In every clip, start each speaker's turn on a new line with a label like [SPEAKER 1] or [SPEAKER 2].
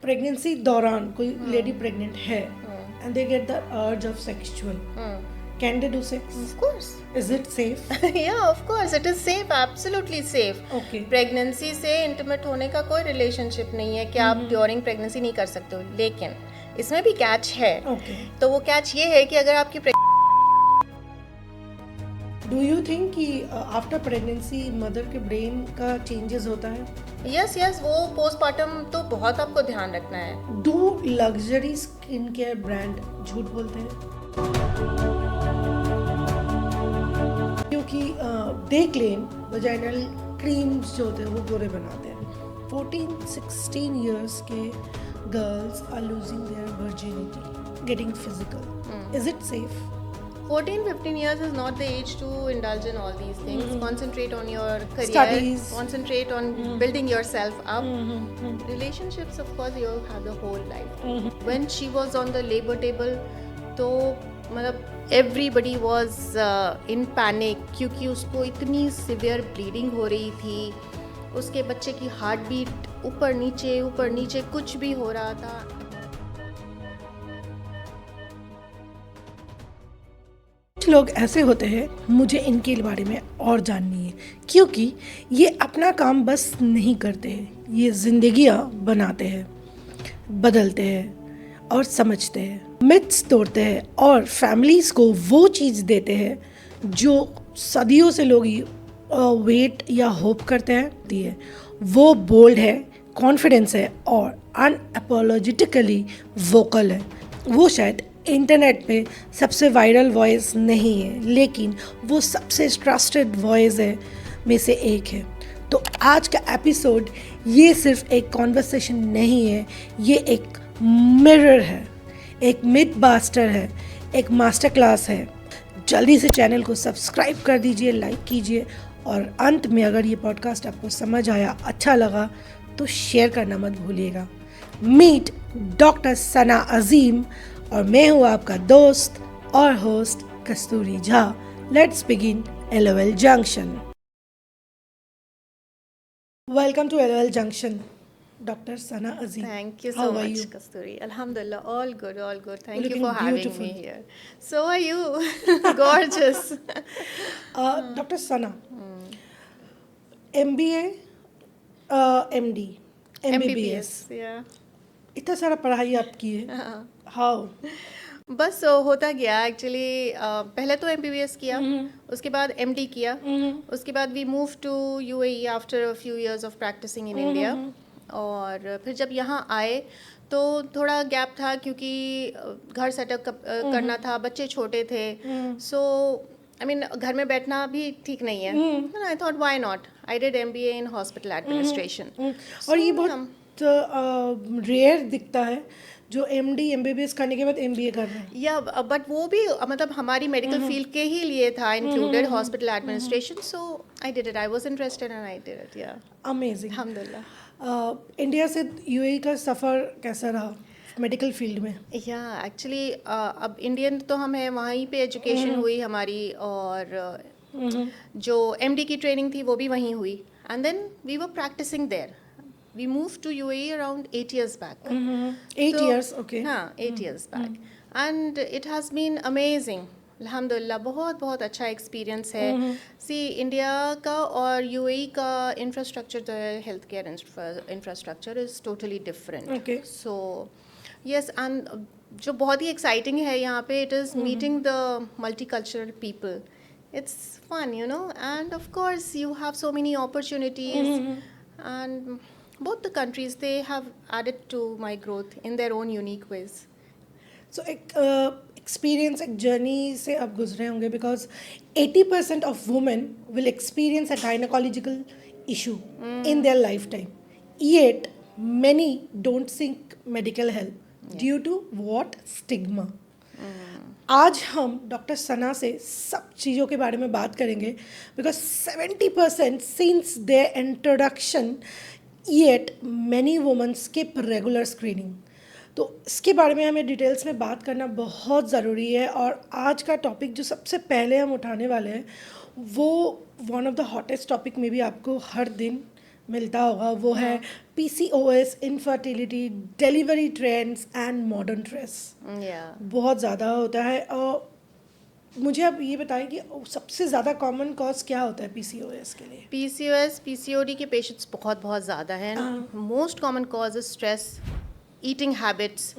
[SPEAKER 1] Pregnancy दौरान कोई lady pregnant है and they get the urge of sexual, can they do sex?
[SPEAKER 2] Of course.
[SPEAKER 1] Is it safe?
[SPEAKER 2] Yeah, of course, it is safe, absolutely safe.
[SPEAKER 1] Okay.
[SPEAKER 2] Pregnancy से intimate होने का कोई relationship नहीं है कि आप ड्यूरिंग प्रेगनेंसी नहीं कर सकते हो, लेकिन इसमें भी कैच है.
[SPEAKER 1] Okay.
[SPEAKER 2] तो वो कैच ये है कि अगर आपकी
[SPEAKER 1] डू यू थिंक कि आफ्टर प्रेगनेंसी मदर के ब्रेन का चेंजेस होता है?
[SPEAKER 2] यस वो पोस्टमार्टम तो बहुत आपको ध्यान रखना है.
[SPEAKER 1] Do luxury skin care brand झूठ बोलते हैं? क्योंकि दे क्लेम वजाइनल क्रीम्स जो होते हैं वो गोरे बनाते हैं. 14-16 years के girls are losing their virginity, getting physical. Is it safe?
[SPEAKER 2] 14-15 years is not the age to indulge in all these things. Concentrate on your career.
[SPEAKER 1] Studies.
[SPEAKER 2] Concentrate on building yourself up. Relationships, of course, you have the whole life. When she was on the labor table, तो मतलब everybody was in panic क्योंकि उसको इतनी severe bleeding हो रही थी. उसके बच्चे की हार्ट बीट ऊपर नीचे कुछ भी हो रहा था.
[SPEAKER 1] कुछ लोग ऐसे होते हैं, मुझे इनके बारे में और जाननी है, क्योंकि ये अपना काम बस नहीं करते हैं, ये जिंदगियाँ बनाते हैं, बदलते हैं और समझते हैं, मिथ्स तोड़ते हैं और फैमिलीज़ को वो चीज़ देते हैं जो सदियों से लोग वेट या होप करते हैं. वो बोल्ड है, कॉन्फिडेंस है और अनअपोलोजेटिकली वोकल है. वो शायद इंटरनेट पे सबसे वायरल वॉइस नहीं है, लेकिन वो सबसे ट्रस्टेड वॉइस है में से एक है. तो आज का एपिसोड ये सिर्फ एक कॉन्वर्सेशन नहीं है, ये एक मिरर है, एक मिथ बास्टर है, एक मास्टर क्लास है. जल्दी से चैनल को सब्सक्राइब कर दीजिए, लाइक कीजिए और अंत में अगर ये पॉडकास्ट आपको समझ आया, अच्छा लगा तो शेयर करना मत भूलिएगा. मीट डॉक्टर सना अजीम और मैं हूँ आपका दोस्त और host Kasturi Jha. Let's begin LOL junction. Welcome LOL junction, doctor Sana Azeem.
[SPEAKER 2] Thank you
[SPEAKER 1] How
[SPEAKER 2] so
[SPEAKER 1] are
[SPEAKER 2] much,
[SPEAKER 1] you?
[SPEAKER 2] Kasturi. Alhamdulillah, all good. Thank you
[SPEAKER 1] Looking
[SPEAKER 2] for having
[SPEAKER 1] beautiful.
[SPEAKER 2] me here. So are you. Gorgeous.
[SPEAKER 1] Doctor Sana, MBA, MD, MBBS,
[SPEAKER 2] yeah.
[SPEAKER 1] इतना सारा पढ़ाई आप की है. How?
[SPEAKER 2] बस होता गया actually. पहले तो MBBS किया, उसके बाद MD किया, उसके बाद we move to UAE after a few years of practising in India. और फिर जब यहाँ आए तो थोड़ा गैप था क्योंकि घर सेटअप करना था, बच्चे छोटे थे. सो आई मीन घर में बैठना भी ठीक नहीं है. I thought why not, I did MBA in hospital administration.
[SPEAKER 1] और ये बहुत रेयर दिखता है जो MD MBBS करने के बाद MBA कर रहे हैं.
[SPEAKER 2] या बट वो भी मतलब हमारी मेडिकल फील्ड के ही लिए था, included hospital administration. So I did it, I was interested and I did it. या
[SPEAKER 1] अमेजिंग.
[SPEAKER 2] अल्हम्दुलिल्लाह.
[SPEAKER 1] इंडिया से UAE का सफ़र कैसा रहा मेडिकल फील्ड में?
[SPEAKER 2] या एक्चुअली अब इंडियन तो हम हैं, वहीं पे एजुकेशन हुई हमारी और जो MD की ट्रेनिंग थी वो भी वहीं हुई. And then we were practising there. We moved to UAE around 8 years back.
[SPEAKER 1] 8 years, okay.
[SPEAKER 2] हाँ, 8 years back. And it has been amazing. अल्हम्दुलिल्लाह, बहुत अच्छा एक्सपीरियंस है. सी इंडिया का और UAE का इंफ्रास्ट्रक्चर जो है, health care infrastructure is totally different.
[SPEAKER 1] Okay.
[SPEAKER 2] So yes, and जो बहुत ही एक्साइटिंग है यहाँ पे, it is meeting the multicultural people. It's fun, you know, and of course you have so many opportunities. And both the countries, they have added to my growth in their own unique ways.
[SPEAKER 1] So एक experience, एक journey से आप गुजरे होंगे, because 80% of women will experience a gynaecological issue in their lifetime, yet many don't seek medical help due to what stigma. आज हम doctor सना से सब चीज़ों के बारे में बात करेंगे, because 70% since their introduction yet many women skip regular screening. तो इसके बारे में हमें डिटेल्स में बात करना बहुत ज़रूरी है. और आज का टॉपिक जो सबसे पहले हम उठाने वाले हैं वो one of the hottest topic में भी आपको हर दिन मिलता होगा वो है PCOS, infertility, delivery trends and modern stress.
[SPEAKER 2] या
[SPEAKER 1] बहुत ज़्यादा होता है। और मुझे आप ये बताएं कि सबसे ज़्यादा कॉमन कॉज क्या होता है PCOS के लिए?
[SPEAKER 2] PCOS PCOD के पेशेंट्स बहुत बहुत ज़्यादा हैं। Most common cause is stress, eating habits,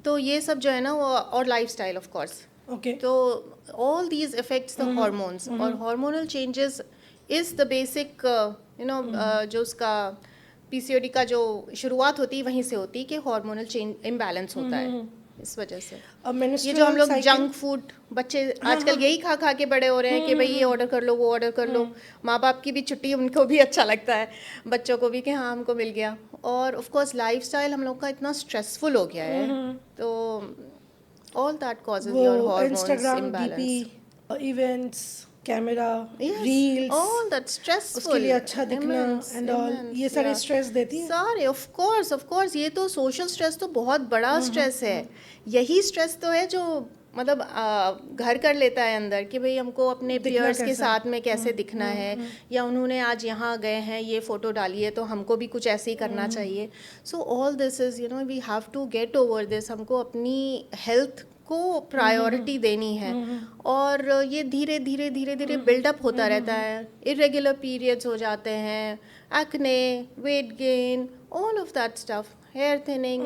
[SPEAKER 2] तो ये सब जो है ना वो, और लाइफस्टाइल ऑफ कोर्स।
[SPEAKER 1] ओके।
[SPEAKER 2] तो all these effects the hormones, और hormonal changes is the basic जो उसका पीसीओडी का जो शुरुआत होती है वहीं से होती है कि हार्मोनल चेंज इम्बैलेंस होता है, इस वजह से। ये जो हम लोग जंक फूड, बच्चे आजकल यही खा खा के बड़े हो रहे हैं कि भाई ये ऑर्डर कर लो, वो ऑर्डर कर लो। माँ बाप की भी छुट्टी, उनको भी अच्छा लगता है, बच्चों को भी कि हाँ हमको मिल गया। और ऑफ कोर्स लाइफस्टाइल हम लोग का इतना स्ट्रेसफुल हो गया है, तो all that causes your hormones
[SPEAKER 1] Instagram
[SPEAKER 2] imbalance.
[SPEAKER 1] DP, events, camera,
[SPEAKER 2] Yes,
[SPEAKER 1] reels,
[SPEAKER 2] all that stressful,
[SPEAKER 1] उसके लिए अच्छा दिखना
[SPEAKER 2] immense,
[SPEAKER 1] एंड ऑल,
[SPEAKER 2] immense,
[SPEAKER 1] ये सारे
[SPEAKER 2] yeah.
[SPEAKER 1] स्ट्रेस देती है।
[SPEAKER 2] सारे ऑफ कोर्स ये तो सोशल स्ट्रेस तो बहुत बड़ा स्ट्रेस है। यही स्ट्रेस तो है जो मतलब घर कर लेता है अंदर कि भाई हमको अपने
[SPEAKER 1] दिखना
[SPEAKER 2] पियर्स के
[SPEAKER 1] कैसा
[SPEAKER 2] साथ में कैसे दिखना है, या उन्होंने आज यहाँ गए हैं ये फोटो डाली है तो हमको भी कुछ ऐसे ही करना चाहिए। So all this is we have to get over this. हमको अपनी हेल्थ को प्रायोरिटी देनी है, और ये धीरे धीरे धीरे धीरे बिल्डअप होता रहता है। इरेगुलर पीरियड्स हो जाते हैं, acne, weight gain, all of that stuff, hair thinning.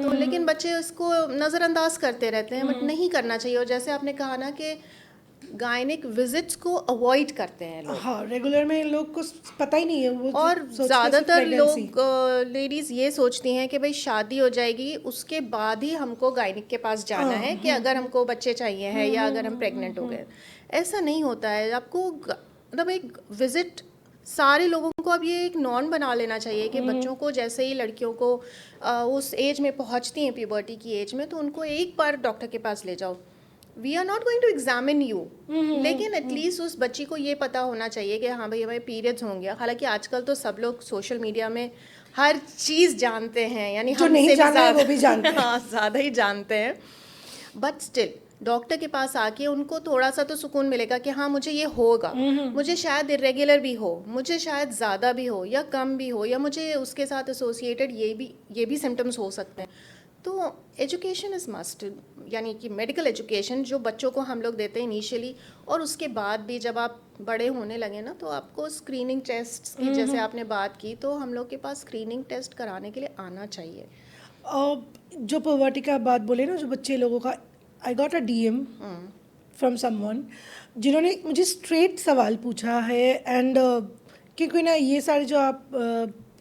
[SPEAKER 2] तो लेकिन बच्चे इसको नज़रअंदाज करते रहते हैं, बट नहीं करना चाहिए। और जैसे आपने कहा ना कि गायनिक विजिट्स को अवॉइड करते हैं लोग,
[SPEAKER 1] हाँ, रेगुलर में लोग को पता ही नहीं है वो,
[SPEAKER 2] और
[SPEAKER 1] सोचते हैं
[SPEAKER 2] ज़्यादातर
[SPEAKER 1] सिर्फ
[SPEAKER 2] लोग
[SPEAKER 1] pregnancy।
[SPEAKER 2] लेडीज़ ये सोचती हैं कि भाई शादी हो जाएगी उसके बाद ही हमको गायनिक के पास जाना है, कि अगर हमको बच्चे चाहिए हैं या अगर हम प्रेग्नेंट हो गए। ऐसा नहीं होता है। आपको मतलब एक विजिट, सारे लोगों को अब ये एक नॉर्म बना लेना चाहिए कि बच्चों को जैसे ही लड़कियों को उस एज में पहुंचती हैं, प्यूबर्टी की एज में, तो उनको एक बार डॉक्टर के पास ले जाओ। We are not going to examine you, लेकिन एटलीस्ट उस बच्ची को ये पता होना चाहिए कि हाँ भाई हमें पीरियड्स होंगे। हालांकि आजकल तो सब लोग सोशल मीडिया में हर चीज़ जानते हैं, यानी
[SPEAKER 1] जो नहीं जाना है वो भी जानते हैं।
[SPEAKER 2] हाँ, ज़्यादा ही जानते हैं। बट स्टिल डॉक्टर के पास आके उनको थोड़ा सा तो सुकून मिलेगा कि हाँ मुझे ये होगा, मुझे शायद इरेगुलर भी हो, मुझे शायद ज़्यादा भी हो या कम भी हो, या मुझे उसके साथ एसोसिएटेड ये भी सिम्टम्स हो सकते हैं। तो एजुकेशन इज़ मस्ट, यानी कि मेडिकल एजुकेशन जो बच्चों को हम लोग देते हैं इनिशियली, और उसके बाद भी जब आप बड़े होने लगे ना, तो आपको स्क्रीनिंग टेस्ट की जैसे आपने बात की, तो हम लोग के पास स्क्रीनिंग टेस्ट कराने के लिए आना चाहिए।
[SPEAKER 1] जो पुबर्टी का बात बोले ना, जो बच्चे लोगों का, I got a DM from someone जिन्होंने मुझे स्ट्रेट सवाल पूछा है। एंड क्योंकि ना ये सारे जो आप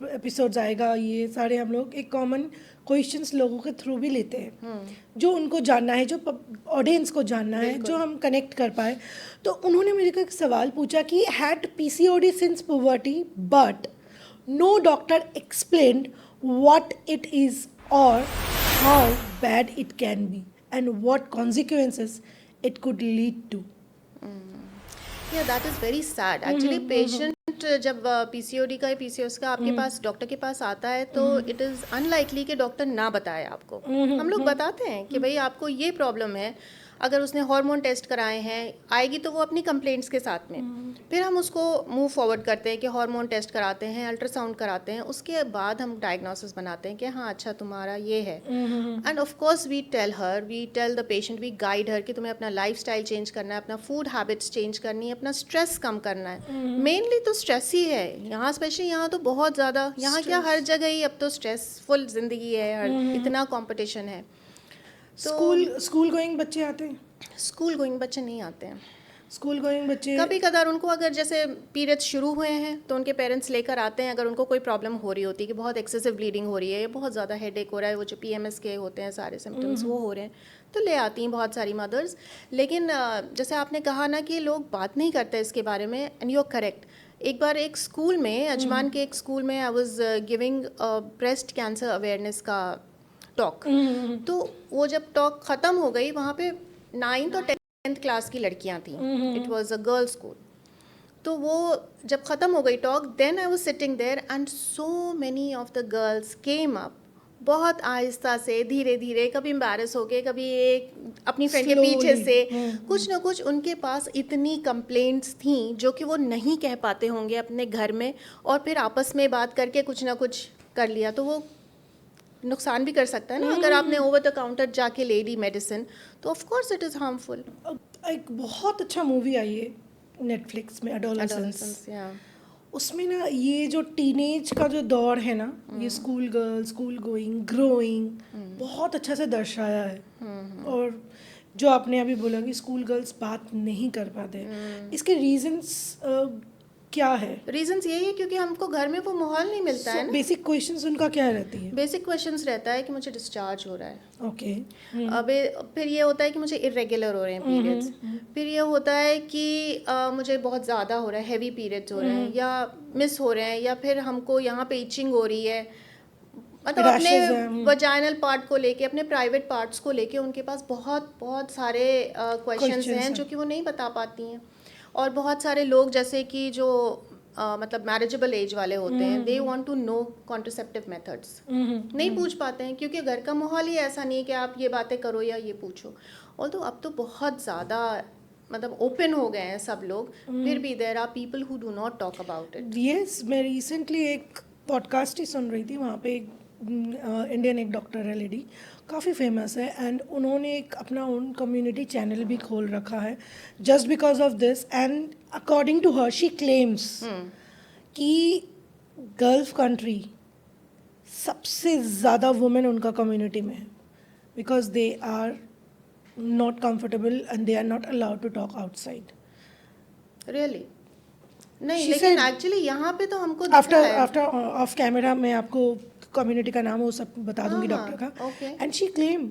[SPEAKER 1] एपिसोड्स आएगा, ये सारे हम लोग एक कॉमन क्वेश्चंस लोगों के थ्रू भी लेते हैं, जो उनको जानना है, जो ऑडियंस को जानना है, जो हम कनेक्ट कर पाए। तो उन्होंने मेरे को एक सवाल पूछा कि had PCOD since puberty but no doctor explained what it is or how bad it can be and what consequences it could lead to.
[SPEAKER 2] या that is very sad actually. Patient जब पीसीओडी का या PCOS का आपके पास doctor के पास आता है, तो इट इज़ अनलाइकली कि डॉक्टर ना बताए आपको। हम लोग बताते हैं कि भाई आपको ये प्रॉब्लम है। अगर उसने हार्मोन टेस्ट कराए हैं, आएगी तो वो अपनी कंप्लेंट्स के साथ में, फिर हम उसको मूव फॉरवर्ड करते हैं कि हार्मोन टेस्ट कराते हैं, अल्ट्रासाउंड कराते हैं, उसके बाद हम डायग्नोसिस बनाते हैं कि हाँ अच्छा तुम्हारा ये है। And of course we tell the patient, we guide her कि तुम्हें अपना लाइफस्टाइल चेंज करना है, अपना फूड हैबिट्स चेंज करनी है, अपना स्ट्रेस कम करना है। मेनली तो स्ट्रेस ही है यहाँ, स्पेशली यहाँ तो बहुत ज़्यादा, यहाँ क्या हर जगह ही अब तो स्ट्रेसफुल ज़िंदगी है, इतना कॉम्पिटिशन है।
[SPEAKER 1] स्कूल गोइंग बच्चे आते हैं?
[SPEAKER 2] स्कूल गोइंग बच्चे नहीं आते हैं।
[SPEAKER 1] स्कूल गोइंग बच्चे
[SPEAKER 2] कभी कदार उनको अगर जैसे पीरियड्स शुरू हुए हैं तो उनके पेरेंट्स लेकर आते हैं, अगर उनको कोई प्रॉब्लम हो रही होती है कि बहुत एक्सेसिव ब्लीडिंग हो रही है, बहुत ज़्यादा हेडेक हो रहा है, वो जो PMS के होते हैं सारे सिम्टम्स वो हो रहे हैं, तो ले आती हैं बहुत सारी मदर्स। लेकिन जैसे आपने कहा ना कि लोग बात नहीं करते इसके बारे में, एंड यू आर करेक्ट। एक बार एक स्कूल में, अजमान के एक स्कूल में, I was giving breast cancer awareness का टॉक। तो वो जब टॉक ख़त्म हो गई, वहाँ पे 9th और 10th क्लास की लड़कियाँ थीं। It was a girls school. तो वो जब ख़त्म हो गई talk, then I was sitting there and so many of the girls came up बहुत आहिस्ता से धीरे धीरे, कभी एम्बैरस होके, कभी एक अपनी फ्रेंड के पीछे
[SPEAKER 1] Slowly.
[SPEAKER 2] से कुछ ना कुछ उनके पास इतनी कंप्लेंट्स थी जो कि वो नहीं कह पाते होंगे अपने घर में, और फिर आपस में बात करके कुछ ना कुछ कर लिया, तो वो नुकसान भी कर सकता है ना। अगर आपने ओवर द काउंटर जाके ले ली मेडिसिन, तो of course it is harmful.
[SPEAKER 1] एक बहुत अच्छा मूवी आई है नेटफ्लिक्स में, एडोलेसेंस। उसमें ना ये जो टीनेज का जो दौर है ना, ये school girl, school going, growing, बहुत अच्छा से दर्शाया है। और जो आपने अभी बोला कि स्कूल गर्ल्स बात नहीं कर पाते, इसके रीजंस क्या है?
[SPEAKER 2] रीजंस यही है क्योंकि हमको घर में वो माहौल नहीं मिलता है ना।
[SPEAKER 1] बेसिक क्वेश्चंस उनका क्या रहती है?
[SPEAKER 2] बेसिक क्वेश्चंस रहता है कि मुझे डिस्चार्ज हो रहा है,
[SPEAKER 1] ओके।
[SPEAKER 2] अबे फिर ये होता है कि मुझे इरेगुलर हो रहे हैं पीरियड्स, फिर ये होता है कि मुझे बहुत ज़्यादा हो रहा है, हैवी पीरियड्स हो रहे हैं या मिस हो रहे हैं, या फिर हमको यहाँ पे इचिंग हो रही है, मतलब
[SPEAKER 1] Rashes
[SPEAKER 2] अपने
[SPEAKER 1] हैं।
[SPEAKER 2] वजाइनल पार्ट को लेके, अपने प्राइवेट पार्ट्स को लेके उनके पास बहुत बहुत सारे क्वेश्चंस हैं जो कि वो नहीं बता पाती हैं। और बहुत सारे लोग जैसे कि जो मतलब मैरिजेबल एज वाले होते हैं, they want to know contraceptive methods, नहीं पूछ पाते हैं क्योंकि घर का माहौल ही ऐसा नहीं है कि आप ये बातें करो या ये पूछो। और तो अब तो बहुत ज़्यादा मतलब ओपन हो गए हैं सब लोग, फिर भी there are people who do not talk about it.
[SPEAKER 1] Yes, मैं रिसेंटली एक पॉडकास्ट ही सुन रही थी, वहाँ पे एक इंडियन एक डॉक्टर है, लेडी, काफ़ी फेमस है, एंड उन्होंने एक अपना ओन कम्युनिटी चैनल भी खोल रखा है just because of this. And according to her she claims कि गल्फ कंट्री सबसे ज़्यादा वुमेन उनका कम्युनिटी में है, because they are not comfortable and they are not allowed to talk outside.
[SPEAKER 2] Really? नहीं,
[SPEAKER 1] She
[SPEAKER 2] लेकिन
[SPEAKER 1] said-
[SPEAKER 2] एक्चुअली यहाँ पे तो हमको दिखा
[SPEAKER 1] आफ्टर
[SPEAKER 2] है।
[SPEAKER 1] आफ्टर ऑफ कैमरा मैं आपको कम्युनिटी का नाम वो सब बता दूंगी
[SPEAKER 2] हाँ,
[SPEAKER 1] डॉक्टर का।
[SPEAKER 2] okay.
[SPEAKER 1] एंड शी क्लेम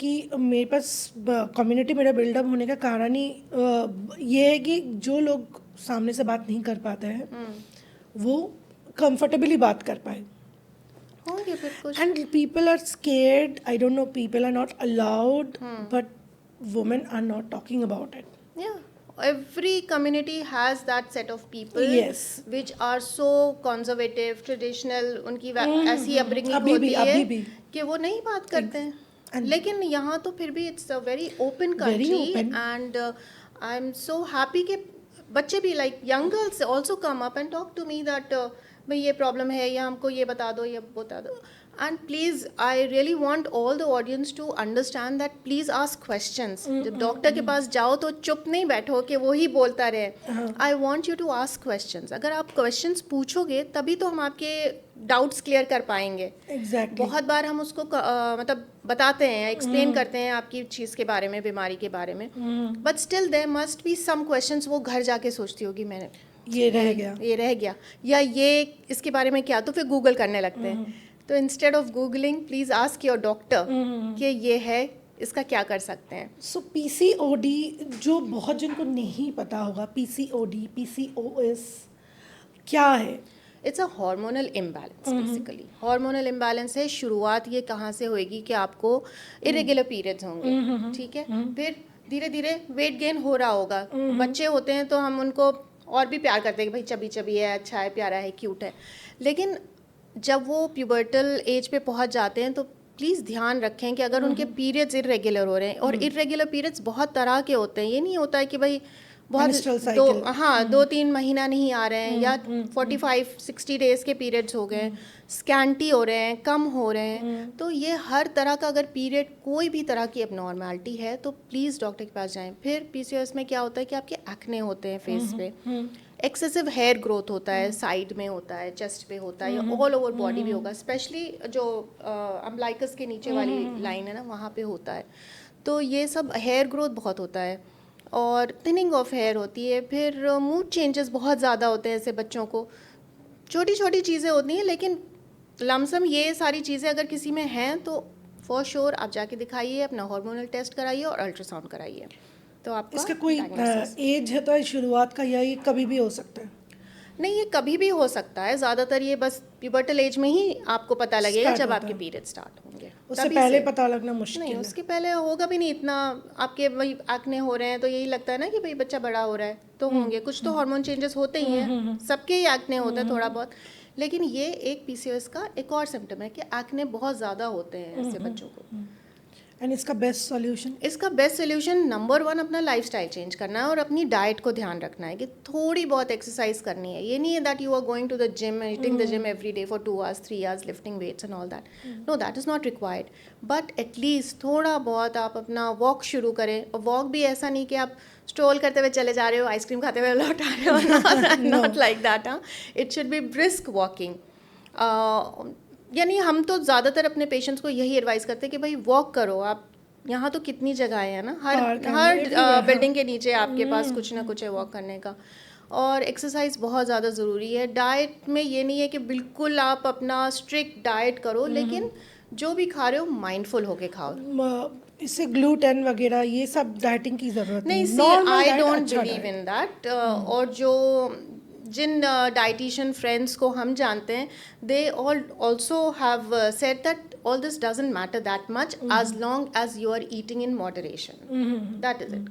[SPEAKER 1] कि मेरे पास कम्युनिटी मेरा बिल्डअप होने का कारण ही ये है कि जो लोग सामने से बात नहीं कर पाते हैं वो कंफर्टेबली बात कर पाए।
[SPEAKER 2] होंगे फिर कुछ।
[SPEAKER 1] And people are scared, I don't know, people are not allowed, but women are not talking about it.
[SPEAKER 2] Yeah, every community has that set of people
[SPEAKER 1] Yes.
[SPEAKER 2] which are so conservative, traditional, उनकी ऐसी upbringing
[SPEAKER 1] अभी भी-
[SPEAKER 2] होती
[SPEAKER 1] अभी
[SPEAKER 2] है
[SPEAKER 1] भी।
[SPEAKER 2] कि वो नहीं बात करते हैं।
[SPEAKER 1] And-
[SPEAKER 2] लेकिन यहाँ तो फिर भी it's a very open
[SPEAKER 1] Very
[SPEAKER 2] country,
[SPEAKER 1] open.
[SPEAKER 2] And I am so happy कि बच्चे भी like young girls also come up and talk to me that भाई ये प्रॉब्लम है, या हमको ये बता दो, ये बता दो। And please I really want all the audience to understand that please ask questions. जब डॉक्टर के पास जाओ तो चुप नहीं बैठो कि वो ही बोलता रहे। I want you to ask questions. अगर आप क्वेश्चंस पूछोगे तभी तो हम आपके डाउट्स क्लियर कर पाएंगे।
[SPEAKER 1] एग्जैक्टली।
[SPEAKER 2] बहुत बार हम उसको मतलब बताते हैं, एक्सप्लेन करते हैं आपकी चीज़ के बारे में, बीमारी के बारे में, but still there must be some questions वो घर जाके सोचती होगी, मैंने
[SPEAKER 1] ये रह गया,
[SPEAKER 2] या ये इसके बारे में क्या, तो फिर गूगल करने लगते हैं। तो instead of googling please ask your doctor कि ये है, इसका क्या कर सकते हैं।
[SPEAKER 1] सो पीसीओडी, जो बहुत जिनको नहीं पता होगा, पीसीओडी, पीसीओएस क्या है?
[SPEAKER 2] It's a hormonal imbalance. Basically hormonal imbalance है। शुरुआत ये कहाँ से होएगी कि आपको इरेगुलर पीरियड्स होंगे, ठीक है, फिर धीरे धीरे वेट गेन हो रहा होगा। बच्चे होते हैं तो हम उनको और भी प्यार करते हैं कि भाई चबी चबी है, अच्छा है, प्यारा है, क्यूट है। लेकिन जब वो प्यूबर्टल एज पे पहुंच जाते हैं तो प्लीज़ ध्यान रखें कि अगर उनके पीरियड्स इरेगुलर हो रहे हैं, और इरेगुलर पीरियड्स बहुत तरह के होते हैं, ये नहीं होता है कि भाई
[SPEAKER 1] Menstrual
[SPEAKER 2] बहुत
[SPEAKER 1] cycle.
[SPEAKER 2] 2-3 महीना नहीं आ रहे हैं, या 45-60 डेज के पीरियड्स हो गए, स्कैंटी हो रहे हैं, कम हो रहे हैं। तो ये हर तरह का अगर पीरियड कोई भी तरह की एबनॉर्मैलिटी है तो प्लीज़ डॉक्टर के पास जाएं। फिर पीसीओएस में क्या होता है कि आपके एक्ने होते हैं फेस पे, एक्सेसिव हेयर ग्रोथ होता है, साइड में होता है, चेस्ट पे होता है, या ऑल ओवर बॉडी भी होगा, स्पेशली जो अम्बलाइकस के नीचे वाली लाइन है ना, वहाँ पे होता है। तो ये सब हेयर ग्रोथ बहुत होता है, और थिनिंग ऑफ हेयर होती है। फिर मूड चेंजेस बहुत ज़्यादा होते हैं ऐसे बच्चों को। छोटी छोटी चीज़ें होती हैं, लेकिन लमसम ये सारी चीज़ें अगर किसी में हैं तो फॉर श्योर आप जाके दिखाइए, अपना हार्मोनल टेस्ट कराइए और अल्ट्रासाउंड कराइए। तो आपका
[SPEAKER 1] इसका कोई
[SPEAKER 2] diagnosis-
[SPEAKER 1] एज है तो शुरुआत का, या ये कभी भी हो सकता है?
[SPEAKER 2] नहीं, ये कभी भी हो सकता है। ज़्यादातर ये बस प्यूबर्टल एज में ही आपको पता लगेगा
[SPEAKER 1] Start
[SPEAKER 2] जब
[SPEAKER 1] होता
[SPEAKER 2] आपके
[SPEAKER 1] है।
[SPEAKER 2] पीरियड स्टार्ट होंगे।
[SPEAKER 1] उससे
[SPEAKER 2] तभी
[SPEAKER 1] पहले
[SPEAKER 2] से-
[SPEAKER 1] पता लगना मुश्किल
[SPEAKER 2] नहीं,
[SPEAKER 1] है।
[SPEAKER 2] उसके पहले होगा भी नहीं इतना। आपके वही एक्ने हो रहे हैं तो यही लगता है ना कि भाई बच्चा बड़ा हो रहा है, तो होंगे कुछ तो हार्मोन चेंजेस होते ही हैं, सबके ही एक्ने होता है थोड़ा बहुत। लेकिन ये एक PCOS का एक और सिम्टम है कि एक्ने बहुत ज़्यादा होते हैं ऐसे बच्चों को।
[SPEAKER 1] एंड इसका बेस्ट सॉल्यूशन?
[SPEAKER 2] इसका बेस्ट सोल्यूशन नंबर 1 अपना लाइफस्टाइल चेंज करना है और अपनी डाइट को ध्यान रखना है कि थोड़ी बहुत एक्सरसाइज करनी है। ये नहीं है that you are going to the gym and hitting the gym every day for 2 hours 3 hours lifting weights and all that. No, that is not required, but at least थोड़ा बहुत आप अपना वॉक शुरू करें। और वॉक भी ऐसा नहीं कि आप स्ट्रोल करते हुए चले जा रहे हो, आइसक्रीम खाते हुए लौट आ रहे हो, not like that. It should be brisk walking. यानी हम तो ज़्यादातर अपने पेशेंट्स को यही एडवाइस करते हैं कि भाई वॉक करो। आप यहाँ तो कितनी जगह है ना, हर बिल्डिंग के नीचे आपके पास कुछ ना कुछ है वॉक करने का। और एक्सरसाइज बहुत ज़्यादा ज़रूरी है। डाइट में ये नहीं है कि बिल्कुल आप अपना स्ट्रिक्ट डाइट करो, लेकिन जो भी खा रहे हो माइंडफुल होके खाओ।
[SPEAKER 1] इससे ग्लूटेन वगैरह ये सब डाइटिंग की जरूरत
[SPEAKER 2] नहीं, see I don't believe in that. और जो जिन डाइटिशियन फ्रेंड्स को हम जानते हैं, they all also have said that all this doesn't matter that much as long as you are eating in moderation. That is it.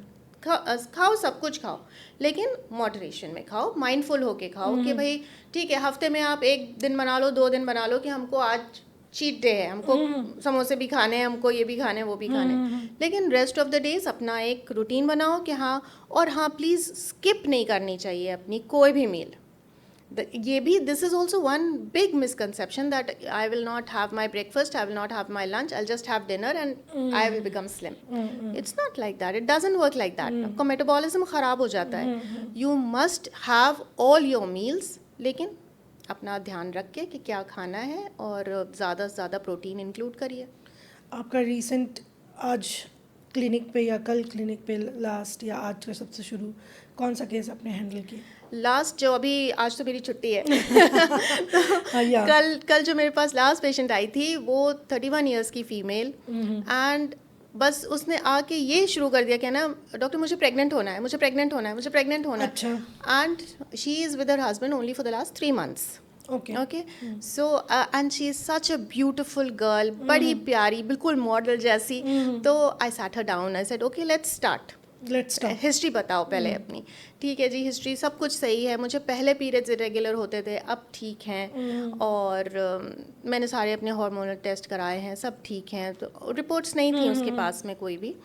[SPEAKER 2] खाओ, सब कुछ खाओ, लेकिन मॉडरेशन में खाओ, माइंडफुल होके खाओ। कि भाई ठीक है, हफ्ते में आप 1 दिन बना लो, 2 दिन बना लो कि हमको आज चीट डे है, हमको समोसे भी खाने हैं, हमको ये भी खाने हैं, वो भी खाने हैं। लेकिन रेस्ट ऑफ द डेज अपना एक रूटीन बनाओ कि हाँ, और हाँ प्लीज़ स्किप नहीं करनी चाहिए अपनी कोई भी मील। ये भी, this is also one big misconception that I will not have my breakfast, I will not have my lunch, I will just have dinner and I will become slim. It's not like that, it doesn't work like that. आपका metabolism ख़राब हो जाता है। You must have all your meals, लेकिन अपना ध्यान रख के कि क्या खाना है और ज़्यादा से ज़्यादा प्रोटीन इंक्लूड करिए।
[SPEAKER 1] आपका रीसेंट आज क्लिनिक पे या कल क्लिनिक पे लास्ट या आज का सबसे शुरू कौन सा केस आपने हैंडल किया?
[SPEAKER 2] लास्ट जो अभी, आज तो मेरी छुट्टी है
[SPEAKER 1] या
[SPEAKER 2] कल जो मेरे पास लास्ट पेशेंट आई थी वो 31 ईयर्स की फीमेल, एंड बस उसने आके ये शुरू कर दिया कि ना डॉक्टर मुझे प्रेग्नेंट होना है, मुझे प्रेग्नेंट होना है, मुझे प्रेग्नेंट होना है।
[SPEAKER 1] अच्छा।
[SPEAKER 2] And she is with her husband only for the last 3 months।
[SPEAKER 1] Okay.
[SPEAKER 2] So and she is such a beautiful girl, बड़ी प्यारी, बिल्कुल मॉडल जैसी। तो I sat her down, I said okay let's start. History बताओ पहले अपनी। ठीक है जी, हिस्ट्री सब कुछ सही है, मुझे पहले पीरियड्स इरेगुलर होते थे, अब ठीक हैं। और मैंने सारे अपने हार्मोनल टेस्ट कराए हैं, सब ठीक हैं। तो रिपोर्ट्स नहीं थी उसके पास में कोई भी।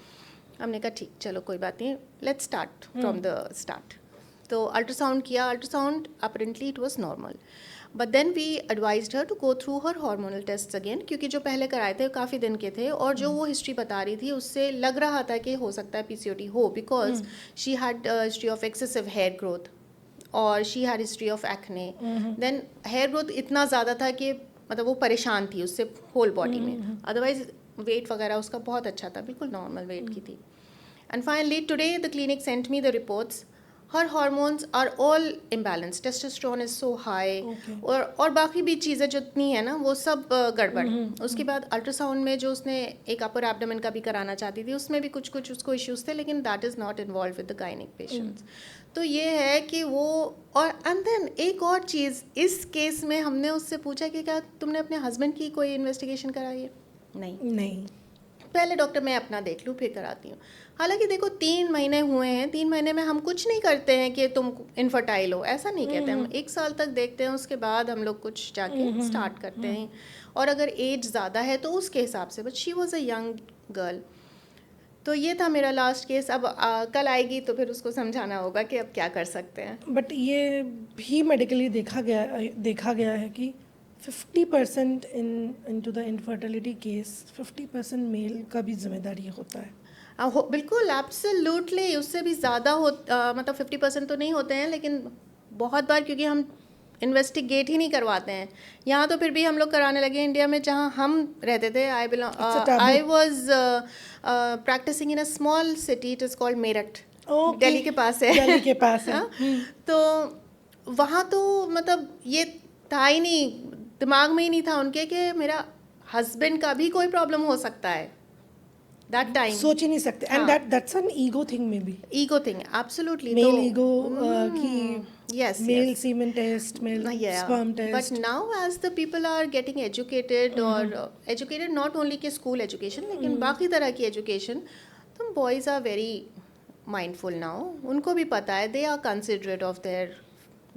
[SPEAKER 2] हमने कहा ठीक, चलो कोई बात नहीं, let's start from the start. तो अल्ट्रासाउंड किया, ultrasound apparently it was normal, but then we advised her to go through her hormonal test again, क्योंकि जो पहले कराए थे काफ़ी दिन के थे और जो वो हिस्ट्री बता रही थी उससे लग रहा था कि हो सकता है PCOD हो, because she had history of excessive hair growth और she had history of acne. Then hair growth इतना ज़्यादा था कि मतलब वो परेशान थी उससे होल बॉडी में, अदरवाइज वेट वगैरह उसका बहुत अच्छा था, बिल्कुल नॉर्मल वेट की थी। And finally today the clinic sent me the reports. Her hormones are all imbalance, testosterone is so high, और बाकी भी चीज़ें जितनी है ना वो सब गड़बड़। उसके बाद अल्ट्रासाउंड में जो उसने एक अपर एब्डोमेन का भी कराना चाहती थी, उसमें भी कुछ कुछ उसको इश्यूज थे, लेकिन that is not involve with the gynaec patients. तो ये है कि वो, और एंड देन एक और चीज़, इस केस में हमने उससे पूछा कि क्या तुमने अपने हस्बैंड की कोई इन्वेस्टिगेशन कराई है? नहीं। पहले डॉक्टर मैं अपना देख लूँ फिर कराती हूँ। हालांकि देखो 3 महीने हुए हैं, 3 महीने में हम कुछ नहीं करते हैं कि तुम इनफर्टाइल हो, ऐसा नहीं कहते हम। 1 साल तक देखते हैं, उसके बाद हम लोग कुछ जाके स्टार्ट करते हैं। और अगर एज ज़्यादा है तो उसके हिसाब से, but she was a young girl. तो ये था मेरा लास्ट केस। अब कल आएगी तो फिर उसको समझाना होगा कि अब क्या कर सकते हैं।
[SPEAKER 1] बट ये भी मेडिकली देखा गया है कि 50% into the infertility case 50% male का भी जिम्मेदारी होता है।
[SPEAKER 2] बिल्कुल, एब्सोल्युटली, उससे भी ज़्यादा मतलब 50% तो नहीं होते हैं, लेकिन बहुत बार क्योंकि हम इन्वेस्टिगेट ही नहीं करवाते हैं। यहाँ तो फिर भी हम लोग कराने लगे। इंडिया में जहाँ हम रहते थे, I was practising in a small city, it is called Meerut, Delhi के पास है।
[SPEAKER 1] दिल्ली के पास है।
[SPEAKER 2] तो वहाँ तो मतलब ये था ही नहीं, दिमाग में ही नहीं था उनके कि मेरा हस्बैंड का भी कोई प्रॉब्लम हो सकता है। दैट टाइम
[SPEAKER 1] सोच ही नहीं सकते। And that's an ego thing, maybe
[SPEAKER 2] ego thing, absolutely.
[SPEAKER 1] Male ego कि
[SPEAKER 2] yes,
[SPEAKER 1] male semen test, male sperm test.
[SPEAKER 2] But now as the people are getting educated, और एजुकेटेड नॉट ओनली के school education, लेकिन बाकी तरह की education, तो boys are very mindful now. उनको भी पता है, they are considerate of their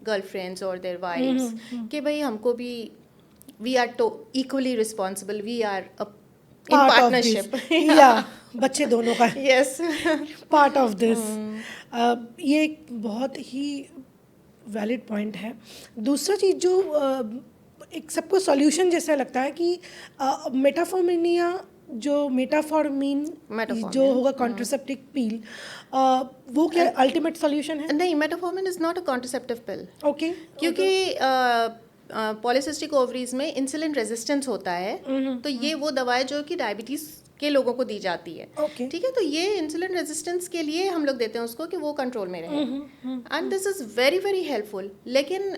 [SPEAKER 2] girlfriends और देयर वाइफ्स कि भाई हमको भी वी आर तो equally responsible, we are in
[SPEAKER 1] Part of
[SPEAKER 2] partnership.
[SPEAKER 1] this. या बच्चे दोनों का
[SPEAKER 2] यस.
[SPEAKER 1] Part of this. ये एक बहुत ही वैलिड पॉइंट है. दूसरा चीज़ जो एक सबको सॉल्यूशन जैसा लगता है कि मेटाफॉर्मिनिया जो मेटाफॉर्मिन जो होगा कॉन्ट्रासेप्टिव पिल, वो क्या अल्टीमेट सॉल्यूशन है?
[SPEAKER 2] नहीं, metformin is not a contraceptive pill.
[SPEAKER 1] Okay.
[SPEAKER 2] क्योंकि पॉलीसिस्टिक ओवरीज में इंसुलिन रेजिस्टेंस होता है, तो ये वो दवाएं जो कि डायबिटीज के लोगों को दी जाती है.
[SPEAKER 1] Okay.
[SPEAKER 2] ठीक है, तो ये इंसुलिन रेजिस्टेंस के लिए हम लोग देते हैं उसको कि वो कंट्रोल में रहे, and this is very very helpful. लेकिन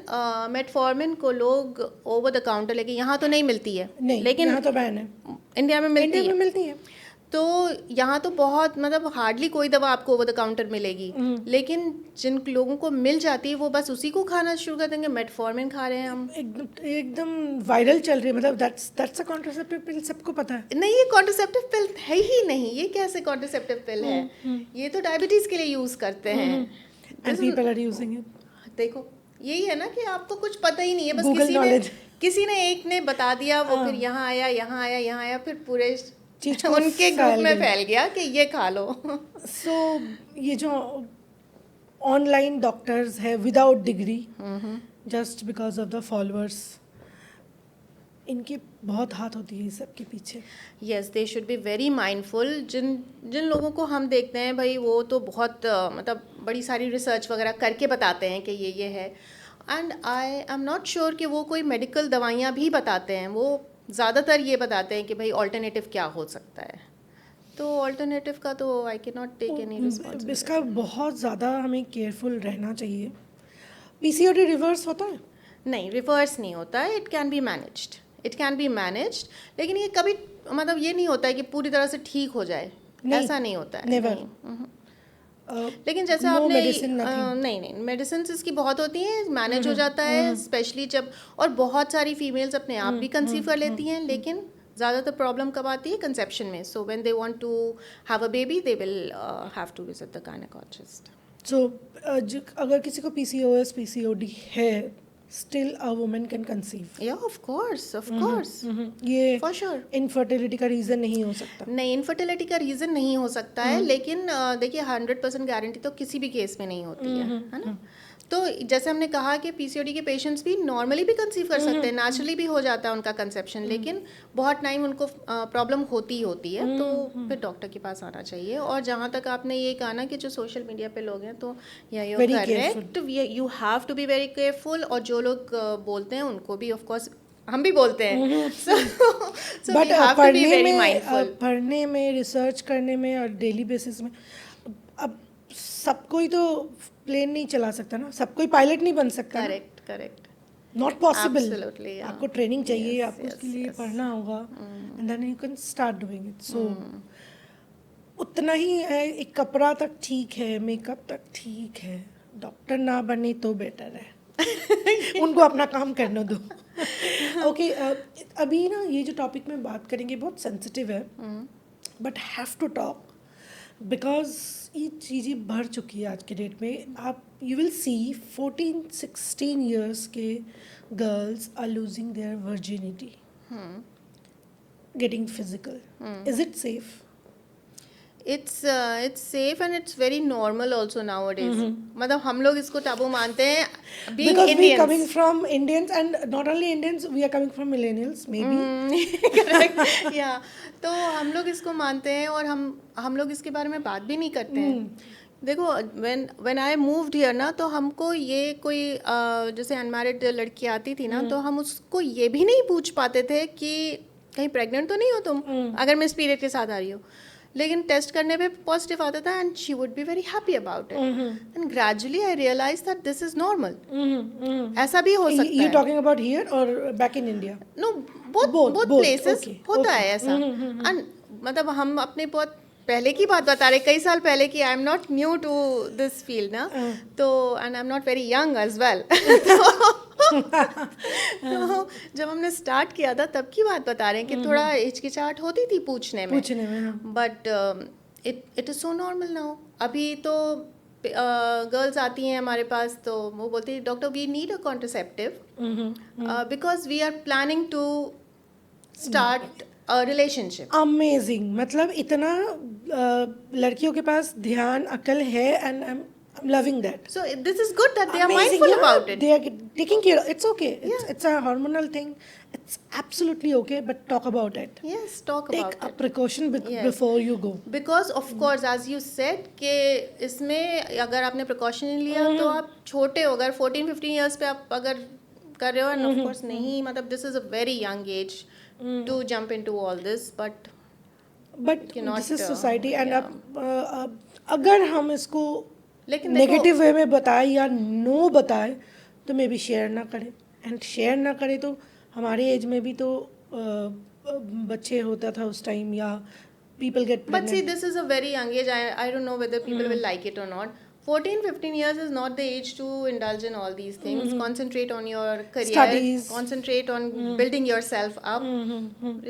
[SPEAKER 2] मेटफॉर्मिन को लोग ओवर द काउंटर लेके, यहाँ तो नहीं मिलती है,
[SPEAKER 1] नहीं,
[SPEAKER 2] लेकिन
[SPEAKER 1] यहाँ तो बैन है.
[SPEAKER 2] इंडिया में मिलती
[SPEAKER 1] इंडिया
[SPEAKER 2] है.
[SPEAKER 1] में मिलती है.
[SPEAKER 2] तो यहाँ तो बहुत मतलब हार्डली कोई दवा आपको ओवर द काउंटर मिलेगी. लेकिन जिन लोगों को मिल जाती है वो बस उसी को खाना शुरू कर देंगे. मेटफॉर्मिन खा रहे हैं हम.
[SPEAKER 1] एकदम वायरल चल रही है. मतलब दैट्स अ कॉन्ट्रासेप्टिव पिल, सबको पता है.
[SPEAKER 2] नहीं, ये कॉन्ट्रासेप्टिव पिल है ही नहीं. ये कैसे कॉन्ट्रासेप्टिव पिल है? ये तो डायबिटीज के लिए यूज करते हैं.
[SPEAKER 1] And people are using it.
[SPEAKER 2] देखो, यही है ना कि आपको कुछ पता ही नहीं है, बस
[SPEAKER 1] Google
[SPEAKER 2] किसी ने एक ने बता दिया, वो फिर यहाँ आया, यहाँ आया, यहाँ आया, फिर पूरे
[SPEAKER 1] चीज को
[SPEAKER 2] उनके ग्रुप में फैल गया कि ये खा लो.
[SPEAKER 1] सो ये जो ऑनलाइन डॉक्टर्स है without degree, just because of the followers, इनकी बहुत हाथ होती है इस सब के पीछे.
[SPEAKER 2] Yes, they should be very mindful. जिन जिन लोगों को हम देखते हैं भाई, वो तो बहुत मतलब बड़ी सारी रिसर्च वगैरह करके बताते हैं कि ये है, and I am not sure कि वो कोई मेडिकल दवाइयाँ भी बताते हैं. वो ज़्यादातर ये बताते हैं कि भाई ऑल्टरनेटिव क्या हो सकता है. तो ऑल्टरनेटिव का तो I can not take any responsibility.
[SPEAKER 1] इसका बहुत ज़्यादा हमें केयरफुल रहना चाहिए. पीसीओडी रिवर्स होता है?
[SPEAKER 2] नहीं, रिवर्स नहीं होता है. It can be managed, it can be managed. लेकिन ये कभी मतलब ये नहीं होता है कि पूरी तरह से ठीक हो जाए. ऐसा नहीं होता है.
[SPEAKER 1] नेवर.
[SPEAKER 2] लेकिन जैसे आपने नहीं मेडिसिन इसकी बहुत होती हैं, मैनेज हो जाता है, स्पेशली जब, और बहुत सारी फीमेल्स अपने आप भी कंसीव कर लेती हैं. लेकिन ज़्यादातर प्रॉब्लम कब आती है? कंसेप्शन में. So when they want to have a baby they will have to visit the gynaecologist.
[SPEAKER 1] So अगर किसी को पीसीओएस पीसीओडी है, still a woman can conceive.
[SPEAKER 2] Yeah, of course.
[SPEAKER 1] ये
[SPEAKER 2] for sure.
[SPEAKER 1] इनफर्टिलिटी का रीज़न नहीं हो सकता.
[SPEAKER 2] नहीं, इनफर्टिलिटी का रीज़न नहीं हो सकता है. लेकिन देखिए 100% गारंटी तो किसी भी केस में नहीं होती है ना. तो जैसे हमने कहा कि पीसीओडी के पेशेंट्स भी नॉर्मली भी कंसीव कर सकते हैं, नेचुरली भी हो जाता है उनका कंसेप्शन. लेकिन बहुत टाइम उनको प्रॉब्लम होती है, तो फिर डॉक्टर के पास आना चाहिए. और जहाँ तक आपने ये कहा ना कि जो सोशल मीडिया पे लोग हैं, तो you correct, you have to be very careful. और जो लोग बोलते हैं उनको भी ऑफ कोर्स हम भी बोलते हैं. सो
[SPEAKER 1] बट पढ़ने में, रिसर्च करने में और डेली बेसिस में, अब सब कोई तो प्लेन नहीं चला सकता ना, सब कोई पायलट नहीं बन सकता.
[SPEAKER 2] Correct.
[SPEAKER 1] Not possible.
[SPEAKER 2] Absolutely, yeah.
[SPEAKER 1] आपको ट्रेनिंग चाहिए,
[SPEAKER 2] Yes,
[SPEAKER 1] आपको
[SPEAKER 2] yes,
[SPEAKER 1] उसके लिए
[SPEAKER 2] yes.
[SPEAKER 1] पढ़ना होगा, and then you can start doing it. So उतना ही है. एक कपड़ा तक ठीक है, मेकअप तक ठीक है, डॉक्टर ना बने तो बेटर है. उनको अपना काम करने दो. ओके, अभी ना ये जो टॉपिक में बात करेंगे बहुत सेंसिटिव है, but have to talk because ये चीज़ें बढ़ चुकी है आज के डेट में. आप यू विल सी 14-16 years के girls are losing their virginity, getting physical. Is it safe?
[SPEAKER 2] It's safe and it's very normal also nowadays. मतलब हम लोग इसको टाबू मानते हैं being
[SPEAKER 1] Because we
[SPEAKER 2] Indians.
[SPEAKER 1] are coming from Indians, and not only Indians, we are coming from millennials maybe.
[SPEAKER 2] Correct. Yeah. तो हम लोग इसको मानते हैं और हम लोग इसके बारे में बात भी नहीं करते हैं. देखो, when I moved here ना, तो हमको ये कोई जैसे अनमैरिड लड़की आती थी ना, तो हम उसको ये भी नहीं पूछ पाते थे कि कहीं प्रेग्नेंट तो नहीं हो तुम, अगर मैं इस पीरियड के साथ आ रही हूँ. लेकिन टेस्ट करने पे पॉजिटिव आता था and she would be very happy about it. And gradually I realise that this is normal. ऐसा भी हो सकता है.
[SPEAKER 1] You talking about here or back in India?
[SPEAKER 2] नो, both places
[SPEAKER 1] okay,
[SPEAKER 2] होता है ऐसा. एंड मतलब हम अपने बहुत पहले की बात बता रहे, कई साल पहले की. I am not new to this field ना, तो and I am not very young as well. तो जब हमने स्टार्ट किया था तब की बात बता रहे हैं कि थोड़ा हिचकिचाहट होती थी पूछने में.
[SPEAKER 1] हाँ.
[SPEAKER 2] But it is so normal now. अभी तो गर्ल्स आती हैं हमारे पास तो वो बोलती है doctor we need a contraceptive because we are planning to start a relationship.
[SPEAKER 1] Amazing, मतलब इतना लड़कियों के पास ध्यान अकल है, and I am loving that.
[SPEAKER 2] So this is good that they are mindful about it.
[SPEAKER 1] They are taking care. It's okay. It's a hormonal thing. It's absolutely okay. But talk about it.
[SPEAKER 2] Yes, talk
[SPEAKER 1] Take
[SPEAKER 2] about
[SPEAKER 1] a
[SPEAKER 2] it.
[SPEAKER 1] precaution
[SPEAKER 2] Yes.
[SPEAKER 1] before you go.
[SPEAKER 2] Because of course as you said कि इसमें अगर आपने precaution नहीं लिया तो आप छोटे हो, अगर 14-15 years पे आप अगर कर रहे हो, and of course नहीं, मतलब this is a very young age to jump into all this,
[SPEAKER 1] But
[SPEAKER 2] cannot,
[SPEAKER 1] this is society, and
[SPEAKER 2] yeah.
[SPEAKER 1] अब अगर हम इसको
[SPEAKER 2] लेकिन
[SPEAKER 1] नेगेटिव वे में बताए या नो बताए तो मे बी शेयर ना करें. एंड शेयर ना करें तो हमारे एज में भी तो बच्चे होता था उस टाइम, या people get
[SPEAKER 2] But see, this is a very young age. I don't know whether people will like it or not. 14-15 years is not the age to indulge in all these things. Concentrate on your career.
[SPEAKER 1] Studies.
[SPEAKER 2] Concentrate on building yourself up.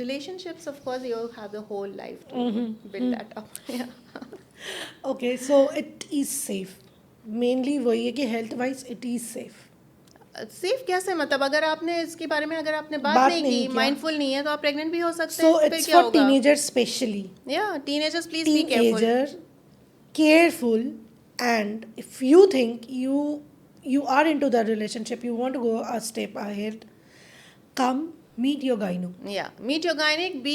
[SPEAKER 2] Relationships, of course, you have the whole life to build that up. Yeah.
[SPEAKER 1] Okay, so it is safe. Mainly वही है कि health wise it is safe.
[SPEAKER 2] Safe कैसे, मतलब अगर आपने इसके बारे में अगर आपने
[SPEAKER 1] बात
[SPEAKER 2] बात नहीं
[SPEAKER 1] नहीं
[SPEAKER 2] की,
[SPEAKER 1] किया।
[SPEAKER 2] माइंडफुल नहीं है तो आप प्रेग्नेंट भी हो सकते
[SPEAKER 1] सो
[SPEAKER 2] हैं, फिर
[SPEAKER 1] इट्स
[SPEAKER 2] क्या
[SPEAKER 1] फॉर
[SPEAKER 2] होगा?
[SPEAKER 1] Teenagers specially.
[SPEAKER 2] Yeah teenagers please be careful.
[SPEAKER 1] Teenager, careful, and if you think you are into the relationship, you want to go a step ahead, come meet your gyno.
[SPEAKER 2] Yeah, meet your gynec.
[SPEAKER 1] Be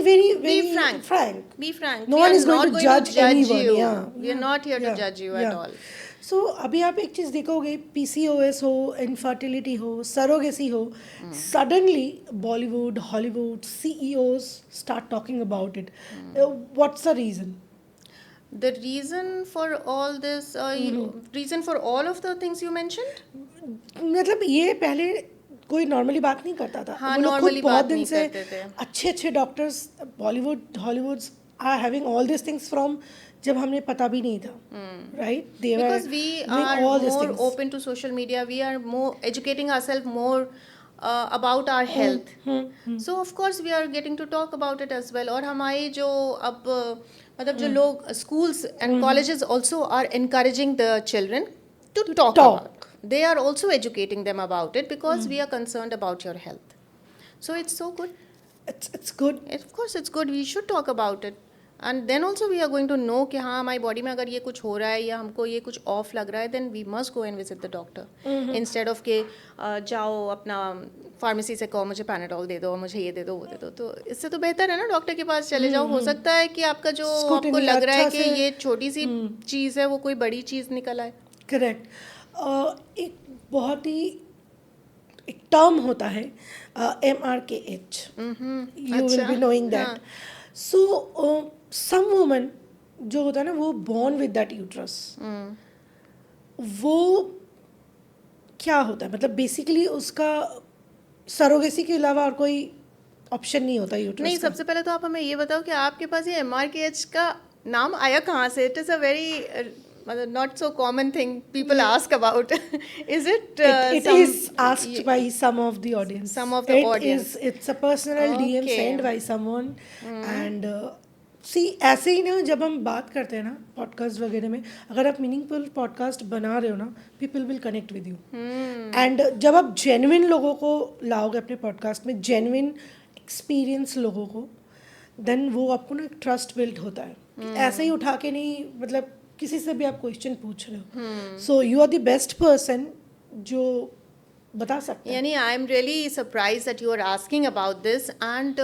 [SPEAKER 1] very
[SPEAKER 2] Be frank.
[SPEAKER 1] frank.
[SPEAKER 2] Be frank.
[SPEAKER 1] No
[SPEAKER 2] We
[SPEAKER 1] one
[SPEAKER 2] are
[SPEAKER 1] is going
[SPEAKER 2] not
[SPEAKER 1] to judge anyone.
[SPEAKER 2] you.
[SPEAKER 1] Yeah,
[SPEAKER 2] We are not here to
[SPEAKER 1] yeah,
[SPEAKER 2] judge you
[SPEAKER 1] yeah.
[SPEAKER 2] at all.
[SPEAKER 1] So अभी आप एक चीज़ देखोगे, PCOS हो, infertility हो, surrogacy हो, suddenly Bollywood, Hollywood, CEOs start talking about it. What's the reason?
[SPEAKER 2] The reason for all this, reason for all of the things you mentioned?
[SPEAKER 1] मतलब ये पहले कोई नॉर्मली बात नहीं करता था.
[SPEAKER 2] हाँ,
[SPEAKER 1] वो लोग खुद
[SPEAKER 2] normally
[SPEAKER 1] बहुत
[SPEAKER 2] बात
[SPEAKER 1] दिन
[SPEAKER 2] नहीं
[SPEAKER 1] से
[SPEAKER 2] करते थे.
[SPEAKER 1] अच्छे अच्छे doctors Bollywood Hollywoods are having all this things from जब हमने पता भी नहीं था, right? They were
[SPEAKER 2] Because we are more open to social media, we are more educating ourselves more about our health. So of course we are getting to talk about it as well. और हमारे जो अब मतलब जो लोग schools and colleges also are encouraging the children to talk about. They are also educating them about it because we are concerned about your health. So it's so good.
[SPEAKER 1] It's good.
[SPEAKER 2] Of course it's good. We should talk about it. And then also we are going to know कि हाँ हमारी body में अगर ये कुछ हो रहा है या हमको ये कुछ ऑफ लग रहा है, then we must go and visit the doctor. Instead of के जाओ अपना फार्मेसी से कहो मुझे पैनाडोल दे दो, मुझे ये दे दो, वो दे दो, तो इससे तो बेहतर है ना डॉक्टर के पास चले जाओ. हो सकता है कि आपका जो आपको लग रहा है कि ये छोटी सी चीज़ है वो कोई बड़ी चीज़ निकल आए.
[SPEAKER 1] करेक्ट. एक बहुत ही एक टर्म होता है MRKH. You will be knowing that. So some woman जो होता है ना वो born with that uterus. वो क्या होता है, मतलब बेसिकली उसका सरोगेसी के अलावा और कोई ऑप्शन नहीं होता यूट्रस
[SPEAKER 2] नहीं, सबसे पहले तो आप हमें ये बताओ कि आपके पास ये MRKH का नाम आया कहाँ से? It is a very not so common thing people ask about. Is it
[SPEAKER 1] it is asked by some of the audience.
[SPEAKER 2] Some of the audience.
[SPEAKER 1] It's a personal DM sent by someone. And see, ऐसे ही ना जब हम बात करते हैं ना podcast वगैरह में, अगर आप मीनिंगफुल पॉडकास्ट बना रहे हो ना, people will connect with you. And जब आप जेन्युइन लोगों को लाओगे अपने पॉडकास्ट में, जेन्युइन एक्सपीरियंस लोगों को, देन वो आपको ना ट्रस्ट बिल्ड होता है. ऐसे ही उठा के नहीं, मतलब किसी से भी आप क्वेश्चन पूछ रहे हो, so you are the best person जो बता सकते हैं.
[SPEAKER 2] यानी I am really surprise that you are asking about this and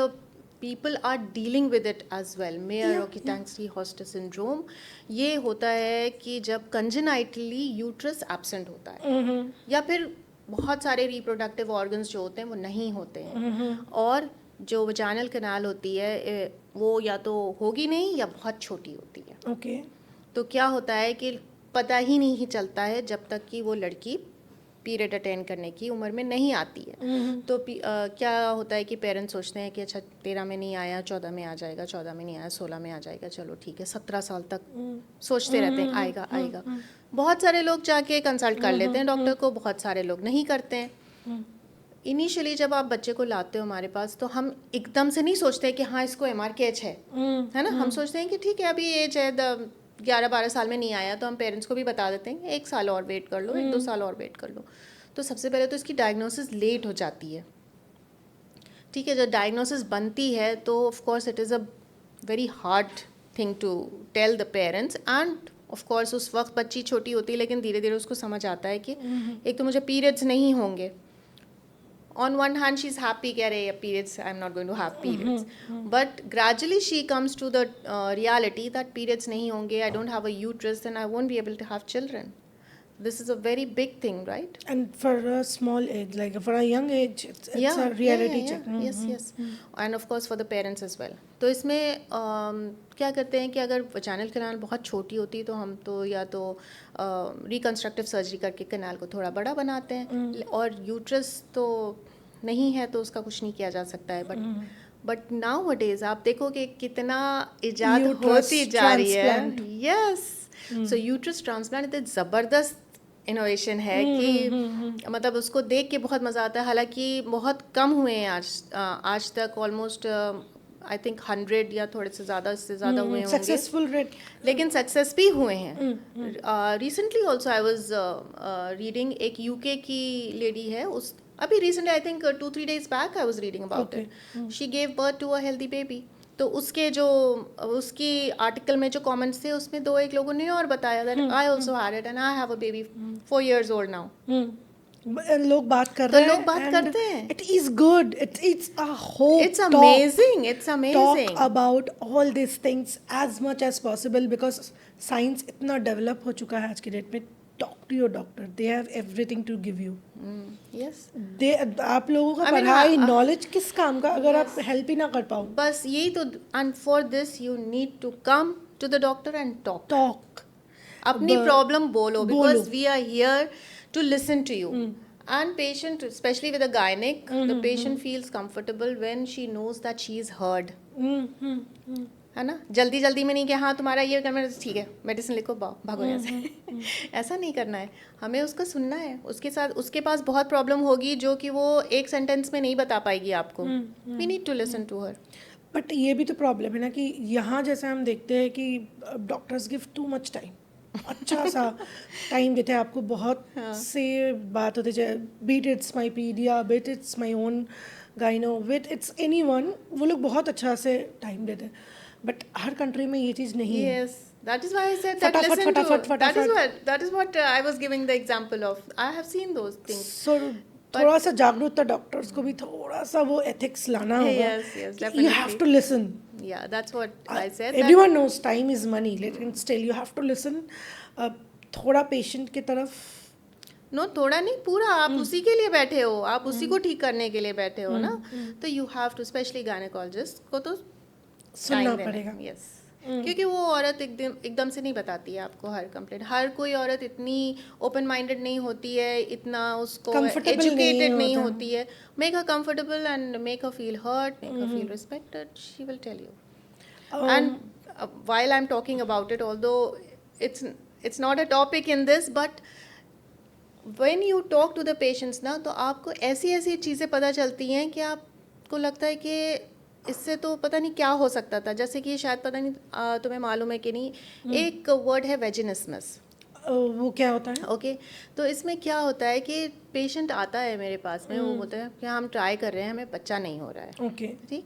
[SPEAKER 2] people are dealing with it as well. Mayer Rokitansky Hauser syndrome ये होता है कि जब कंजेनाइटली यूट्रस एब्सेंट होता है या फिर बहुत सारे रिप्रोडक्टिव ऑर्गन्स जो होते हैं वो नहीं होते हैं, और जो वजाइनल कैनाल होती है वो या तो होगी नहीं या बहुत छोटी होती है.
[SPEAKER 1] ओके.
[SPEAKER 2] तो क्या होता है कि पता ही नहीं चलता है जब तक कि वो लड़की पीरियड अटेंड करने की उम्र में नहीं आती है. तो क्या होता है कि पेरेंट्स सोचते हैं कि अच्छा 13 में नहीं आया 14 में आ जाएगा, 14 में नहीं आया 16 में आ जाएगा, चलो ठीक है. 17 साल तक सोचते रहते हैं आएगा आएगा. बहुत सारे लोग जाके कंसल्ट कर लेते हैं डॉक्टर को, बहुत सारे लोग नहीं करते हैं. इनिशियली जब आप बच्चे को लाते हो हमारे पास तो हम एकदम से नहीं सोचते कि हाँ इसको MRKH है ना. हम सोचते हैं कि ठीक है अभी एज है, 11-12 साल में नहीं आया तो हम पेरेंट्स को भी बता देते हैं 1 साल और वेट कर लो, 1-2 साल और वेट कर लो। तो सबसे पहले तो इसकी डायग्नोसिस लेट हो जाती है, ठीक है। जब डायग्नोसिस बनती है तो of course it is a very hard thing to tell the parents, and of course उस वक्त बच्ची छोटी होती है लेकिन धीरे धीरे उसको समझ आता है कि एक तो मुझे पीरियड्स नहीं होंगे। On one hand, she's happy कि अरे periods, I'm not going to have periods. But gradually she comes to the reality that periods नहीं होंगे, I don't have a uterus, and I won't be able to have children. This is a very big thing, right?
[SPEAKER 1] And for a small age, like for a young age, it's a reality check.
[SPEAKER 2] Yes, yes. And of course for the parents as well. तो इसमें क्या करते हैं कि अगर vaginal canal बहुत छोटी होती तो हम तो या तो रिकन्स्ट्रक्टिव सर्जरी करके कैनाल को थोड़ा बड़ा बनाते हैं, और यूट्रस तो नहीं है तो उसका कुछ नहीं किया जा सकता है। बट नाउ डेज आप देखोगे कितना इजाद होती जा रही है। यस, सो यूट्रस ट्रांसप्लांट इतने ज़बरदस्त इनोवेशन है कि मतलब उसको देख के बहुत मज़ा आता है। हालांकि बहुत कम हुए हैं आज तक, ऑलमोस्ट आई थिंक 100 या थोड़े से ज़्यादा, इससे ज़्यादा हुए होंगे
[SPEAKER 1] सक्सेसफुल रेट,
[SPEAKER 2] लेकिन सक्सेस भी हुए हैं। Recently also I was reading, एक यूके की लेडी है, उस अभी recently I think 2-3 days back I was reading about it. She gave birth to a healthy baby. तो उसके जो उसकी आर्टिकल में जो कमेंट्स थे उसमें 2-1 लोगों ने और बताया that I also had it and I have a baby 4 years old now.
[SPEAKER 1] लोग बात कर रहे हैं,
[SPEAKER 2] लोग बात करते हैं।
[SPEAKER 1] It is good. It's a whole
[SPEAKER 2] It's amazing. It's amazing.
[SPEAKER 1] Talk about all these things as much as possible because science इतना डेवलप हो चुका है आज की डेट में। Talk to your doctor. They have everything to give you.
[SPEAKER 2] Yes.
[SPEAKER 1] आप लोगों का
[SPEAKER 2] I mean,
[SPEAKER 1] पढ़ाई नॉलेज किस काम का अगर आप हेल्प ही ना कर पाओ।
[SPEAKER 2] बस यही तो, and for this you need to come to the doctor and talk. अपनी प्रॉब्लम बोलो, because we are here to listen to you. And patient, especially with a gynec, the patient feels comfortable when she knows that she is heard. है ना, जल्दी जल्दी में नहीं कि हाँ तुम्हारा ये करना है, ठीक है मेडिसिन लिखो भागो यहाँ से। ऐसा नहीं करना है, हमें उसका सुनना है। उसके साथ उसके पास बहुत प्रॉब्लम होगी जो कि वो एक सेंटेंस में नहीं बता पाएगी आपको। We need to listen to her.
[SPEAKER 1] बट ये भी तो प्रॉब्लम है ना कि यहाँ जैसे हम देखते हैं कि doctors give too much time, अच्छा सा टाइम देते हैं आपको, बहुत से बात होते हैं, be it it's my pedia, be it it's my own gyno, be it it's anyone, वो लोग बहुत अच्छा से टाइम देते हैं। बट हर कंट्री में ये चीज़ नहीं है।
[SPEAKER 2] Yes, that is why I said that listen to. That is what I was giving the example of. I have seen those things.
[SPEAKER 1] So थोड़ा सा जागरूकता डॉक्टर्स को भी थोड़ा सा वो एथिक्स लाना होगा।
[SPEAKER 2] Yes, definitely.
[SPEAKER 1] You have to listen.
[SPEAKER 2] Yeah, that's what I said.
[SPEAKER 1] Everyone knows time is money, लेकिन still you have to listen. थोड़ा पेशेंट की तरफ
[SPEAKER 2] नो, थोड़ा नहीं, पूरा आप उसी के लिए बैठे हो, आप उसी को ठीक करने के लिए बैठे हो ना, तो you have to, specially gynaecologist को तो
[SPEAKER 1] सुनना पड़ेगा।
[SPEAKER 2] यस, क्योंकि वो औरत एकदम से नहीं बताती है आपको हर कंप्लेंट। हर कोई औरत इतनी ओपन माइंडेड नहीं होती है, इतना उसको एजुकेटेड नहीं होती है। Make her comfortable and make her feel hurt, make her feel respected, she will tell you. And while I am talking about it, although it's not a topic in this, but when you talk to the patients ना, तो आपको ऐसी ऐसी चीज़ें पता चलती हैं कि आपको लगता है कि इससे तो पता नहीं क्या हो सकता था। जैसे कि शायद पता नहीं तुम्हें मालूम है कि नहीं, एक वर्ड है वेजिनिस्मस।
[SPEAKER 1] वो क्या होता है?
[SPEAKER 2] ओके, तो इसमें क्या होता है कि पेशेंट आता है मेरे पास में, वो बोलते हैं कि हम ट्राई कर रहे हैं, हमें बच्चा नहीं हो रहा है।
[SPEAKER 1] ओके,
[SPEAKER 2] ठीक,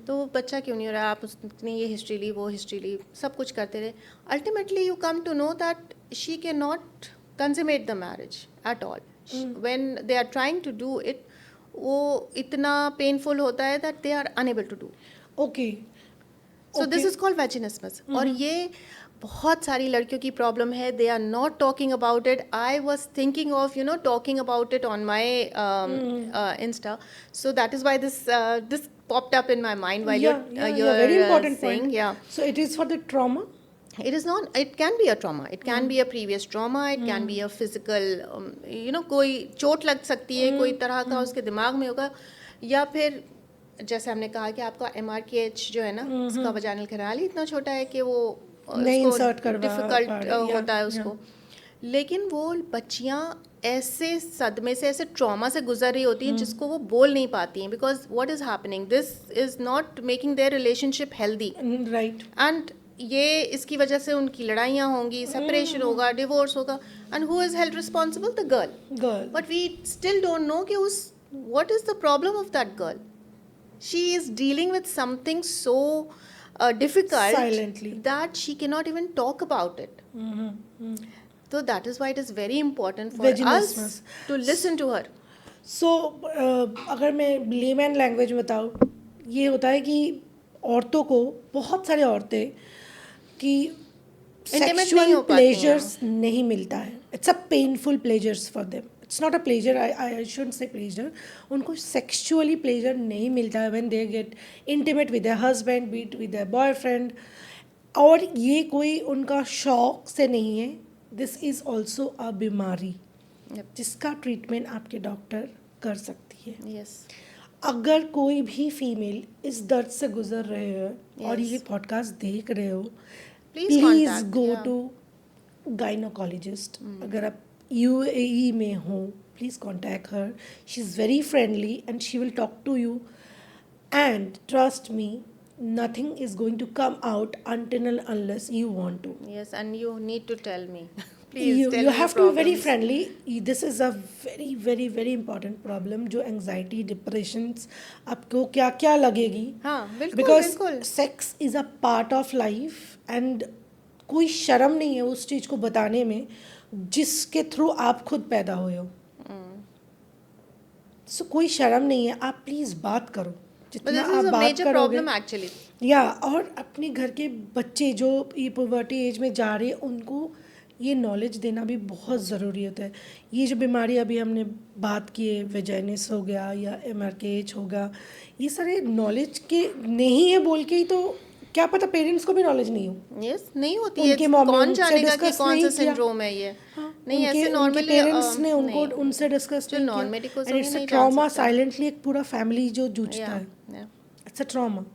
[SPEAKER 2] तो बच्चा क्यों नहीं हो रहा है? आप उसने ये हिस्ट्री ली, वो हिस्ट्री ली, सब कुछ करते रहे। Ultimately you come to know that she can not consummate the marriage at all. When they are trying to do it, वो इतना पेनफुल होता है that they are unable to do.
[SPEAKER 1] Okay,
[SPEAKER 2] so this is called vaginismus. और ये बहुत सारी लड़कियों की प्रॉब्लम है, they are not talking about it. I was thinking of talking about it on my insta, so that is why this popped up in my mind while you're
[SPEAKER 1] very important
[SPEAKER 2] saying
[SPEAKER 1] point.
[SPEAKER 2] Yeah,
[SPEAKER 1] so it is for the trauma.
[SPEAKER 2] it is not, it can be a trauma, it can be a previous trauma, it can be a physical कोई चोट लग सकती है, कोई तरह का उसके दिमाग में होगा, या फिर जैसे हमने कहा कि आपका MRKH जो है ना, उसका वजाइनल कैनाल ही इतना छोटा है कि वो डिफिकल्ट होता है उसको। लेकिन वो बच्चियाँ ऐसे सदमे से, ऐसे ट्रॉमा से गुजर रही होती हैं जिसको वो बोल नहीं पाती हैं, because what is happening, this is not making their relationship healthy,
[SPEAKER 1] right.
[SPEAKER 2] And ये इसकी वजह से उनकी लड़ाइयाँ होंगी, सेपरेशन होगा, डिवोर्स होगा, and who is held responsible? The girl.
[SPEAKER 1] Girl
[SPEAKER 2] but we still don't know कि उस what is the problem of that girl. She is dealing with something so difficult
[SPEAKER 1] Silently.
[SPEAKER 2] that she cannot even talk about it. So that is why it is very important for
[SPEAKER 1] Vaginismus.
[SPEAKER 2] us to listen to her.
[SPEAKER 1] सो अगर मैं layman language में बताऊँ, ये होता है कि औरतों को, बहुत सारी औरतें कि
[SPEAKER 2] नहीं
[SPEAKER 1] सेक्सुअल
[SPEAKER 2] हो पाती हैं।
[SPEAKER 1] प्लेजर्स नहीं मिलता है. It's a painful pleasures for them. It's not a pleasure, I shouldn't से प्लेजर. उनको सेक्सुअली प्लेजर नहीं मिलता है when they get intimate with their husband, beat with their boyfriend. और ये कोई उनका शौक से नहीं है. दिस इज़ ऑल्सो अ बीमारी
[SPEAKER 2] Yep.
[SPEAKER 1] जिसका ट्रीटमेंट आपके डॉक्टर कर सकती है.
[SPEAKER 2] Yes.
[SPEAKER 1] अगर कोई भी फीमेल इस दर्द से गुजर रहे हो और
[SPEAKER 2] Yes.
[SPEAKER 1] ये पॉडकास्ट देख रहे हो,
[SPEAKER 2] Please
[SPEAKER 1] please
[SPEAKER 2] contact,
[SPEAKER 1] go
[SPEAKER 2] yeah.
[SPEAKER 1] To gynaecologist. अगर आप यूएई में हो, please contact her. She is very friendly and she will talk to you. And trust me, nothing is going to come out until and unless you want to.
[SPEAKER 2] Yes, and you need to tell me. Please
[SPEAKER 1] you,
[SPEAKER 2] tell
[SPEAKER 1] you
[SPEAKER 2] me
[SPEAKER 1] have
[SPEAKER 2] your
[SPEAKER 1] to be very
[SPEAKER 2] problems.
[SPEAKER 1] friendly. This is a very very very important problem. जो anxiety, depressions, आपको क्या क्या लगेगी.
[SPEAKER 2] हाँ, बिल्कुल,
[SPEAKER 1] Because
[SPEAKER 2] बिल्कुल.
[SPEAKER 1] sex is a part of life and कोई शर्म नहीं है उस चीज़ को बताने में जिसके थ्रू आप खुद पैदा हुए हो. So कोई शर्म नहीं है. आप प्लीज़ बात करो.
[SPEAKER 2] But
[SPEAKER 1] जितना
[SPEAKER 2] this
[SPEAKER 1] आप
[SPEAKER 2] is a
[SPEAKER 1] बात
[SPEAKER 2] major
[SPEAKER 1] करोगे,
[SPEAKER 2] problem actually.
[SPEAKER 1] या और अपने घर के बच्चे जो ये पुबर्टी एज में जा रहे हैं उनको ये नॉलेज देना भी बहुत ज़रूरी होता है. ये जो बीमारी अभी हमने बात की है, वेजाइनस हो गया या MRKH होगा, ये सारे नॉलेज के नहीं है बोल के ही तो क्या पता पेरेंट्स को भी नॉलेज नहीं हो.
[SPEAKER 2] Yes, नहीं होती है.
[SPEAKER 1] उनके मॉम ने
[SPEAKER 2] कौन
[SPEAKER 1] उनसे
[SPEAKER 2] जानेगा कि
[SPEAKER 1] discuss
[SPEAKER 2] कौन
[SPEAKER 1] नहीं
[SPEAKER 2] सा
[SPEAKER 1] किया.
[SPEAKER 2] सिंड्रोम है ये?
[SPEAKER 1] हाँ,
[SPEAKER 2] नहीं, ऐसे
[SPEAKER 1] उनके
[SPEAKER 2] नॉर्मली
[SPEAKER 1] पेरेंट्स ने उनको उनसे डिस्कस
[SPEAKER 2] जो
[SPEAKER 1] नहीं
[SPEAKER 2] नॉन
[SPEAKER 1] किया.
[SPEAKER 2] मेडिकल्स
[SPEAKER 1] एंड
[SPEAKER 2] होंगे
[SPEAKER 1] इट्स अ
[SPEAKER 2] नहीं जान
[SPEAKER 1] ट्रॉमा.
[SPEAKER 2] सकते.
[SPEAKER 1] साइलेंटली एक पूरा फैमिली जो जूझता है.
[SPEAKER 2] Yeah.
[SPEAKER 1] It's a trauma.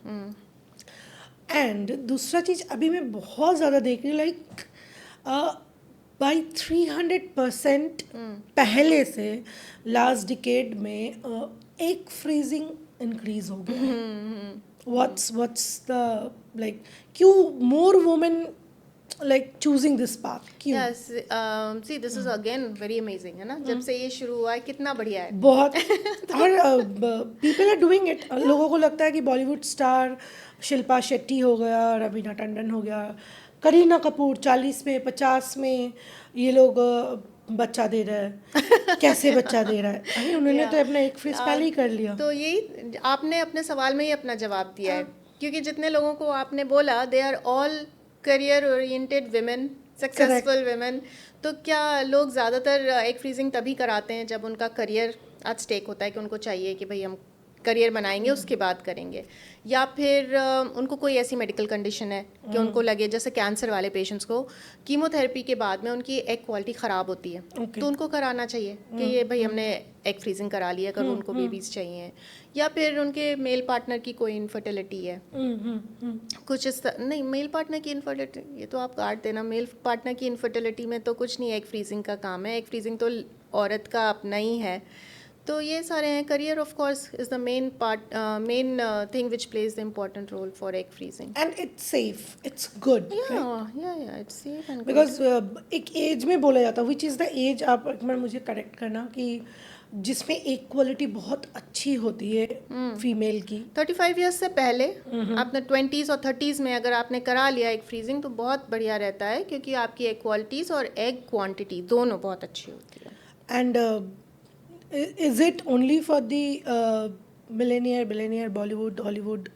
[SPEAKER 1] And दूसरा चीज़ अभी मैं बहुत ज़्यादा देख रही हूँ, लाइक बाई 300% पहले से लास्ट डिकेड में एक फ्रीजिंग इंक्रीज हो गया. व्हाट्स द लाइक क्यों more women like choosing this path क्यों?
[SPEAKER 2] Yes, see, this is again very amazing, है ना? जब से ये शुरू हुआ है कितना बढ़िया है.
[SPEAKER 1] बहुत. और पीपल आर डूइंग इट. लोगों को लगता है कि बॉलीवुड स्टार शिल्पा शेट्टी हो गया, रवीना टंडन हो गया, करीना कपूर 40 में 50 में ये लोग बच्चा दे रहा है. कैसे बच्चा दे रहा है? अरे उन्होंने तो अपना एक फेस पहले ही कर लिया.
[SPEAKER 2] तो यही आपने अपने सवाल में ही अपना जवाब दिया है. क्योंकि जितने लोगों को आपने बोला they are all career oriented women, successful women. तो क्या लोग ज़्यादातर एग फ्रीजिंग तभी कराते हैं जब उनका करियर एट स्टेक होता है कि उनको चाहिए कि भाई हम करियर बनाएंगे उसके बाद करेंगे, या फिर उनको कोई ऐसी मेडिकल कंडीशन है कि उनको लगे, जैसे कैंसर वाले पेशेंट्स को कीमोथेरेपी के बाद में उनकी एग क्वालिटी ख़राब होती है. तो उनको कराना चाहिए कि ये भाई हमने एग फ्रीजिंग करा लिया अगर उनको बेबीज़ चाहिए. या फिर उनके मेल पार्टनर की कोई इनफर्टिलिटी है, कुछ इस नहीं, मेल पार्टनर की इनफर्टिलिटी ये तो आप काट देना. मेल पार्टनर की इनफर्टिलिटी में तो कुछ नहीं एग फ्रीजिंग का काम है. एग फ्रीजिंग तो औरत का अपना ही है. तो ये सारे हैं. Career of course is the main part, main thing which plays the important role for egg freezing.
[SPEAKER 1] And it's safe, it's good.
[SPEAKER 2] या इट्स सेफ एंड
[SPEAKER 1] बिकॉज एक एज में बोला जाता है, विच इज़ द एज, आप एक बार मुझे correct करना, कि जिसमें एक क्वालिटी बहुत अच्छी होती है फीमेल की.
[SPEAKER 2] 35 ईयर्स से पहले आपने 20s और 30s में अगर आपने करा लिया एग फ्रीजिंग तो बहुत बढ़िया रहता है, क्योंकि आपकी एग क्वालिटीज़ और एग क्वांटिटी दोनों बहुत अच्छी होती है.
[SPEAKER 1] And is it only for the billionaire, Bollywood, Hollywood,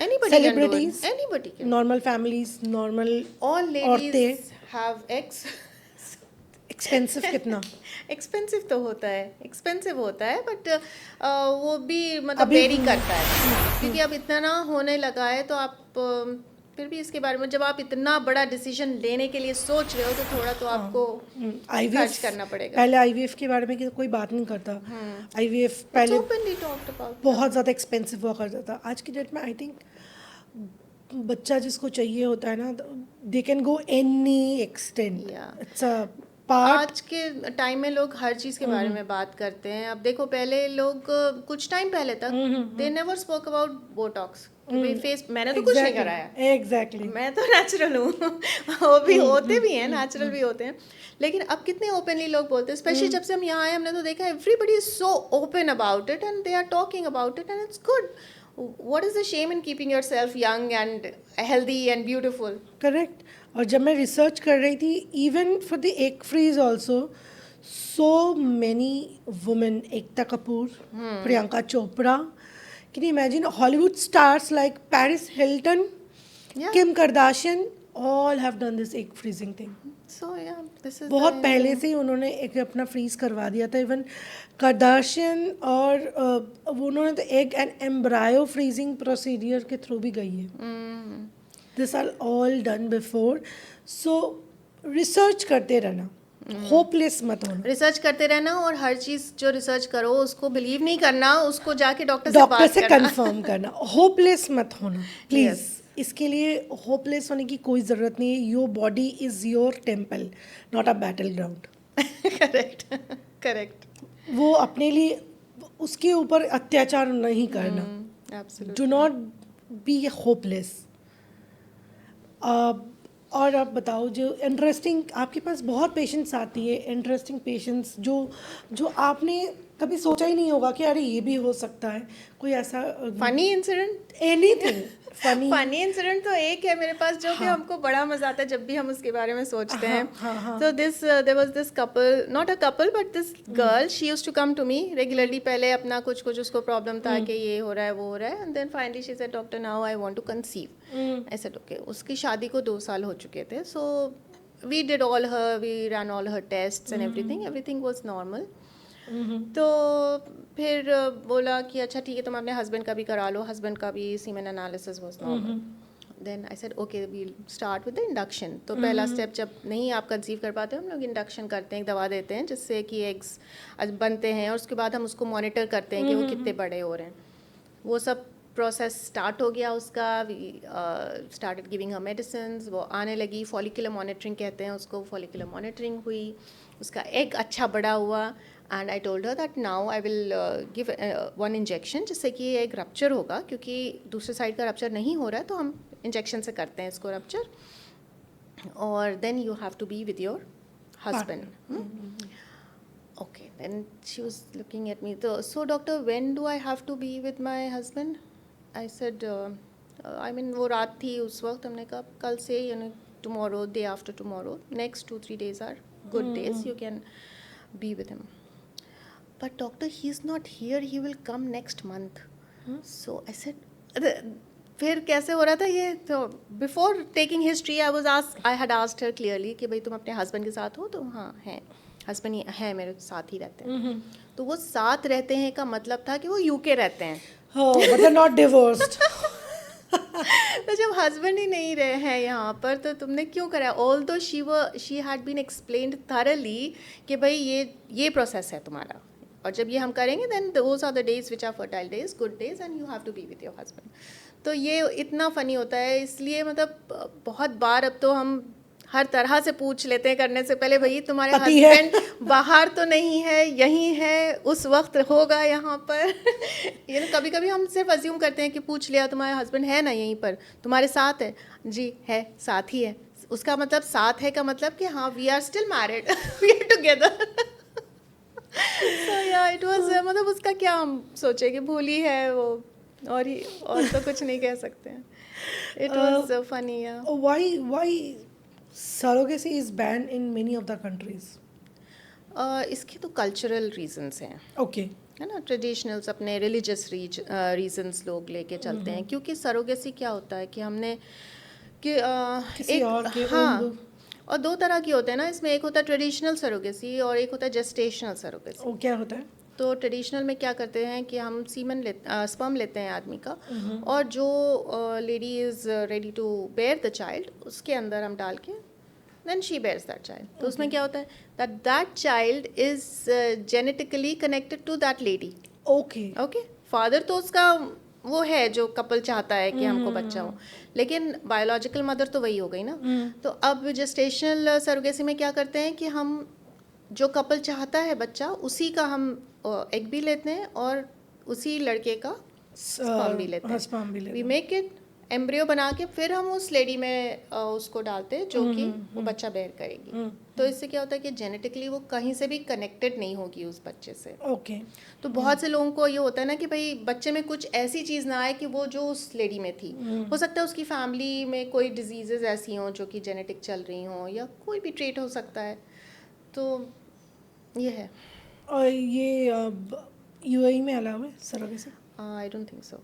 [SPEAKER 2] Anybody
[SPEAKER 1] celebrities,
[SPEAKER 2] can do it. Anybody can.
[SPEAKER 1] normal families, normal
[SPEAKER 2] All ladies
[SPEAKER 1] औरतें?
[SPEAKER 2] have eggs.
[SPEAKER 1] expensive कितना?
[SPEAKER 2] एक्सपेंसिव तो होता है, एक्सपेंसिव होता है, बट वो भी मतलब
[SPEAKER 1] अभी-
[SPEAKER 2] वेरी करता है. क्योंकि अब इतना ना होने लगा है तो आप फिर भी इसके बारे में, जब आप इतना बड़ा डिसीजन लेने के लिए सोच रहे हो तो थोड़ा तो आपको
[SPEAKER 1] IVF
[SPEAKER 2] करना पड़ेगा.
[SPEAKER 1] पहले IVF के बारे में कोई बात नहीं करता. IVF पहले
[SPEAKER 2] ओपनली टॉक्ड अबाउट.
[SPEAKER 1] बहुत ज़्यादा एक्सपेंसिव हुआ करता था. आज की डेट में आई थिंक बच्चा जिसको चाहिए होता है ना, they can go any extent.
[SPEAKER 2] Yeah.
[SPEAKER 1] It's a part
[SPEAKER 2] आज के टाइम में लोग हर चीज के बारे में बात करते हैं. अब देखो पहले लोग कुछ टाइम पहले तक they never spoke about Botox. Face मैंने तो कुछ नहीं कराया.
[SPEAKER 1] एग्जैक्टली.
[SPEAKER 2] मैं तो नेचुरल हूँ. वो भी होते भी हैं, नेचुरल भी होते हैं, लेकिन अब कितने ओपनली लोग बोलते हैं. स्पेशली जब से हम यहाँ आए हमने तो देखा everybody is so open about it and they are talking about it and it's good. What is the shame in keeping yourself young and healthy and beautiful.
[SPEAKER 1] Correct. और जब मैं रिसर्च कर रही थी, even for the egg freeze also, so many women, Ekta Kapoor, Priyanka Chopra, can you imagine, Hollywood stars like Paris Hilton, Kim Kardashian, all have done this egg freezing thing.
[SPEAKER 2] सो या this is
[SPEAKER 1] बहुत पहले से ही उन्होंने एक अपना फ्रीज करवा दिया था. इवन कार्दाशियन और वो उन्होंने तो egg and embryo freezing procedure के थ्रू भी गई है. This are all done before. So research करते रहना, होपलेस मत होना.
[SPEAKER 2] रिसर्च करते रहना और हर चीज जो रिसर्च करो उसको बिलीव नहीं करना, उसको जाके डॉक्टर से
[SPEAKER 1] डॉक्टर
[SPEAKER 2] बात
[SPEAKER 1] से
[SPEAKER 2] करना.
[SPEAKER 1] कंफर्म करना. होपलेस मत होना प्लीज.
[SPEAKER 2] Yes.
[SPEAKER 1] इसके लिए होपलेस होने की कोई ज़रूरत नहीं है. Your body is your temple, not a battle ground.
[SPEAKER 2] Correct. Correct.
[SPEAKER 1] वो अपने लिए उसके ऊपर अत्याचार नहीं करना.
[SPEAKER 2] Absolutely.
[SPEAKER 1] Do not be hopeless. और आप बताओ, जो इंटरेस्टिंग आपके पास बहुत पेशेंट्स आती है, इंटरेस्टिंग पेशेंट्स जो आपने कभी सोचा ही नहीं होगा कि अरे ये भी हो सकता है. कोई ऐसा
[SPEAKER 2] funny incident.
[SPEAKER 1] Anything funny.
[SPEAKER 2] Funny incident तो एक है मेरे पास जो कि हमको बड़ा मजा आता है जब भी हम उसके बारे में सोचते हैं. तो there was this couple, not a couple but this girl, she used to come to me regularly. पहले अपना कुछ उसको प्रॉब्लम था कि ये हो रहा है वो हो रहा है, and then finally she said doctor now I want to conceive. I said okay. उसकी शादी को 2 साल हो चुके थे. So we did all her, we ran all her tests and everything was normal. तो फिर बोला कि अच्छा ठीक है तुम अपने हस्बैंड का भी करा लो. हस्बैंड का भी semen analysis was normal. Then I said okay we'll start with the induction. तो पहला स्टेप, जब नहीं आप कंसीव कर पाते हो, हम लोग इंडक्शन करते हैं, एक दवा देते हैं जिससे कि एग्स बनते हैं, और उसके बाद हम उसको मॉनिटर करते हैं कि वो कितने बड़े हो रहे हैं. वो सब प्रोसेस स्टार्ट हो गया उसका. We started giving her medicines. वो आने लगी, फॉलिकुलर मॉनिटरिंग कहते हैं उसको. फॉलिकुलर मॉनिटरिंग हुई, उसका एग अच्छा बड़ा हुआ. And I told her that now I will give 1 injection जिससे कि ये एक रप्चर होगा, क्योंकि दूसरे साइड का रप्चर नहीं हो रहा है तो हम इंजेक्शन से करते हैं इसको रप्चर. और then you have to be with your husband. Okay. Then she was looking at me. तो so doctor when do I have to be with my husband. I said I mean वो रात थी उस वक्त. हमने कहा कल से, you know, tomorrow, day after tomorrow, next 2-3 days are good days, you can be with him. But doctor, he is not here, he will come next month. So I said, फिर कैसे हो रहा था ये. तो before taking history I had asked her clearly कि भाई तुम अपने हस्बैंड के साथ हो. तो हाँ हैं, हस्बैंड है मेरे साथ ही रहते हैं. तो वो साथ रहते हैं का मतलब था कि वो यूके रहते हैं.
[SPEAKER 1] मतलब नॉट डिवोर्स्ड.
[SPEAKER 2] तो जब हस्बैंड ही नहीं रहे हैं यहाँ पर तो तुमने क्यों करा. Although she had been explained thoroughly कि भाई ये प्रोसेस है तुम्हारा, और जब ये हम करेंगे then those are the days which are fertile days, good days, and you have to be with your husband. तो ये इतना फ़नी होता है. इसलिए मतलब बहुत बार अब तो हम हर तरह से पूछ लेते हैं करने से पहले, भाई तुम्हारे हस्बैंड बाहर तो नहीं है, यहीं है, उस वक्त होगा यहाँ पर. ये ना कभी कभी हम सिर्फ अज्यूम करते हैं कि पूछ लिया तुम्हारे हस्बैंड है ना यहीं पर, तुम्हारे साथ है. जी है, साथ ही है. उसका मतलब साथ है का मतलब कि हाँ we are still married, we are together. So yeah it was, मतलब उसका क्या हम सोचे कि भूली है वो, और तो कुछ नहीं कह सकते हैं. It was funny.
[SPEAKER 1] Why surrogacy is banned in many of the countries?
[SPEAKER 2] इसके तो कल्चरल रीजंस हैं.
[SPEAKER 1] Okay.
[SPEAKER 2] है ना, ट्रेडिशनल्स, अपने रिलीजियस रीजंस लोग लेके चलते हैं. क्योंकि सरोगेसी क्या होता है कि हमने कि
[SPEAKER 1] किसी और के
[SPEAKER 2] हाँ, और 2 तरह की होते हैं ना इसमें. एक होता है ट्रेडिशनल सरोगेसी और एक होता है जेस्टेशनल सरोगेसी.
[SPEAKER 1] वो क्या होता है?
[SPEAKER 2] तो ट्रेडिशनल में क्या करते हैं कि हम स्पर्म लेते हैं आदमी का, और जो lady is ready to bear the child उसके अंदर हम डाल के then she bears that child. तो उसमें क्या होता है that child is genetically connected to that lady.
[SPEAKER 1] Okay.
[SPEAKER 2] Okay. Father तो उसका वो है जो कपल चाहता है कि हमको बच्चा हो, लेकिन बायोलॉजिकल मदर तो वही हो गई ना। तो अब जेस्टेशनल सरोगेसी में क्या करते हैं कि हम जो कपल चाहता है बच्चा उसी का हम एग भी लेते हैं और उसी लड़के का स्पर्म भी लेते
[SPEAKER 1] हाँ,
[SPEAKER 2] हैं,
[SPEAKER 1] sperm भी लेते
[SPEAKER 2] वी मेक इट एम्ब्रियो बना के फिर हम उस लेडी में उसको डालते हैं जो कि वो बच्चा बेयर करेगी। तो इससे क्या होता है कि जेनेटिकली वो कहीं से भी कनेक्टेड नहीं होगी उस बच्चे से।
[SPEAKER 1] ओके।
[SPEAKER 2] तो बहुत से लोगों को ये होता है ना कि भाई बच्चे में कुछ ऐसी चीज़ ना आए कि वो जो उस लेडी में थी, हो सकता है उसकी फैमिली में कोई डिजीजेज ऐसी हों जो कि जेनेटिक चल रही हों या कोई भी ट्रेट हो सकता है। तो ये है।
[SPEAKER 1] और ये यूएई में अलाउ है surrogacy?
[SPEAKER 2] I don't think so.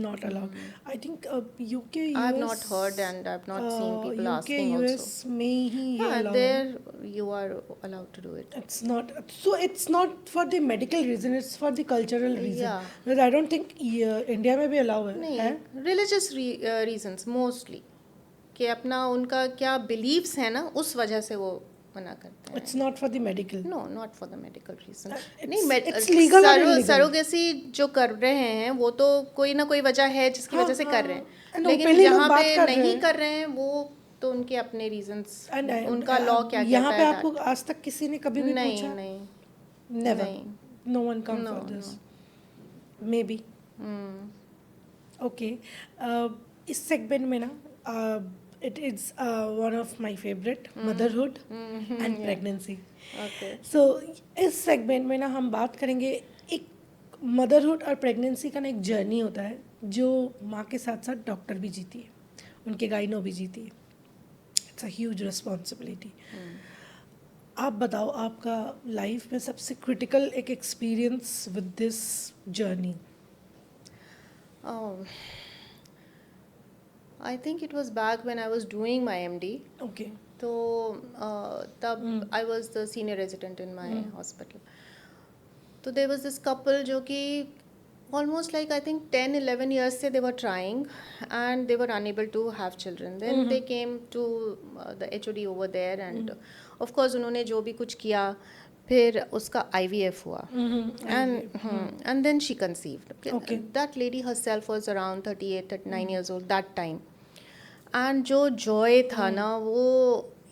[SPEAKER 1] Not allowed. I think UK,
[SPEAKER 2] I have
[SPEAKER 1] US,
[SPEAKER 2] not heard and I have not seen people
[SPEAKER 1] UK,
[SPEAKER 2] asking
[SPEAKER 1] US
[SPEAKER 2] also.
[SPEAKER 1] में ही ये
[SPEAKER 2] हाँ,
[SPEAKER 1] allowed है।
[SPEAKER 2] there you are allowed to do it.
[SPEAKER 1] It's not, so it's not for the medical reason, it's for the cultural reason.
[SPEAKER 2] Yeah.
[SPEAKER 1] Because I don't think India में भी allow है।
[SPEAKER 2] नहीं, religious reasons mostly, कि अपना उनका क्या beliefs है ना उस वजह से वो मना करते हैं।
[SPEAKER 1] It's not for the medical.
[SPEAKER 2] No, not for the medical reason.
[SPEAKER 1] It's-
[SPEAKER 2] नहीं,
[SPEAKER 1] it's legal or illegal?
[SPEAKER 2] Surrogacy जो कर रहे हैं वो तो कोई ना कोई वजह है जिसकी वजह से कर रहे हैं,
[SPEAKER 1] And
[SPEAKER 2] लेकिन
[SPEAKER 1] openly लोग
[SPEAKER 2] जहाँ
[SPEAKER 1] बात
[SPEAKER 2] पे
[SPEAKER 1] कर रहे
[SPEAKER 2] नहीं
[SPEAKER 1] हैं।
[SPEAKER 2] कर रहे हैं वो तो उनके अपने रीजंस,
[SPEAKER 1] And
[SPEAKER 2] उनका लॉ क्या
[SPEAKER 1] यहाँ
[SPEAKER 2] कहता
[SPEAKER 1] पे
[SPEAKER 2] है
[SPEAKER 1] आपको आज तक किसी ने कभी भी
[SPEAKER 2] नहीं
[SPEAKER 1] पूछा?
[SPEAKER 2] नहीं
[SPEAKER 1] Never.
[SPEAKER 2] नहीं।
[SPEAKER 1] No one come
[SPEAKER 2] No,
[SPEAKER 1] for this. Maybe. Okay. इस सेगमेंट में ना it is one of my favorite, motherhood and pregnancy.
[SPEAKER 2] Okay.
[SPEAKER 1] So इस सेगमेंट में ना हम बात करेंगे एक मदरहुड और प्रेगनेंसी का ना एक जर्नी होता है जो माँ के साथ साथ डॉक्टर भी जीती है, उनके गाइनो भी जीती है। It's a huge responsibility. आप बताओ आपका लाइफ में सबसे क्रिटिकल एक experience with this journey.
[SPEAKER 2] I think it was back when I was doing my MD.
[SPEAKER 1] Okay.
[SPEAKER 2] तो तब I was the senior resident in my hospital. तो देयर वाज दिस कपल जो कि almost like I think 10-11 years से they were trying and they were unable to have children. Then they came to the HOD over there and of course उन्होंने जो भी कुछ किया फिर उसका IVF हुआ and then she conceived.
[SPEAKER 1] Okay.
[SPEAKER 2] That lady herself was around 38-39 years old that time. And जो joy था ना वो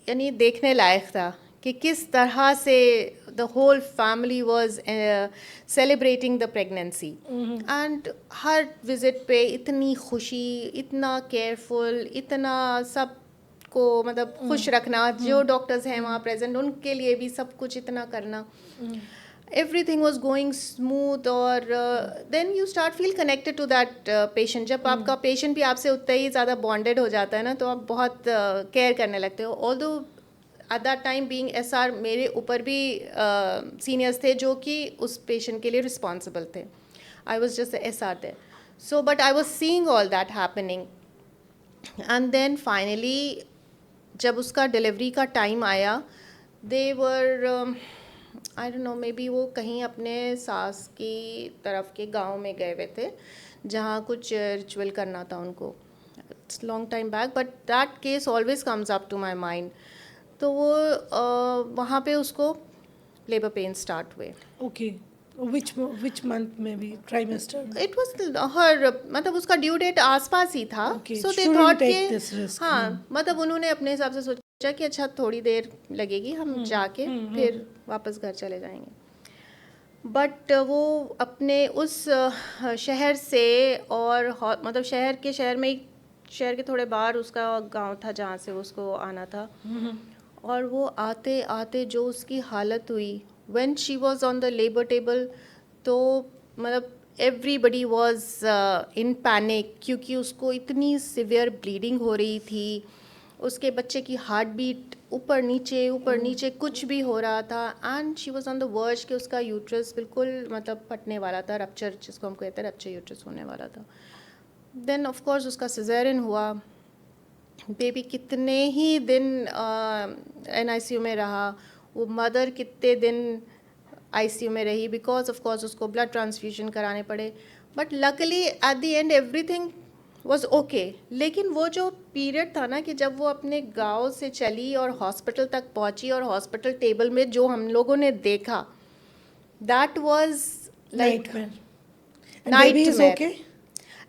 [SPEAKER 2] यानी देखने लायक था कि किस तरह से the whole family was celebrating the pregnancy. And her visit पे इतनी खुशी, इतना careful, इतना सब को मतलब खुश रखना, जो डॉक्टर्स हैं वहाँ प्रेजेंट उनके लिए भी सब कुछ इतना करना, everything was going smooth. और then you start feel connected to that patient. जब आपका patient भी आपसे उतना ही ज़्यादा bonded हो जाता है ना तो आप बहुत care करने लगते हो। Although at that time being SR मेरे ऊपर भी सीनियर्स थे जो कि उस पेशेंट के लिए रिस्पॉन्सिबल थे। I was just the SR there. So but I was seeing all that happening. And then finally जब उसका डिलीवरी का टाइम आया they were I don't know maybe वो कहीं अपने सास की तरफ के गांव में गए हुए थे जहाँ कुछ रिचुअल करना था उनको। It's long time back but that case always comes up to my mind. तो वो वहाँ पे उसको लेबर पेन स्टार्ट हुए।
[SPEAKER 1] ओके। which month में भी trimester?
[SPEAKER 2] इट वाज हर मतलब उसका ड्यू डेट आसपास ही था।
[SPEAKER 1] Okay,
[SPEAKER 2] सो दे
[SPEAKER 1] shouldn't
[SPEAKER 2] थॉट
[SPEAKER 1] take
[SPEAKER 2] कि
[SPEAKER 1] this risk.
[SPEAKER 2] हाँ मतलब उन्होंने अपने हिसाब से सोचा कि अच्छा थोड़ी देर लगेगी हम जाके फिर वापस घर चले जाएंगे। बट वो अपने उस शहर से और मतलब शहर में शहर के थोड़े बाहर उसका गांव था जहाँ से उसको आना था। और वो आते आते जो उसकी हालत हुई when she was on the labor table तो मतलब everybody was in panic क्योंकि उसको इतनी severe bleeding हो रही थी, उसके बच्चे की हार्ट बीट ऊपर नीचे कुछ भी हो रहा था। And she was on the verge कि उसका यूट्रस बिल्कुल मतलब फटने वाला था, रप्चर जिसको हम कहते हैं रप्चर यूट्रस होने वाला था। देन ऑफ कोर्स उसका सिजेरियन हुआ। बेबी कितने ही दिन NICU में रहा, वो मदर कितने दिन ICU में रही बिकॉज ऑफ कोर्स उसको ब्लड ट्रांसफ्यूजन कराने पड़े। But luckily at the end everything was okay. लेकिन वो जो पीरियड था ना कि जब वो अपने गांव से चली और हॉस्पिटल तक पहुंची और हॉस्पिटल टेबल में जो हम लोगों ने देखा that was like
[SPEAKER 1] Nightmare. And baby is okay?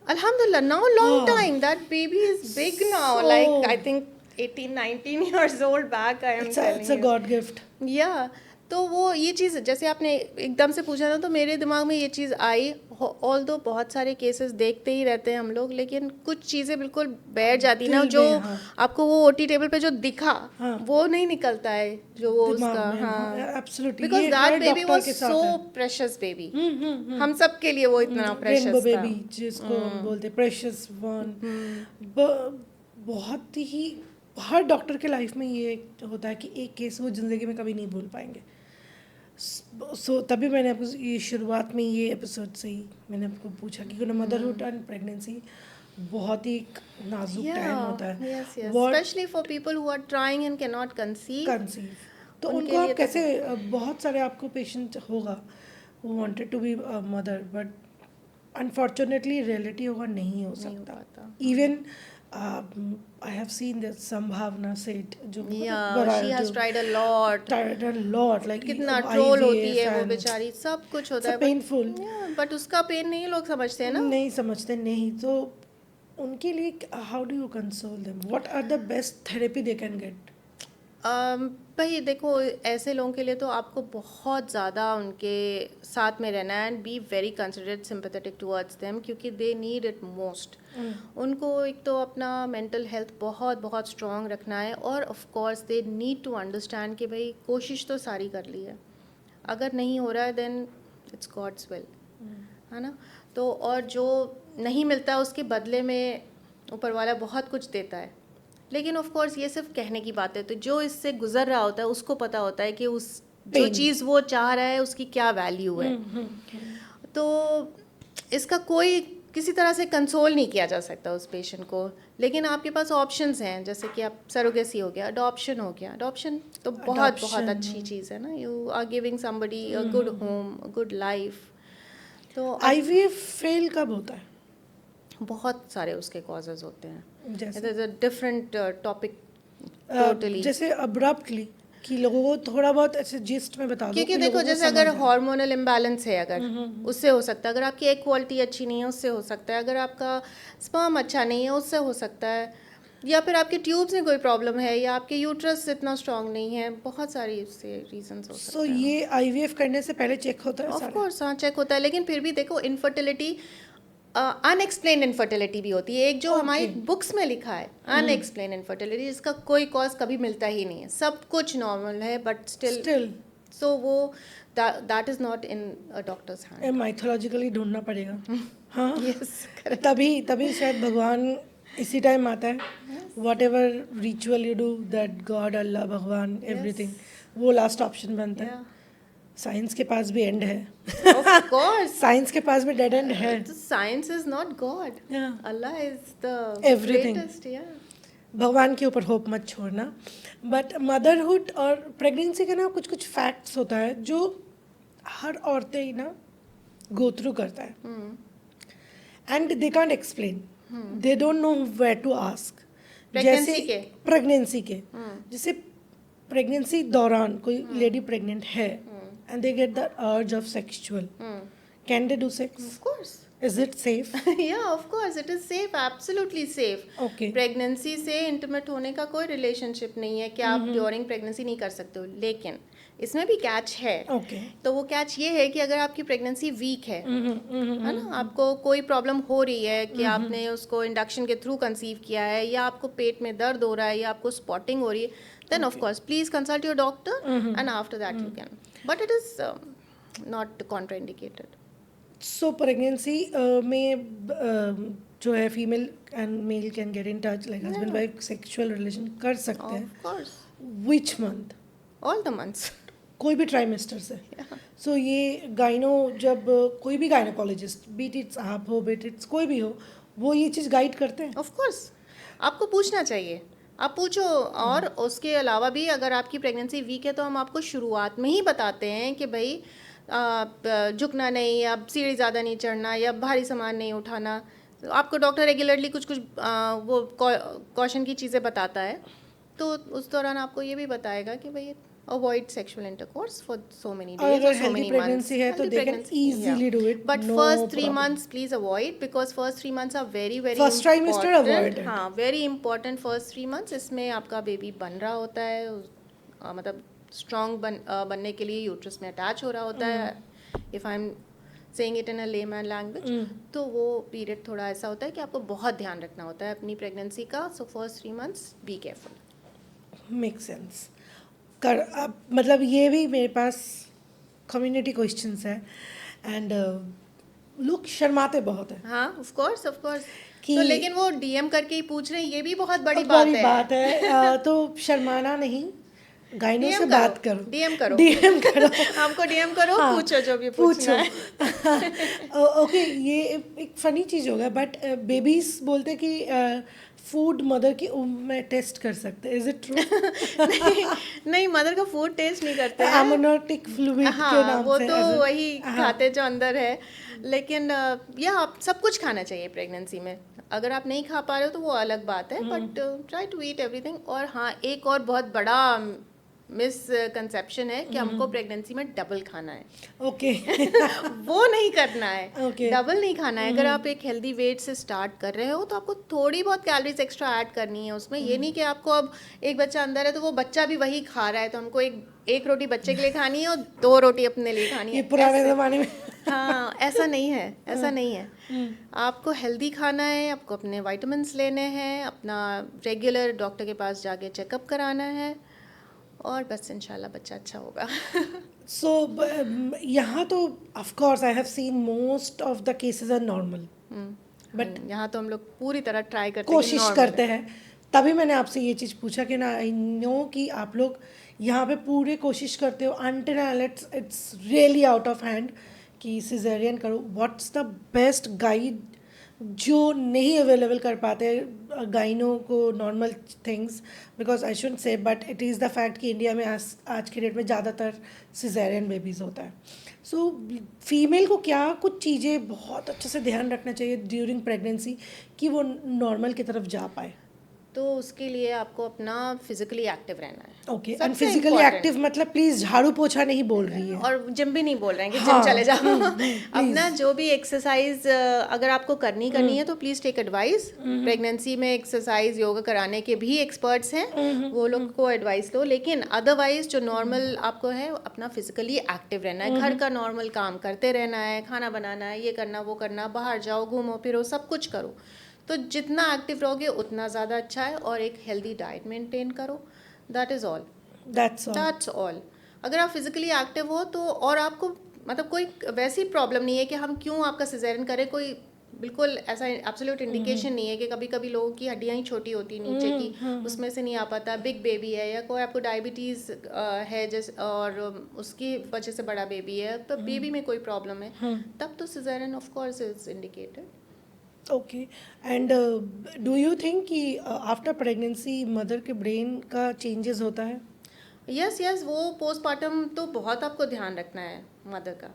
[SPEAKER 2] Alhamdulillah, now long
[SPEAKER 1] Oh.
[SPEAKER 2] time. That baby is big now.
[SPEAKER 1] So-
[SPEAKER 2] Like I think 18, 19 years old back. I am
[SPEAKER 1] it's a
[SPEAKER 2] telling you.
[SPEAKER 1] God gift.
[SPEAKER 2] या तो वो ये चीज़ जैसे आपने एकदम से पूछा ना, तो मेरे दिमाग में ये चीज़ आई। ऑल दो बहुत सारे केसेस देखते ही रहते हैं हम लोग, लेकिन कुछ चीज़ें बिल्कुल बैठ जाती ना,
[SPEAKER 1] दिल
[SPEAKER 2] जो
[SPEAKER 1] में, हाँ।
[SPEAKER 2] आपको वो ओटी टेबल पे जो दिखा,
[SPEAKER 1] हाँ।
[SPEAKER 2] वो नहीं निकलता है, जो वो
[SPEAKER 1] दिमाग
[SPEAKER 2] उसका,
[SPEAKER 1] में,
[SPEAKER 2] हाँ,
[SPEAKER 1] एब्सोल्युटली,
[SPEAKER 2] बिकॉज
[SPEAKER 1] ये
[SPEAKER 2] that
[SPEAKER 1] her
[SPEAKER 2] baby
[SPEAKER 1] doctor
[SPEAKER 2] was
[SPEAKER 1] के साथ
[SPEAKER 2] सो
[SPEAKER 1] है।
[SPEAKER 2] प्रेशियस बेबी, हम सब के लिए वो इतना
[SPEAKER 1] रेनबो
[SPEAKER 2] प्रेशियस था।
[SPEAKER 1] बेबी जिसको हम बोलते प्रेशियस वन, बहुत ही हर डॉक्टर के लाइफ में ये होता है कि एक केस वो जिंदगी में कभी नहीं भूल पाएंगे। सो तभी मैंने आपको ये शुरुआत में ये एपिसोड से ही मैंने आपको पूछा कि मदरहुड एंड प्रेगनेंसी बहुत ही एक नाजुक टाइम होता है।
[SPEAKER 2] yes, yes.
[SPEAKER 1] What
[SPEAKER 2] Especially for people who are trying and cannot conceive.
[SPEAKER 1] Conceive, तो
[SPEAKER 2] उनके
[SPEAKER 1] उनको
[SPEAKER 2] लिए
[SPEAKER 1] आप
[SPEAKER 2] तो
[SPEAKER 1] कैसे, बहुत सारे आपको पेशेंट होगा वो wanted to be mother, but unfortunately reality होगा नहीं हो
[SPEAKER 2] नहीं हो
[SPEAKER 1] सकता।
[SPEAKER 2] पाता।
[SPEAKER 1] Even I have seen that Sambhavna Seth जो
[SPEAKER 2] Yeah, she has tried a lot.
[SPEAKER 1] tried a lot, like
[SPEAKER 2] कितना ट्रोल होती
[SPEAKER 1] IVF
[SPEAKER 2] है वो
[SPEAKER 1] and
[SPEAKER 2] बेचारी, सब कुछ होता
[SPEAKER 1] it's
[SPEAKER 2] है,
[SPEAKER 1] painful।
[SPEAKER 2] बट उसका पेन नहीं लोग समझते हैं ना।
[SPEAKER 1] नहीं समझते, नहीं तो उनके लिए how do you console them, what are the best therapy they can get?
[SPEAKER 2] भाई देखो, ऐसे लोगों के लिए तो आपको बहुत ज़्यादा उनके साथ में रहना है, and be very considerate, sympathetic towards them, क्योंकि दे नीड इट मोस्ट। उनको एक तो अपना मेंटल हेल्थ बहुत बहुत स्ट्रॉन्ग रखना है, और of course they need to understand कि भाई कोशिश तो सारी कर ली है, अगर नहीं हो रहा है देन इट्स गॉड्स विल, है ना। तो और जो नहीं मिलता है उसके बदले में ऊपर वाला बहुत कुछ देता है, लेकिन ऑफ कोर्स ये सिर्फ कहने की बात है। तो जो इससे गुजर रहा होता है उसको पता होता है कि उस जो
[SPEAKER 1] Pain।
[SPEAKER 2] चीज़ वो चाह रहा है उसकी क्या वैल्यू है। तो इसका कोई किसी तरह से कंसोल नहीं किया जा सकता उस पेशेंट को, लेकिन आपके पास ऑप्शंस हैं, जैसे कि आप सरोगेसी हो गया, अडॉप्शन हो गया। अडॉप्शन तो बहुत बहुत अच्छी चीज़ है ना, you are giving somebody a good home, a good life. तो
[SPEAKER 1] IVF फेल कब होता है?
[SPEAKER 2] बहुत सारे उसके कॉजेज होते हैं,
[SPEAKER 1] जैसे
[SPEAKER 2] it is a different topic totally.
[SPEAKER 1] जैसे अब्रप्टली कि लोगों को थोड़ा बहुत ऐसे जिस्ट में बता दो
[SPEAKER 2] क्योंकि
[SPEAKER 1] कि
[SPEAKER 2] देखो,
[SPEAKER 1] लोगों को
[SPEAKER 2] जैसे
[SPEAKER 1] समझ
[SPEAKER 2] अगर
[SPEAKER 1] आए।
[SPEAKER 2] हार्मोनल इम्बैलेंस है, अगर उससे हो सकता है, अगर आपकी एग क्वालिटी अच्छी नहीं है उससे हो सकता है, अगर आपका स्पर्म अच्छा नहीं है उससे हो सकता है, या फिर आपके ट्यूब्स में कोई प्रॉब्लम है, या आपके यूट्रस इतना स्ट्रांग नहीं है, बहुत सारी उससे रीजंस हो सकते
[SPEAKER 1] सो
[SPEAKER 2] हैं।
[SPEAKER 1] ये IVF करने से पहले चेक होता है
[SPEAKER 2] ऑफ
[SPEAKER 1] सारा?
[SPEAKER 2] कोर्स हाँ, चेक होता है, लेकिन फिर भी देखो, इनफर्टिलिटी अनएक्सप्लेन इनफर्टिलिटी भी होती है, एक जो हमारी बुक्स में लिखा है अनएक्सप्लेन इनफर्टिलिटी, जिसका कोई कॉज कभी मिलता ही नहीं है, सब कुछ नॉर्मल है, बट स्टिल सो वो that is not in a doctor's hand.
[SPEAKER 1] Mythologically ढूंढना पड़ेगा। हाँ,
[SPEAKER 2] यस,
[SPEAKER 1] तभी शायद भगवान इसी टाइम आता है। Whatever ritual you do, that god, Allah, Bhagwan, everything, वो लास्ट ऑप्शन बनता है। साइंस के पास भी एंड है,
[SPEAKER 2] ऑफ कोर्स।
[SPEAKER 1] साइंस के पास भी डेड एंड है।
[SPEAKER 2] Science is not God,
[SPEAKER 1] Yeah.
[SPEAKER 2] Allah is the
[SPEAKER 1] Everything.
[SPEAKER 2] Greatest. या
[SPEAKER 1] भगवान के ऊपर होप मत छोड़ना। बट मदरहुड और प्रेगनेंसी का ना कुछ कुछ फैक्ट्स होता है जो हर औरतें ही ना गो थ्रू करता है, and they can't explain, they don't know where to ask.
[SPEAKER 2] Pregnancy के?
[SPEAKER 1] प्रेगनेंसी के, जैसे प्रेगनेंसी दौरान कोई लेडी प्रेग्नेंट है and they get the urge of sexual, can they do sex?
[SPEAKER 2] Of course.
[SPEAKER 1] Is it safe?
[SPEAKER 2] Yeah, of course, it is safe, absolutely safe.
[SPEAKER 1] Okay.
[SPEAKER 2] Pregnancy से intimate होने का कोई relationship नहीं है कि आप ड्यूरिंग प्रेगनेंसी नहीं कर सकते हो, लेकिन इसमें भी कैच है।
[SPEAKER 1] ओके।
[SPEAKER 2] तो वो कैच ये है कि अगर आपकी प्रेगनेंसी वीक है ना, आपको कोई प्रॉब्लम हो रही है कि आपने उसको इंडक्शन के थ्रू कंसीव किया है, या आपको पेट में दर्द हो रहा है, या आपको स्पॉटिंग हो रही है, then of course please consult your doctor, and after that you can, but it is not contraindicated.
[SPEAKER 1] So pregnancy में जो है female and male can get in touch, like husband wife sexual relation कर सकते हैं।
[SPEAKER 2] Of course,
[SPEAKER 1] which month?
[SPEAKER 2] All the months.
[SPEAKER 1] कोई भी trimester से। सो ये गाइनो, जब कोई भी गाइनोकोलॉजिस्ट, बीट इट्स आप हो, बीट इट्स कोई भी हो, वो ये चीज़ गाइड करते हैं।
[SPEAKER 2] ऑफ कोर्स, आपको पूछना चाहिए, आप पूछो। और उसके अलावा भी अगर आपकी प्रेगनेंसी वीक है तो हम आपको शुरुआत में ही बताते हैं कि भाई झुकना नहीं, या सीढ़ी ज़्यादा नहीं चढ़ना, या भारी सामान नहीं उठाना। तो आपको डॉक्टर रेगुलरली कुछ कुछ वो कॉशन की चीज़ें बताता है, तो उस दौरान आपको ये भी बताएगा कि भाई avoid sexual intercourse for so many
[SPEAKER 1] और
[SPEAKER 2] days
[SPEAKER 1] अगर
[SPEAKER 2] or so
[SPEAKER 1] healthy
[SPEAKER 2] many
[SPEAKER 1] pregnancy
[SPEAKER 2] months.
[SPEAKER 1] है तो
[SPEAKER 2] Healthy
[SPEAKER 1] they can
[SPEAKER 2] pregnancy,
[SPEAKER 1] easily do it,
[SPEAKER 2] But
[SPEAKER 1] no
[SPEAKER 2] first 3
[SPEAKER 1] problem.
[SPEAKER 2] months please avoid, because first 3 months are very very
[SPEAKER 1] First trimester
[SPEAKER 2] important.
[SPEAKER 1] avoid it.
[SPEAKER 2] हाँ, very important first 3 months. इसमें आपका baby बन रहा होता है, मतलब स्ट्रॉन्ग बनने के लिए यूट्रस में अटैच हो रहा होता है, if I am saying it in a layman language. तो वो पीरियड थोड़ा ऐसा होता है कि आपको बहुत ध्यान रखना होता है अपनी प्रेगनेंसी का. So first 3 months be careful.
[SPEAKER 1] Make sense. कर अब मतलब ये भी मेरे पास कम्युनिटी क्वेश्चंस है एंड लोग शर्माते बहुत है.
[SPEAKER 2] हाँ, ऑफ कोर्स
[SPEAKER 1] कि-
[SPEAKER 2] तो लेकिन वो डीएम करके ही पूछ रहे हैं, ये भी बहुत बड़ी
[SPEAKER 1] बड़ी
[SPEAKER 2] बात
[SPEAKER 1] बात है. तो शर्माना नहीं, गाइनों से
[SPEAKER 2] DM
[SPEAKER 1] बात
[SPEAKER 2] करो,
[SPEAKER 1] करो,
[SPEAKER 2] DM करो.
[SPEAKER 1] डीएम करो.
[SPEAKER 2] हमको डीएम करो,
[SPEAKER 1] हाँ,
[SPEAKER 2] पूछो जो भी पूछना है.
[SPEAKER 1] ओके, ये एक फनी चीज़ होगा बट बेबीज बोलते कि फूड मदर की में टेस्ट कर सकते हैं. Is it true?
[SPEAKER 2] नहीं, मदर का फूड टेस्ट नहीं करते हैं.
[SPEAKER 1] एमोनोटिक फ्लूइड के
[SPEAKER 2] हाँ,
[SPEAKER 1] नाम
[SPEAKER 2] वो
[SPEAKER 1] से
[SPEAKER 2] तो
[SPEAKER 1] as in-
[SPEAKER 2] वही
[SPEAKER 1] हाँ.
[SPEAKER 2] खाते जो अंदर है. लेकिन या आप सब कुछ खाना चाहिए प्रेगनेंसी में. अगर आप नहीं खा पा रहे हो तो वो अलग बात है, but try to eat everything. और हाँ, एक और बहुत बड़ा मिसकंसेप्शन है कि हमको प्रेगनेंसी में डबल खाना है.
[SPEAKER 1] ओके.
[SPEAKER 2] वो नहीं करना है.
[SPEAKER 1] Okay.
[SPEAKER 2] डबल नहीं खाना है. अगर आप एक हेल्दी वेट से स्टार्ट कर रहे हो तो आपको थोड़ी बहुत कैलोरीज एक्स्ट्रा ऐड करनी है उसमें. ये नहीं कि आपको अब एक बच्चा अंदर है तो वो बच्चा भी वही खा रहा है, तो हमको एक रोटी बच्चे के लिए खानी है और 2 रोटी अपने लिए खानी
[SPEAKER 1] ये
[SPEAKER 2] है.
[SPEAKER 1] पुराने ज़माने में.
[SPEAKER 2] हाँ, ऐसा नहीं है, ऐसा नहीं है. आपको हेल्दी खाना है, आपको अपने विटामिन्स लेने हैं, अपना रेगुलर डॉक्टर के पास जाके चेकअप कराना है, और बस इंशाल्लाह बच्चा अच्छा होगा.
[SPEAKER 1] सो यहाँ तो of course I have seen most of the cases are normal, but
[SPEAKER 2] यहाँ तो हम लोग पूरी तरह ट्राई करते हैं कि
[SPEAKER 1] कोशिश
[SPEAKER 2] normal
[SPEAKER 1] करते हैं. तभी मैंने आपसे ये चीज़ पूछा कि ना, आई नो कि आप लोग यहाँ पे पूरे कोशिश करते हो until it's really out of hand कि सिजेरियन करो. व्हाट्स द बेस्ट गाइड जो नहीं अवेलेबल कर पाते गाइनों को normal things, because I should say but it is the fact कि इंडिया में आज के डेट में ज़्यादातर सिजेरियन बेबीज़ होता है. सो फीमेल को क्या कुछ चीज़ें बहुत अच्छे से ध्यान रखना चाहिए ड्यूरिंग प्रेगनेंसी कि वो नॉर्मल की तरफ जा पाए?
[SPEAKER 2] तो उसके लिए आपको अपना फिजिकली एक्टिव रहना है.
[SPEAKER 1] ओके. एंड
[SPEAKER 2] सबसे
[SPEAKER 1] फिजिकली
[SPEAKER 2] important.
[SPEAKER 1] एक्टिव मतलब प्लीज झाड़ू पोछा नहीं बोल रही है.
[SPEAKER 2] और जिम भी नहीं बोल रहे हैं कि
[SPEAKER 1] हाँ,
[SPEAKER 2] जिम चले जाओ.
[SPEAKER 1] please.
[SPEAKER 2] अपना जो भी एक्सरसाइज अगर आपको करनी है तो प्लीज टेक एडवाइस. प्रेगनेंसी में एक्सरसाइज योगा कराने के भी एक्सपर्ट्स हैं, वो लोग को एडवाइस लो. लेकिन अदरवाइज जो नॉर्मल आपको है, अपना फिजिकली एक्टिव रहना है. घर का नॉर्मल काम करते रहना है, खाना बनाना है, ये करना वो करना, बाहर जाओ, घूमो फिरो, सब कुछ करो. तो जितना एक्टिव रहोगे उतना ज़्यादा अच्छा है. और एक हेल्दी डाइट मेंटेन करो. That is all. That's all. अगर आप फिजिकली एक्टिव हो तो, और आपको मतलब कोई वैसी प्रॉब्लम नहीं है कि हम क्यों आपका सिजेरियन करें, कोई बिल्कुल ऐसा एब्सोल्यूट इंडिकेशन नहीं है. कि कभी कभी लोगों की हड्डियाँ ही छोटी होती हैं नीचे की, उसमें से नहीं आ पाता. बिग बेबी है या कोई आपको डायबिटीज़ है जैसे, और उसकी वजह से बड़ा बेबी है, तो बेबी में कोई प्रॉब्लम है, तब तो caesarean of course is indicated.
[SPEAKER 1] Okay. And do you think कि आफ्टर प्रेगनेंसी मदर के ब्रेन का चेंजेस होता है?
[SPEAKER 2] यस, वो पोस्टमार्टम तो बहुत आपको ध्यान रखना है मदर का.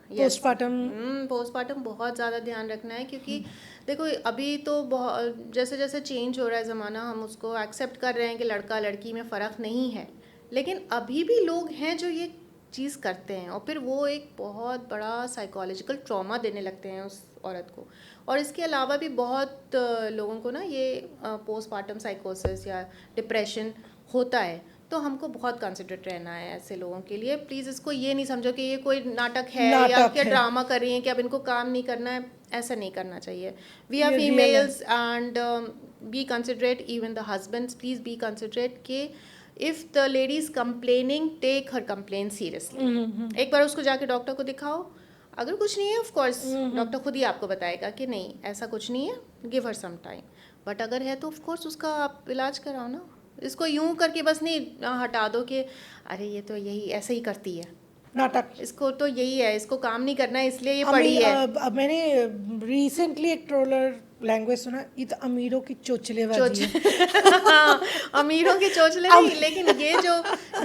[SPEAKER 2] पोस्टमार्टम बहुत ज़्यादा ध्यान रखना है, क्योंकि देखो अभी तो बहुत जैसे जैसे चेंज हो रहा है ज़माना, हम उसको एक्सेप्ट कर रहे हैं कि लड़का लड़की में फ़र्क नहीं है. लेकिन अभी भी लोग हैं जो ये चीज़ करते हैं, और फिर वो एक बहुत बड़ा साइकोलॉजिकल ट्रॉमा देने लगते हैं उस औरत को. और इसके अलावा भी बहुत लोगों को ना ये पोस्टमार्टम साइकोसिस या डिप्रेशन होता है. तो हमको बहुत कंसिडरेट रहना है ऐसे लोगों के लिए. प्लीज़ इसको ये नहीं समझो कि ये कोई नाटक है या क्या ड्रामा कर रही हैं कि अब इनको काम नहीं करना है. ऐसा नहीं करना चाहिए. We are females and be considerate. Even the husbands, please be considerate कि if the lady is complaining, take her complain seriously. एक बार उसको जाके डॉक्टर को दिखाओ. अगर कुछ नहीं है ऑफ कोर्स डॉक्टर खुद ही आपको बताएगा कि नहीं ऐसा कुछ नहीं है, give her some time. But अगर है तो ऑफ कोर्स उसका आप इलाज कराओ ना. इसको यूं करके बस नहीं हटा दो कि अरे ये तो यही ऐसे ही करती है,
[SPEAKER 1] नाटक.
[SPEAKER 2] इसको तो यही है, इसको काम नहीं करना है इसलिए ये पड़ी है.
[SPEAKER 1] अब मैंने रिसेंटली एक ट्रोलर लैंग्वेज सुना, ये तो अमीरों की चोचलेबाजी है.
[SPEAKER 2] हाँ, अमीरों के चोचले नहीं, लेकिन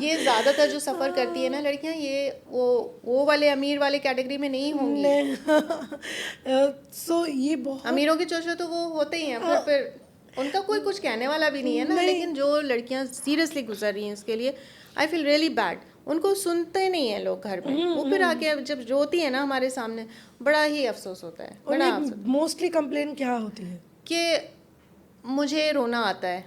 [SPEAKER 2] ये ज़्यादातर जो सफ़र करती है ना लड़कियां, ये वो वाले अमीर वाले कैटेगरी में नहीं होंगी.
[SPEAKER 1] सो ये बहुत
[SPEAKER 2] अमीरों के चोचले तो वो होते ही हैं, फिर उनका कोई कुछ कहने वाला भी नहीं है ना. लेकिन जो लड़कियां सीरियसली गुजर रही हैं इसके लिए, आई फील रियली बैड. उनको सुनते नहीं है लोग घर में, वो फिर आके जब रोती है ना हमारे सामने, बड़ा ही अफसोस होता है, बड़ा अफसोस
[SPEAKER 1] मोस्टली कंप्लेन क्या होती है?
[SPEAKER 2] कि मुझे रोना आता है,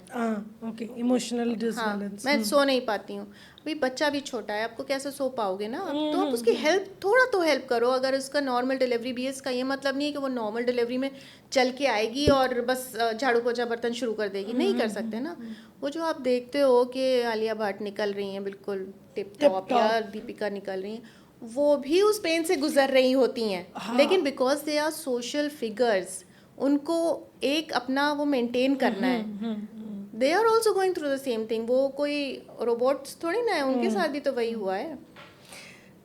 [SPEAKER 1] ओके, इमोशनल
[SPEAKER 2] हाँ
[SPEAKER 1] डिसबैलेंस।
[SPEAKER 2] मैं सो नहीं पाती हूँ। अभी बच्चा भी छोटा है, आपको कैसे सो पाओगे ना आप, तो आप उसकी हेल्प, थोड़ा तो हेल्प करो। अगर उसका नॉर्मल डिलीवरी भी है, इसका ये मतलब नहीं है कि वो नॉर्मल डिलीवरी में चल के आएगी और बस झाड़ू पोछा बर्तन शुरू कर देगी, नहीं कर सकते ना। वो जो आप देखते हो कि आलिया भट्ट निकल रही हैं बिल्कुल टिप टॉप, या दीपिका निकल रही हैं, वो भी उस पेन से गुजर रही होती हैं, लेकिन because they are social figures, उनको एक अपना वो मेंटेन करना है। They are also going through the same thing, वो कोई रोबोट्स थोड़ी ना है, उनके साथ भी तो वही हुआ है।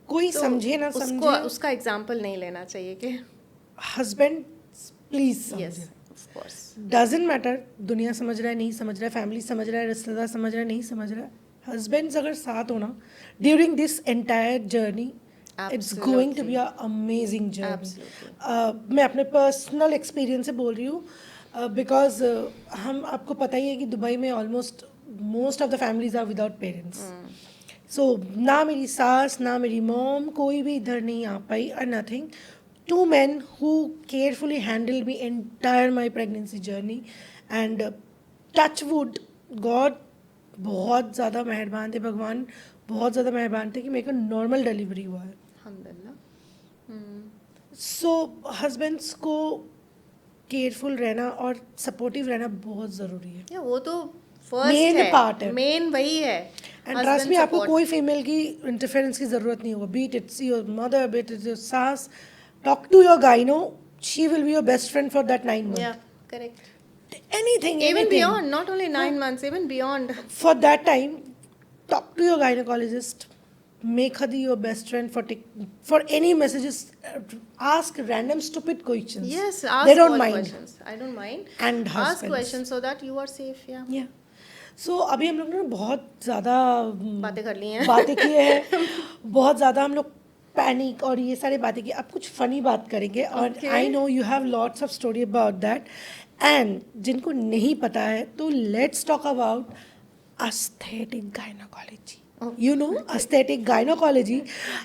[SPEAKER 1] कोई
[SPEAKER 2] तो
[SPEAKER 1] समझे ना
[SPEAKER 2] उसको
[SPEAKER 1] समझे,
[SPEAKER 2] उसका एग्जाम्पल नहीं लेना चाहिए कि
[SPEAKER 1] हस्बैंड प्लीज
[SPEAKER 2] यस
[SPEAKER 1] समझे।
[SPEAKER 2] ऑफ कोर्स,
[SPEAKER 1] डजंट मैटर दुनिया समझ रहा है नहीं समझ रहा है, फैमिली समझ रहा है, रिश्तेदार समझ रहा है नहीं समझ रहा है, हस्बैंड्स अगर साथ हो ना during this entire journey, it's going to be a amazing journey. मैं अपने पर्सनल एक्सपीरियंस से बोल रही हूँ, बिकॉज हम, आपको पता ही है कि दुबई में almost most of the families are without parents. So ना मेरी सास ना मेरी मॉम कोई भी इधर नहीं आ पाई, और nothing, two men who carefully handled me entire my pregnancy journey, and touch wood God बहुत ज़्यादा मेहरबान थे, भगवान बहुत ज़्यादा मेहरबान थे कि मेरे को नॉर्मल डिलीवरी हुआ है।
[SPEAKER 2] अल्हम्दुलिल्लाह।
[SPEAKER 1] सो हस्बैंड्स को केयरफुल रहना और सपोर्टिव रहना बहुत ज़रूरी है,
[SPEAKER 2] या वो तो फर्स्ट
[SPEAKER 1] मेन
[SPEAKER 2] है,
[SPEAKER 1] पार्ट है।
[SPEAKER 2] मेन वही है।
[SPEAKER 1] एंड ट्रस्ट मी, आपको कोई फीमेल की इंटरफेरेंस की ज़रूरत नहीं होगा, be it it's your mother, be it it's your saas, talk to your gyno, she will be your best friend for that 9
[SPEAKER 2] या
[SPEAKER 1] months.
[SPEAKER 2] Correct,
[SPEAKER 1] Anything,
[SPEAKER 2] even
[SPEAKER 1] anything.
[SPEAKER 2] beyond, not only 9 months, even beyond.
[SPEAKER 1] For that time, talk to your gynecologist. Make her your best friend for any messages. Ask random stupid questions.
[SPEAKER 2] Yes,
[SPEAKER 1] They
[SPEAKER 2] ask
[SPEAKER 1] don't
[SPEAKER 2] all
[SPEAKER 1] mind.
[SPEAKER 2] questions, I don't mind.
[SPEAKER 1] And
[SPEAKER 2] Ask
[SPEAKER 1] husbands.
[SPEAKER 2] questions so that you are safe. Yeah,
[SPEAKER 1] Yeah. So अभी हम लोग ने बहुत ज़्यादा
[SPEAKER 2] बातें कर ली हैं।
[SPEAKER 1] बातें किए हैं, बहुत ज़्यादा हम लोग पैनिक और ये सारी बातें की। अब कुछ फनी बात करेंगे, और
[SPEAKER 2] Okay.
[SPEAKER 1] I know you have lots of story about that, and जिनको नहीं पता है तो let's talk about aesthetic gynecology. You know, aesthetic gynecology.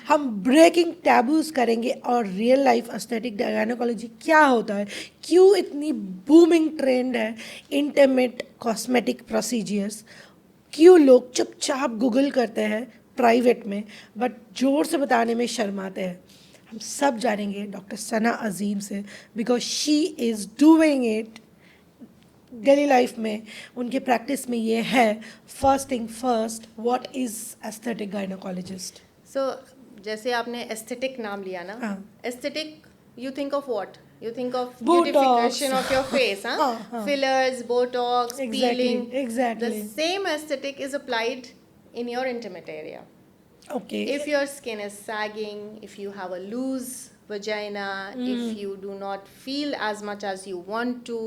[SPEAKER 1] हम ब्रेकिंग टैबूज करेंगे और रियल लाइफ aesthetic gynecology क्या होता है, क्यों इतनी बूमिंग ट्रेंड है इंटीमेट कॉस्मेटिक प्रोसीजर्स, क्यों लोग चुपचाप गूगल करते हैं प्राइवेट में बट जोर से बताने में शर्माते हैं, हम सब जानेंगे डॉक्टर सना अजीम से, because she is doing it daily life में, उनके प्रैक्टिस में ये है। First thing first, what is aesthetic gynaecologist?
[SPEAKER 2] So जैसे आपने एस्थेटिक नाम लिया ना,
[SPEAKER 1] हाँ।
[SPEAKER 2] Aesthetic you think of what? You think of
[SPEAKER 1] Botox.
[SPEAKER 2] beautification of your face, huh?
[SPEAKER 1] हाँ.
[SPEAKER 2] Fillers, Botox,
[SPEAKER 1] Exactly,
[SPEAKER 2] peeling.
[SPEAKER 1] exactly.
[SPEAKER 2] The same aesthetic is applied in your intimate area.
[SPEAKER 1] Okay,
[SPEAKER 2] If your skin is sagging, if you have a loose vagina, if you do not feel as much as you want to,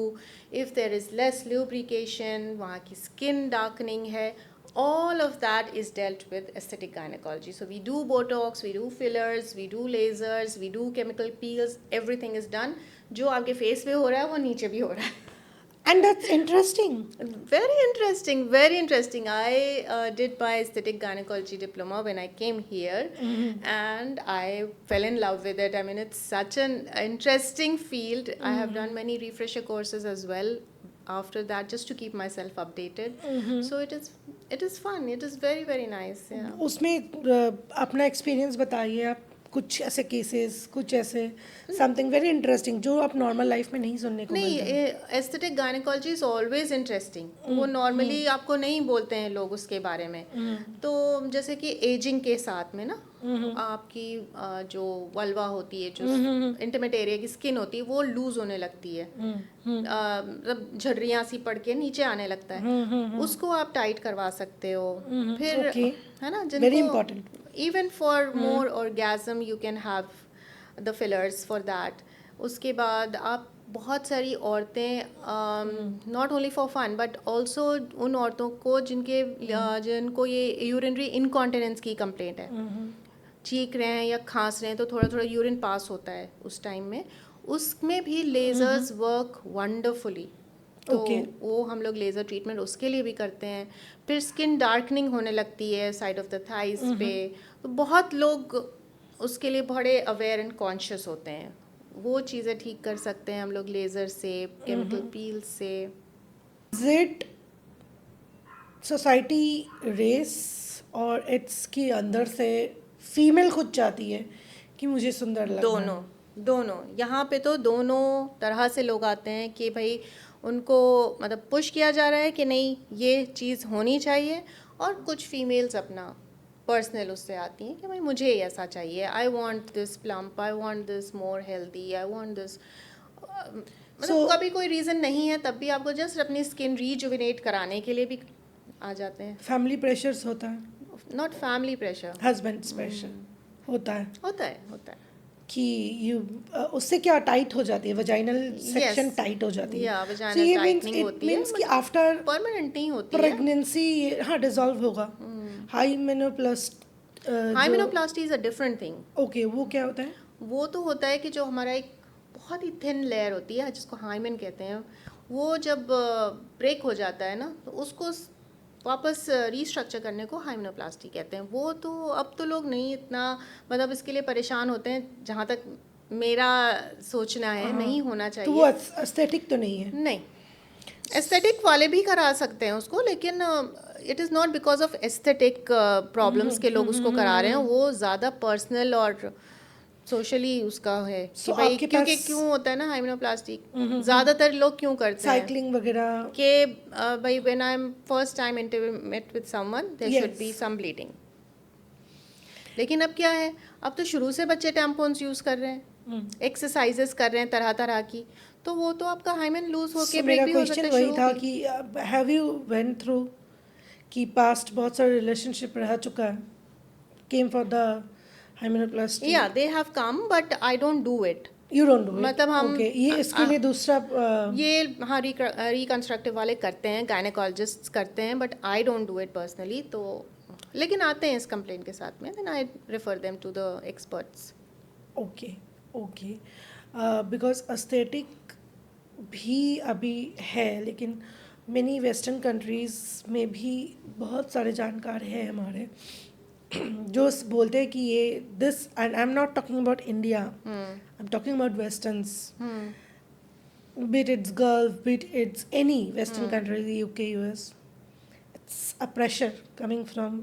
[SPEAKER 2] if there is less lubrication, वहाँ की skin darkening है, all of that is dealt with aesthetic gynecology. So we do Botox, we do fillers, we do lasers, we do chemical peels, everything is done. जो आपके face पे हो रहा है वो नीचे भी हो रहा है.
[SPEAKER 1] And that's interesting.
[SPEAKER 2] Very interesting, very interesting. I did my aesthetic gynecology diploma when I came here, and I fell in love with it. I mean, it's such an interesting field. I have done many refresher courses as well after that, just to keep myself updated. So it is fun. It is very, very nice. Yeah.
[SPEAKER 1] उसमें अपना experience बताइए आप, कुछ ऐसे cases, कुछ ऐसे something very interesting जो आप नॉर्मल लाइफ में नहीं सुनने को
[SPEAKER 2] नहीं,
[SPEAKER 1] मिलता है.
[SPEAKER 2] Aesthetic gynaecology is always interesting. वो नॉर्मली आपको नहीं बोलते हैं लोग उसके बारे में. तो जैसे कि एजिंग के साथ में ना, आपकी जो वल्वा होती है, जो इंटीमेट एरिया की स्किन होती है, वो लूज होने लगती है, मतलब झर्रियाँ सी पड़ के नीचे आने लगता है, उसको आप टाइट करवा सकते हो. फिर
[SPEAKER 1] Okay.
[SPEAKER 2] है ना,
[SPEAKER 1] Very important.
[SPEAKER 2] Even for more orgasm you can have the fillers for that. उसके बाद आप बहुत सारी औरतें, not only for fun but also उन औरतों को जिनको ये यूरिनरी इनकॉन्टिनेंस की कंप्लेंट है, चीख रहे हैं या खांस रहे हैं तो थोड़ा थोड़ा यूरिन पास होता है उस टाइम में, उसमें भी लेजर्स वर्क वंडरफुली. तो
[SPEAKER 1] Okay.
[SPEAKER 2] वो हम लोग लेज़र ट्रीटमेंट उसके लिए भी करते हैं। फिर स्किन डार्कनिंग होने लगती है साइड ऑफ द थाइस पे, तो बहुत लोग उसके लिए बड़े अवेयर एंड कॉन्शियस होते हैं। वो चीज़ें ठीक कर सकते हैं हम लोग लेज़र से, केमिकल पील से।
[SPEAKER 1] इज इट सोसाइटी रेस और इट्स की अंदर से फीमेल खुद चाहती है कि मुझे सुंदर लगना है?
[SPEAKER 2] दोनों दोनों यहाँ पे तो दोनों तरह से लोग आते हैं कि भाई उनको मतलब पुश किया जा रहा है कि नहीं ये चीज़ होनी चाहिए, और कुछ फीमेल्स अपना पर्सनल उससे आती हैं कि भाई मुझे ऐसा चाहिए, I want this plump, I want this more healthy, I want this. मतलब
[SPEAKER 1] So-
[SPEAKER 2] कभी कोई रीज़न नहीं है तब भी आपको जस्ट अपनी स्किन रीजुविनेट कराने के लिए भी आ जाते हैं।
[SPEAKER 1] फैमिली प्रेशर्स होता है,
[SPEAKER 2] not family pressure,
[SPEAKER 1] husbands pressure होता है
[SPEAKER 2] होता है।
[SPEAKER 1] कि यू उससे क्या टाइट हो जाती है, वजाइनल सेक्शन
[SPEAKER 2] Yes.
[SPEAKER 1] टाइट हो जाती है।
[SPEAKER 2] Yeah,
[SPEAKER 1] So
[SPEAKER 2] vaginal
[SPEAKER 1] ये मींस
[SPEAKER 2] tightening
[SPEAKER 1] इट
[SPEAKER 2] होती है,
[SPEAKER 1] मींस कि
[SPEAKER 2] मतलब
[SPEAKER 1] आफ्टर
[SPEAKER 2] परमानेंट नहीं होती है।
[SPEAKER 1] प्रेगनेंसी हाँ डिसॉल्व होगा। Hymenoplast
[SPEAKER 2] hymenoplasty is a different thing.
[SPEAKER 1] Okay, वो क्या होता है?
[SPEAKER 2] वो तो होता है कि जो हमारा एक बहुत ही थिन लेयर होती है जिसको हाइमेन कहते हैं, वो जब ब्रेक हो जाता है ना तो उसको वापस रीस्ट्रक्चर करने को हाइमेनोप्लास्टी कहते हैं। वो तो अब तो लोग नहीं इतना मतलब इसके लिए परेशान होते हैं, जहाँ तक मेरा सोचना है नहीं होना
[SPEAKER 1] तो वो
[SPEAKER 2] चाहिए।
[SPEAKER 1] एस्थेटिक तो नहीं है?
[SPEAKER 2] नहीं, एस्थेटिक वाले भी करा सकते हैं उसको, लेकिन it is not because of aesthetic problems के लोग उसको करा रहे हैं। वो ज़्यादा पर्सनल और सोशली उसका है कि
[SPEAKER 1] So,
[SPEAKER 2] भाई
[SPEAKER 1] आपके
[SPEAKER 2] क्योंकि
[SPEAKER 1] पास-
[SPEAKER 2] क्यों होता है ना हाइमेनोप्लास्टी, ज़्यादातर लोग क्यों करते हैं
[SPEAKER 1] साइकिलिंग वगैरह?
[SPEAKER 2] कि भाई when I am first time intimate with someone there should be
[SPEAKER 1] Yes.
[SPEAKER 2] Some bleeding. लेकिन अब क्या है, अब तो शुरू से बच्चे टैम्पॉन्स यूज़ कर रहे हैं, एक्सरसाइजेस कर रहे हैं तरह तरह की, तो वो तो आपका हाइमेन लूज होके
[SPEAKER 1] So,
[SPEAKER 2] ब्रेक
[SPEAKER 1] मेरा
[SPEAKER 2] भी हो सकता
[SPEAKER 1] क्वेश्चन
[SPEAKER 2] है
[SPEAKER 1] वही
[SPEAKER 2] शुरू
[SPEAKER 1] था
[SPEAKER 2] भी।
[SPEAKER 1] कि हैव यू वेंट थ्रू कि पास्ट बहुत सारे रिलेशनशिप रह चुका है, came for the hymenoplasty?
[SPEAKER 2] Yeah they have come but I don't do it.
[SPEAKER 1] You don't do it?
[SPEAKER 2] मतलब हम
[SPEAKER 1] ओके, ये इसके लिए दूसरा
[SPEAKER 2] ये हाँ रिकंस्ट्रक्टिव वाले करते हैं, गायनेकोलॉजिस्ट करते हैं, but I don't do it personally. तो लेकिन आते हैं इस कंप्लेंट के साथ में, then I refer them to the experts.
[SPEAKER 1] Okay okay, because aesthetic भी अभी है, लेकिन मेनी वेस्टर्न कंट्रीज़ में भी बहुत सारे जानकार हैं हमारे जो बोलते हैं कि ये this, and I am not talking about India, I am talking about westerns, be it it's Gulf, be it's any Western country, the UK, US, it's a pressure coming from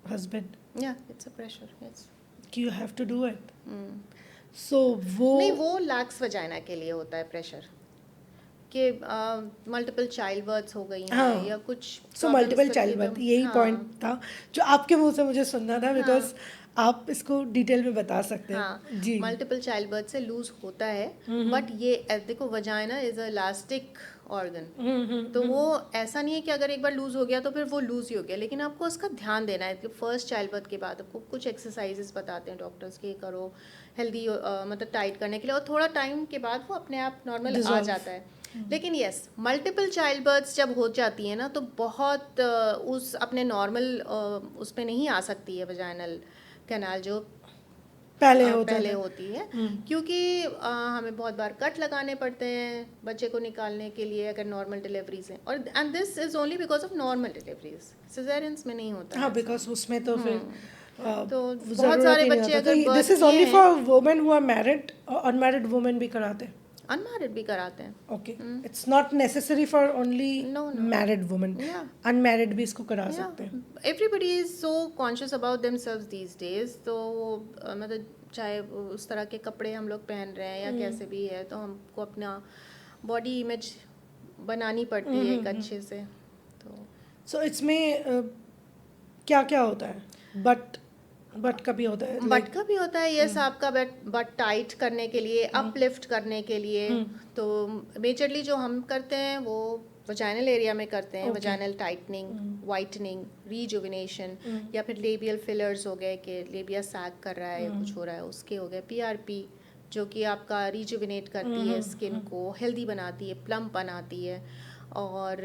[SPEAKER 1] husband
[SPEAKER 2] या it's a pressure, yes.
[SPEAKER 1] कि you have to do it. So वो
[SPEAKER 2] नहीं, वो lakhs vagina के लिए होता है pressure कि मल्टीपल चाइल्ड बर्थ्स हो गई हैं
[SPEAKER 1] हाँ।
[SPEAKER 2] या कुछ
[SPEAKER 1] सो
[SPEAKER 2] problems
[SPEAKER 1] मल्टीपल
[SPEAKER 2] करके
[SPEAKER 1] चाइल्ड
[SPEAKER 2] भी
[SPEAKER 1] बर्थ,
[SPEAKER 2] हम-
[SPEAKER 1] यही
[SPEAKER 2] हाँ।
[SPEAKER 1] पॉइंट था जो आपके मुंह से मुझे सुनना था, बिकॉज आप इसको डिटेल में बता सकते हैं।
[SPEAKER 2] हाँ,
[SPEAKER 1] जी।
[SPEAKER 2] मल्टीपल चाइल्ड बर्थ से लूज होता है, बट ये देखो vagina is a elastic organ, तो वो ऐसा नहीं है कि अगर एक बार लूज हो गया तो फिर वो लूज ही हो गया, लेकिन आपको उसका ध्यान देना है कि फर्स्ट चाइल्ड बर्थ के बाद आपको कुछ एक्सरसाइजेस बताते हैं डॉक्टर्स के, करो हेल्दी मतलब टाइट करने के लिए, और थोड़ा टाइम के बाद वो अपने आप नॉर्मल आ
[SPEAKER 1] Dissolve.
[SPEAKER 2] जाता है। लेकिन यस, मल्टीपल चाइल्ड बर्थ्स जब हो जाती है ना तो बहुत उस अपने नॉर्मल उस पे नहीं आ सकती है वजाइनल कैनाल जो पहले होती है, क्योंकि हमें बहुत बार कट लगाने पड़ते हैं बच्चे को निकालने के लिए अगर नॉर्मल डिलीवरीज हैं, और and this is only because of normal deliveries, caesareans में नहीं होता
[SPEAKER 1] हाँ,
[SPEAKER 2] है।
[SPEAKER 1] बिकॉज उसमें तो फिर
[SPEAKER 2] तो बहुत सारे बच्चे अगर
[SPEAKER 1] this is only for women who are married, unmarried women भी कराते हैं?
[SPEAKER 2] अनमैरिड भी कराते हैं।
[SPEAKER 1] Okay, it's not necessary for only
[SPEAKER 2] No.
[SPEAKER 1] Married women,
[SPEAKER 2] Yeah.
[SPEAKER 1] Unmarried भी इसको करा सकते हैं?
[SPEAKER 2] Everybody is so conscious about themselves these days, तो मतलब चाहे उस तरह के कपड़े हम लोग पहन रहे हैं या कैसे भी है, तो हमको अपना बॉडी इमेज बनानी पड़ती है एक अच्छे से। तो
[SPEAKER 1] सो इसमें क्या क्या होता है? बट का भी होता है?
[SPEAKER 2] बट का भी होता है, यस, आपका बट टाइट करने के लिए, अपलिफ्ट करने के लिए। तो मेजरली जो हम करते हैं वो वजाइनल एरिया में करते हैं, वजाइनल टाइटनिंग, वाइटनिंग, रीजुविनेशन, या फिर लेबियल फिलर्स हो गए कि लेबिया सैग कर रहा है या कुछ हो रहा है, उसके हो गए। पीआरपी जो कि आपका रीजुविनेट करती है स्किन को, हेल्दी बनाती है, प्लम्प बनाती है। और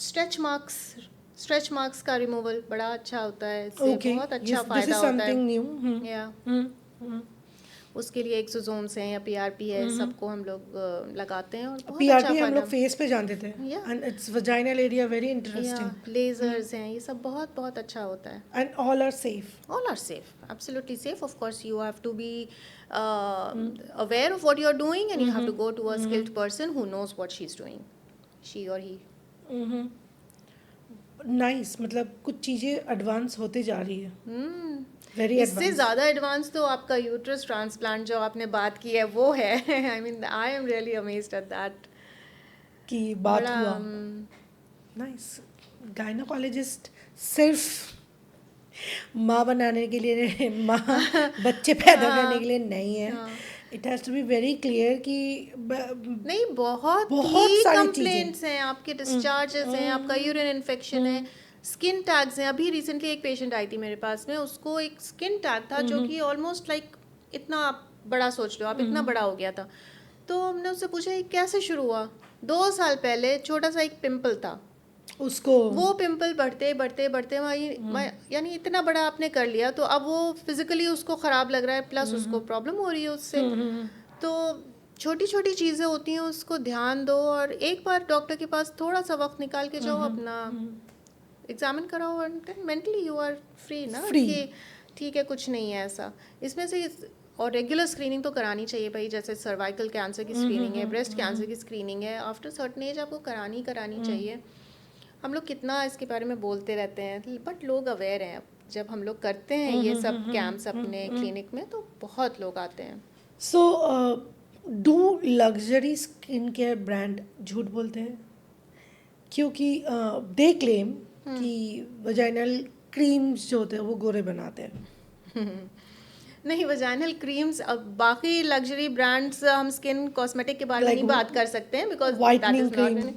[SPEAKER 2] स्ट्रेच मार्क्स का रिमूवल बड़ा अच्छा होता है, इससे बहुत अच्छा फायदा होता है।
[SPEAKER 1] Something new.
[SPEAKER 2] या उसके लिए एक्सोसोम्स हैं या पीआरपी है, सबको हम लोग लगाते हैं और बहुत अच्छा
[SPEAKER 1] पीआरपी हम लोग
[SPEAKER 2] फायदा।
[SPEAKER 1] फेस पे जानते थे
[SPEAKER 2] Yeah.
[SPEAKER 1] And it's vaginal area very
[SPEAKER 2] या
[SPEAKER 1] इंटरेस्टिंग
[SPEAKER 2] लेजर्स हैं, ये सब बहुत बहुत अच्छा होता है।
[SPEAKER 1] And all are safe.
[SPEAKER 2] All are safe, absolutely safe. Of course, you have to be aware of what you're doing, and you have to go to a skilled person who knows what she's doing, she or he.
[SPEAKER 1] Nice, मतलब कुछ चीज़ें advance होते जा रही है,
[SPEAKER 2] हम्म
[SPEAKER 1] very
[SPEAKER 2] इससे
[SPEAKER 1] advance.
[SPEAKER 2] ज़्यादा advance तो आपका यूट्रस ट्रांसप्लांट जो आपने बात की है वो है। I mean I am really amazed at that.
[SPEAKER 1] की बात
[SPEAKER 2] बड़ा
[SPEAKER 1] हुआ। नाइस। गायनोकोलॉजिस्ट सिर्फ माँ बनाने के लिए माँ बच्चे पैदा करने के लिए नहीं है, it has to be very clear कि
[SPEAKER 2] नहीं, बहुत
[SPEAKER 1] बहुत
[SPEAKER 2] ही
[SPEAKER 1] सारी
[SPEAKER 2] कंप्लेंट्स हैं, आपके डिस्चार्जेस हैं, आपका यूरिन इन्फेक्शन है, स्किन टैग्स हैं। अभी रिसेंटली एक पेशेंट आई थी मेरे पास में, उसको एक स्किन टैग था जो कि ऑलमोस्ट लाइक इतना बड़ा, सोच लो आप, इतना बड़ा हो गया था। तो हमने उससे पूछा ये कैसे शुरू हुआ। 2 साल पहले छोटा सा एक पिंपल था,
[SPEAKER 1] उसको
[SPEAKER 2] वो पिंपल बढ़ते बढ़ते बढ़ते यानी इतना बड़ा आपने कर लिया, तो अब वो फिजिकली उसको ख़राब लग रहा है, प्लस उसको प्रॉब्लम हो रही है उससे। तो छोटी छोटी चीज़ें होती हैं, उसको ध्यान दो और एक बार डॉक्टर के पास थोड़ा सा वक्त निकाल के जाओ, अपना एग्जामिन कराओ, and mentally you are free ना,
[SPEAKER 1] Free.
[SPEAKER 2] कि ठीक है कुछ नहीं है ऐसा इसमें से। और रेगुलर स्क्रीनिंग तो करानी चाहिए भाई, जैसे सर्वाइकल कैंसर की स्क्रीनिंग है, ब्रेस्ट कैंसर की स्क्रीनिंग है, आफ्टर सर्टन एज आपको करानी चाहिए। हम लोग कितना इसके बारे में बोलते रहते हैं, बट लोग अवेयर हैं। जब हम लोग करते हैं ये सब कैंप्स अपने क्लिनिक में, तो बहुत लोग आते हैं।
[SPEAKER 1] So do luxury skin care brand झूठ बोलते हैं? क्योंकि दे क्लेम कि वजाइनल क्रीम्स जो होते हैं वो गोरे बनाते हैं।
[SPEAKER 2] नहीं, वजाइनल क्रीम्स, अब बाकी लग्जरी ब्रांड्स हम स्किन कॉस्मेटिक के बारे में
[SPEAKER 1] Like
[SPEAKER 2] नहीं बात कर सकते हैं, बिकॉज
[SPEAKER 1] whitening cream.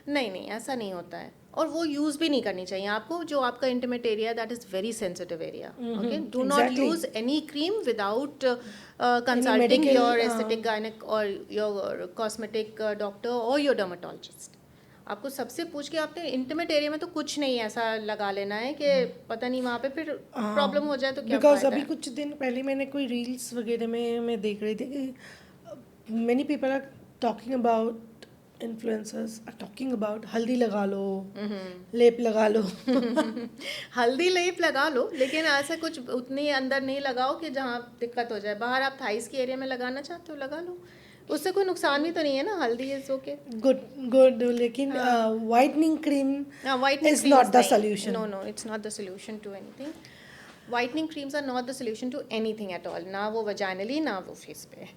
[SPEAKER 2] नहीं, ऐसा नहीं होता है, और वो यूज़ भी नहीं करनी चाहिए आपको। जो आपका intimate area, that is very sensitive area, okay, do not
[SPEAKER 1] exactly.
[SPEAKER 2] Use any cream without consulting
[SPEAKER 1] medical,
[SPEAKER 2] your aesthetic gynaec और योर कॉस्मेटिक डॉक्टर और योर डर्मेटोलॉजिस्ट। आपको सबसे पूछ के आपने इंटीमेट एरिया में तो कुछ नहीं ऐसा लगा लेना है कि पता नहीं वहाँ पे फिर प्रॉब्लम हो जाए तो क्या
[SPEAKER 1] बिकॉज
[SPEAKER 2] फायदा
[SPEAKER 1] अभी
[SPEAKER 2] है।
[SPEAKER 1] कुछ दिन पहले मैंने कोई रील्स वगैरह में मैं देख रही थी कि many people are talking about, influencers are talking about हल्दी लगा लो, लेप लगा लो।
[SPEAKER 2] हल्दी लेप लगा लो, लेकिन ऐसा कुछ उतनी अंदर नहीं लगाओ कि जहाँ दिक्कत हो जाए। बाहर आप थाइस की एरिया में लगाना चाहते हो लगा लो, उससे कोई नुकसान भी तो नहीं है ना, हल्दी इज ओके।
[SPEAKER 1] गुड, लेकिन whitening cream
[SPEAKER 2] Whitening
[SPEAKER 1] is
[SPEAKER 2] creams
[SPEAKER 1] not the
[SPEAKER 2] नहीं,
[SPEAKER 1] solution.
[SPEAKER 2] no, it's not the solution to anything. Whitening creams are not the solution to anything at all, ना वो vaginally ना वो फेस पे।